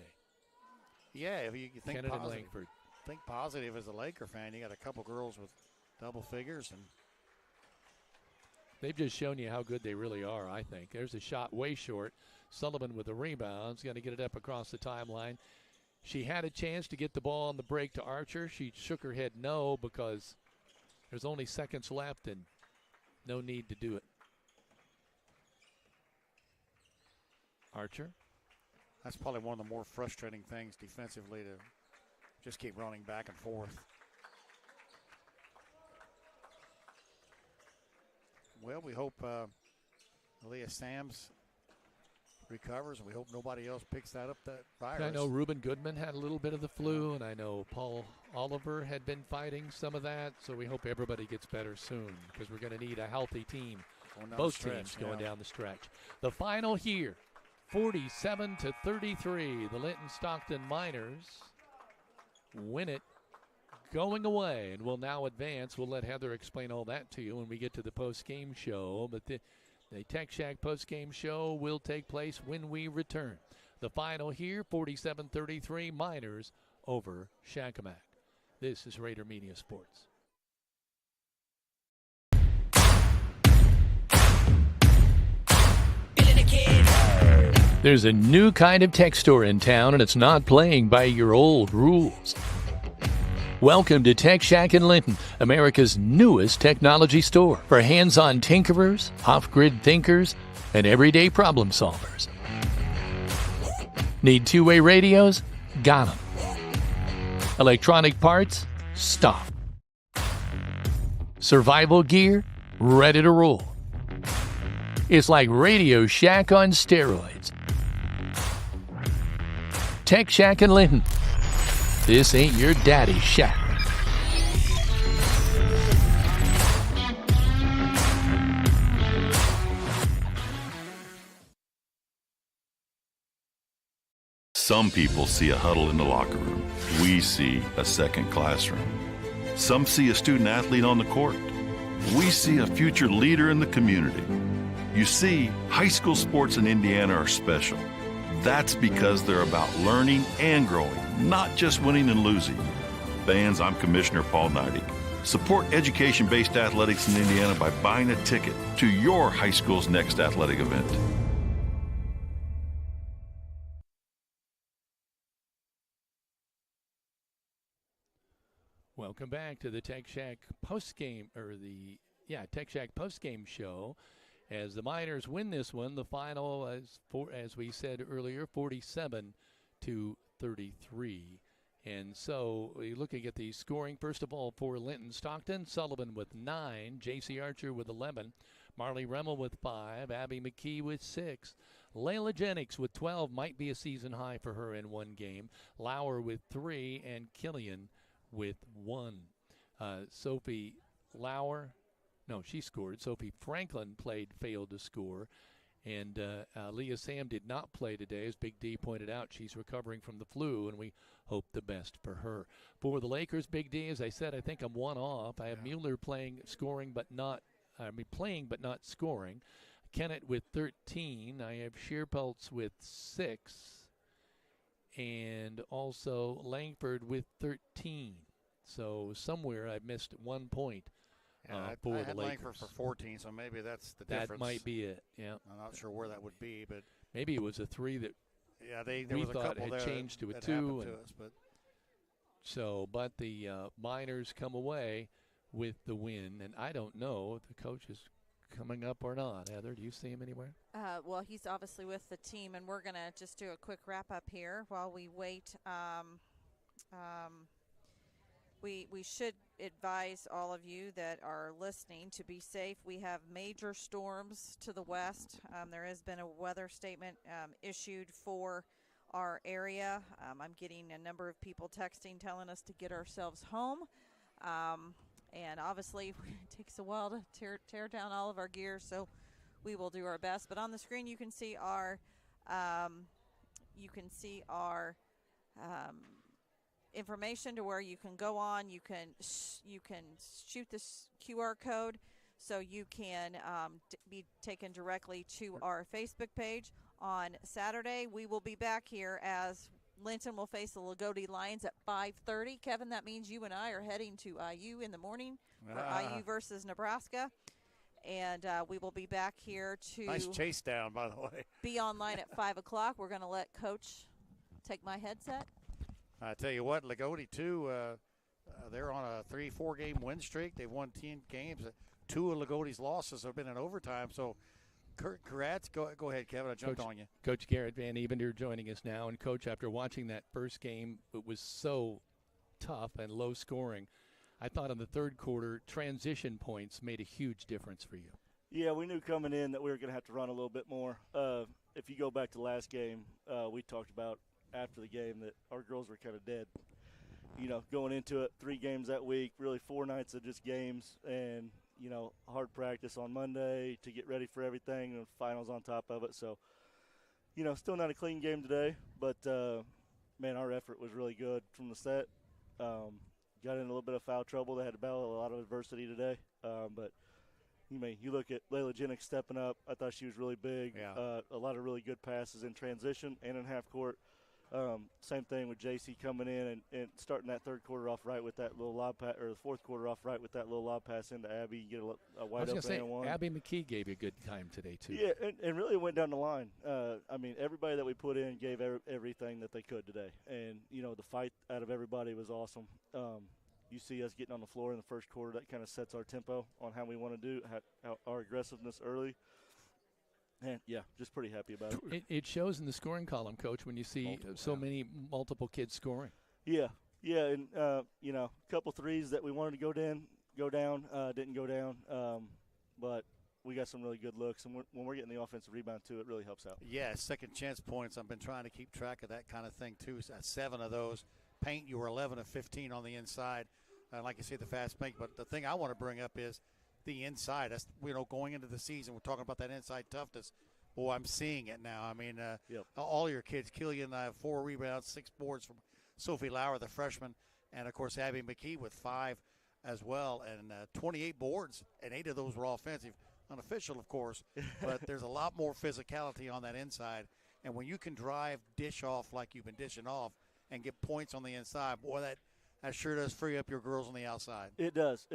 Yeah, if you think Kennett positive. and Langford. Think positive as a Laker fan. You got a couple girls with double figures, and they've just shown you how good they really are, I think. There's a shot way short. Sullivan with the rebound. Is going to get it up across the timeline. She had a chance to get the ball on the break to Archer. She shook her head no because there's only seconds left and no need to do it. Archer. That's probably one of the more frustrating things defensively, to just keep running back and forth. Well, we hope Leah Sams recovers, and we hope nobody else picks that up, that virus. I know Reuben Goodman had a little bit of the flu, and I know Paul Oliver had been fighting some of that, so we hope everybody gets better soon because we're going to need a healthy team. Both teams going down the stretch. The final here, 47-33. The Linton-Stockton Miners win it going away and will now advance. We'll let Heather explain all that to you when we get to the post-game show. But the Tech Shack post-game show will take place when we return. The final here, 47-33, Miners over Shakamak. This is Rader Media Sports. There's a new kind of tech store in town, and it's not playing by your old rules. Welcome to Tech Shack in Linton, America's newest technology store for hands-on tinkerers, off-grid thinkers, and everyday problem solvers. Need two-way radios? Got them. Electronic parts? Stop. Survival gear? Ready to roll. It's like Radio Shack on steroids. Tech Shack in Linton. This ain't your daddy's shack. Some people see a huddle in the locker room. We see a second classroom. Some see a student athlete on the court. We see a future leader in the community. You see, high school sports in Indiana are special. That's because they're about learning and growing, not just winning and losing. Fans, I'm Commissioner Paul Neidig. Support education-based athletics in Indiana by buying a ticket to your high school's next athletic event. Welcome back to the Tech Shack postgame, Tech Shack postgame show. As the Miners win this one, the final as we said earlier, 47-33. And so we're looking at the scoring, first of all, for Linton-Stockton. Sullivan with 9, J.C. Archer with 11, Marley Remmel with 5, Abby McKee with 6, Layla Jennings with 12, might be a season high for her in one game, Lauer with 3, and Killian with 1. Sophie Lauer, no, she scored. Sophie Franklin failed to score. And Leah Sam did not play today. As Big D pointed out, she's recovering from the flu, and we hope the best for her. For the Lakers, Big D, as I said, I think I'm one off. I have Mueller playing but not scoring. Kennett with 13. I have Shearpeltz with 6. And also Langford with 13. So somewhere I missed 1 point. For I the had Lakers. Langford for 14, so maybe that's the difference. That might be it, yeah. I'm not sure where that would be, but maybe it was a 3 that there we was a thought couple had there changed to a that 2. happened And to us, but the Miners come away with the win, and I don't know if the coach is coming up or not. Heather, do you see him anywhere? Well, he's obviously with the team, and we're going to just do a quick wrap-up here while we wait. We should advise all of you that are listening to be safe. We have major storms to the west. There has been a weather statement issued for our area. I'm getting a number of people texting telling us to get ourselves home. And obviously it takes a while to tear down all of our gear, so we will do our best. But on the screen you can see our information to where you can go on. You can shoot this QR code so you can be taken directly to our Facebook page. On Saturday, we will be back here as Linton will face the Lagodi Lions at 5:30. Kevin, that means you and I are heading to IU in the morning for IU versus Nebraska. And we will be back here to nice chase down, by the way. Be online at 5 o'clock. We're going to let Coach take my headset. I tell you what, Lagodi, too, they're on a 3-4 game win streak. They've won 10 games. 2 of Lagodi's losses have been in overtime. So, congrats. Go ahead, Kevin. I jumped on you. Coach Garrett Van Evender joining us now. And, Coach, after watching that first game, it was so tough and low scoring. I thought in the third quarter, transition points made a huge difference for you. Yeah, we knew coming in that we were going to have to run a little bit more. If you go back to last game, we talked about after the game that our girls were kind of dead. You know, going into it, 3 games that week, really 4 nights of just games, and, you know, hard practice on Monday to get ready for everything, and finals on top of it. So, you know, still not a clean game today, but, man, our effort was really good from the set. Got in a little bit of foul trouble. They had to battle a lot of adversity today. But, you look at Layla Jennings stepping up. I thought she was really big. Yeah. A lot of really good passes in transition and in half court. Same thing with JC coming in and starting that third quarter off right with that little lob pass, or the fourth quarter off right with that little lob pass into Abby. You get a wide open and one. Abby McKee gave you a good time today too. Yeah, and really went down the line. I mean, everybody that we put in gave everything that they could today, and the fight out of everybody was awesome. You see us getting on the floor in the first quarter. That kind of sets our tempo on how we want to do our aggressiveness early. And, yeah, just pretty happy about it. It shows in the scoring column, Coach, when you see many multiple kids scoring. Yeah, and, a couple threes that we wanted to go down, didn't go down. But we got some really good looks. And when we're getting the offensive rebound, too, it really helps out. Yeah, second chance points. I've been trying to keep track of that kind of thing, too. 7 of those. Paint, you were 11 of 15 on the inside. Like you say, the fast break. But the thing I want to bring up is the inside. That's, going into the season, we're talking about that inside toughness. boy, I'm seeing it now. I mean, all your kids, Killian, 4 rebounds, 6 boards from Sophie Lauer, the freshman, and, of course, Abby McKee with 5 as well, and 28 boards, and 8 of those were offensive. Unofficial, of course, but there's a lot more physicality on that inside. And when you can drive, dish off like you've been dishing off, and get points on the inside, boy, that sure does free up your girls on the outside. It does.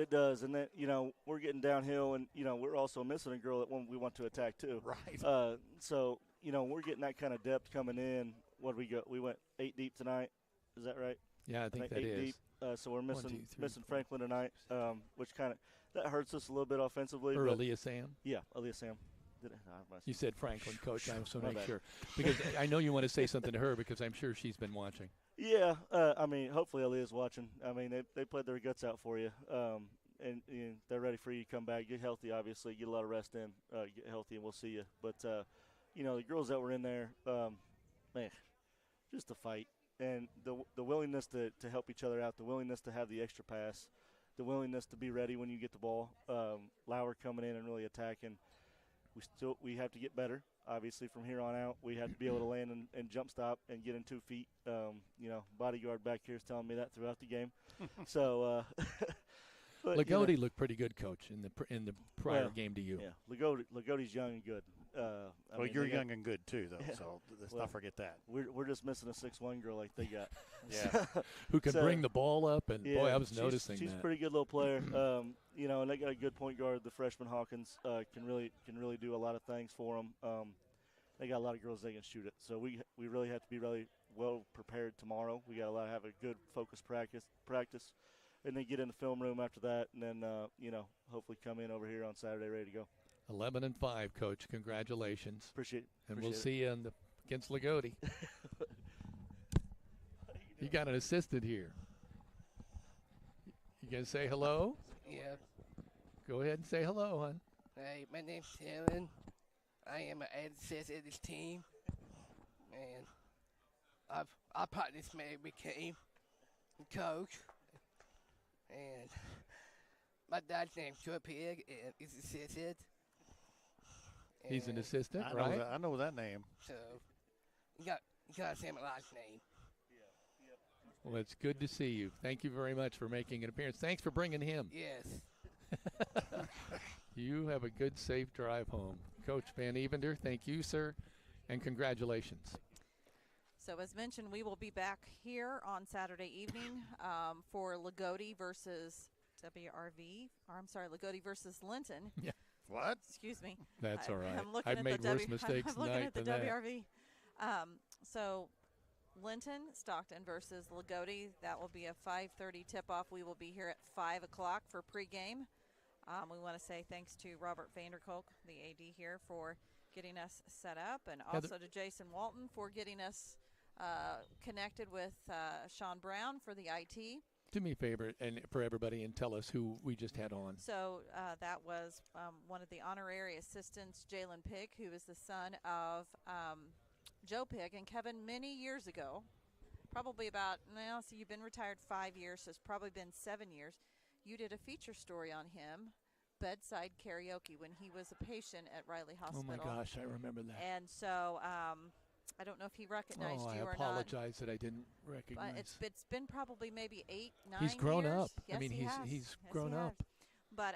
And then, we're getting downhill, and, we're also missing a girl that we want to attack too. Right. So, we're getting that kind of depth coming in. What did we go? We went 8 deep tonight. Is that right? Yeah, I think that 8 is. Deep. So we're missing Franklin tonight, which that hurts us a little bit offensively. Or Aaliyah Sam? Yeah, Aaliyah Sam. You said Franklin, Coach. I also make bad. sure. Because I know you want to say something to her because I'm sure she's been watching. Yeah, hopefully Aaliyah's watching. They played their guts out for you, and they're ready for you to come back. Get healthy, obviously. Get a lot of rest in. Get healthy, and we'll see you. But, the girls that were in there, man, just a fight. And the willingness to help each other out, the willingness to have the extra pass, the willingness to be ready when you get the ball. Lauer coming in and really attacking. We have to get better. Obviously, from here on out, we have to be able to land and jump stop and get in 2 feet. Bodyguard back here is telling me that throughout the game. So, Lagodi looked pretty good, Coach, in the prior game to you. Yeah, Lagodi's young and good. You're young and good too, though. So let's not forget that. We're just missing a 6'1" girl like they got. Yeah, who can bring the ball up, and boy, I was noticing she's that. a pretty good little player. And they got a good point guard. The freshman Hawkins can really do a lot of things for them. They got a lot of girls that can shoot it. So we really have to be really well prepared tomorrow. We got to have a good focused practice, and then get in the film room after that, and then hopefully come in over here on Saturday ready to go. 11-5, Coach. Congratulations. Appreciate it. And we'll see you against Lagodi. You got an assistant here. You gonna say hello? Yeah. Go ahead and say hello, hon. Hey, my name's Dylan. I am an assistant of this team, and I participated with Kim, coach, and my dad's name's Joe Pig, and he's assistant. He's an assistant, right? I know that name. So, you got to say my last name. Well, it's good to see you. Thank you very much for making an appearance. Thanks for bringing him. Yes. You have a good, safe drive home. Coach Van Evender, thank you, sir, and congratulations. So as mentioned, we will be back here on Saturday evening for Lagodi versus WRV. Or I'm sorry, Lagodi versus Linton. Yeah. What? Excuse me. That's all right. I'm looking I've at made the worse mistakes I'm looking tonight at the than WRV. So Linton-Stockton versus Lagodi. That will be a 5:30 tip-off. We will be here at 5 o'clock for pregame. We want to say thanks to Robert Vanderkolk, the AD here, for getting us set up, and also to Jason Walton for getting us connected with Sean Brown for the IT. Do me a favor and for everybody and tell us who we just had on. So that was one of the honorary assistants, Jalen Pig, who is the son of Joe Pig and Kevin many years ago, probably about, so you've been retired 5 years, so it's probably been 7 years. You did a feature story on him, bedside karaoke, when he was a patient at Riley Hospital. Oh, my gosh, I remember that. And so I don't know if he recognized you or not. I apologize that I didn't recognize. It's been probably maybe 8, 9 years. He's grown up. Yes, I mean, he's grown up. But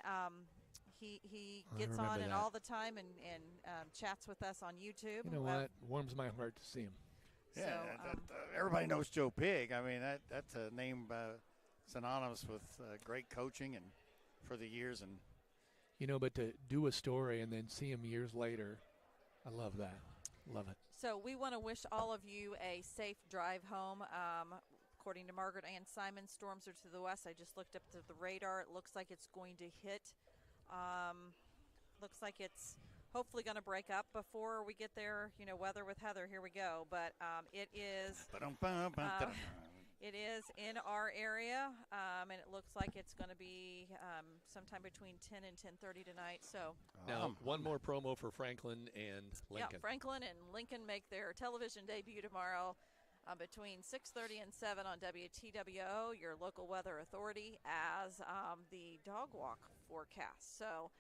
he gets on and all the time and chats with us on YouTube. You know what? Warms my heart to see him. Yeah, so, everybody knows Joe Pig. I mean, that's a name synonymous with great coaching and for the years. And but to do a story and then see him years later, I love that. Love it. So we want to wish all of you a safe drive home. According to Margaret Ann Simon, storms are to the west. I just looked up to the radar. It looks like it's going to hit. Looks like it's hopefully going to break up before we get there. Weather with Heather. Here we go. But it is. It is in our area, and it looks like it's going to be sometime between 10 and 10:30 tonight. So now, one more promo for Franklin and Lincoln. Yeah, Franklin and Lincoln make their television debut tomorrow between 6:30 and 7 on WTWO, your local weather authority, as the dog walk forecast. So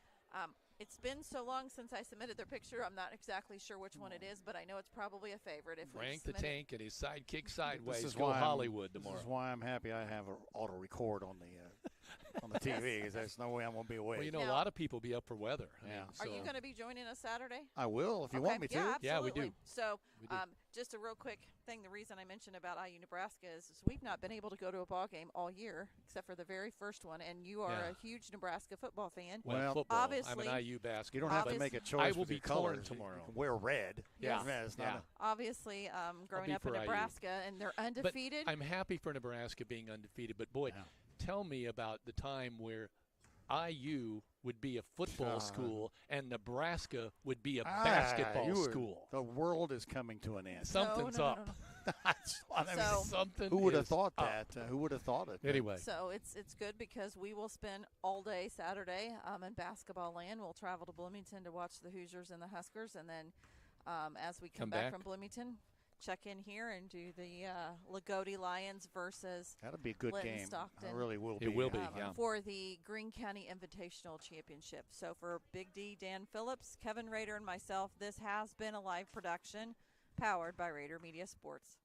It's been so long since I submitted their picture, I'm not exactly sure which one it is, but I know it's probably a favorite. If Frank the Tank and his sidekick sideways This is go why Hollywood tomorrow. This is why I'm happy I have an auto record on the TV, because there's no way I'm going to be awake. Well, you know, a lot of people be up for weather. Yeah. Are you going to be joining us Saturday? I will, if you want me to. Yeah, absolutely. Yeah, we do. So, We do. just a real quick thing. The reason I mentioned about IU Nebraska is we've not been able to go to a ball game all year, except for the very first one. And you are a huge Nebraska football fan. Well, football. Obviously, I'm an IU basketball. You don't have to make a choice. I will with be your colors tomorrow. You can wear red. Yes. It's not Obviously, growing up in for IU. Nebraska, and they're undefeated. But I'm happy for Nebraska being undefeated. But, boy, tell me about the time where IU would be a football school and Nebraska would be a basketball school. The world is coming to an end. Something's up. Something. Who would have thought that? Who would have thought it? Anyway. So it's good because we will spend all day Saturday in basketball land. We'll travel to Bloomington to watch the Hoosiers and the Huskers, and then as we come back from Bloomington, check in here and do the Lagodi Lions versus That'll be a good game. Linton-Stockton. It really will be. It will be, for the Greene County Invitational Championship. So for Big D, Dan Phillips, Kevin Rader, and myself, this has been a live production powered by Rader Media Sports.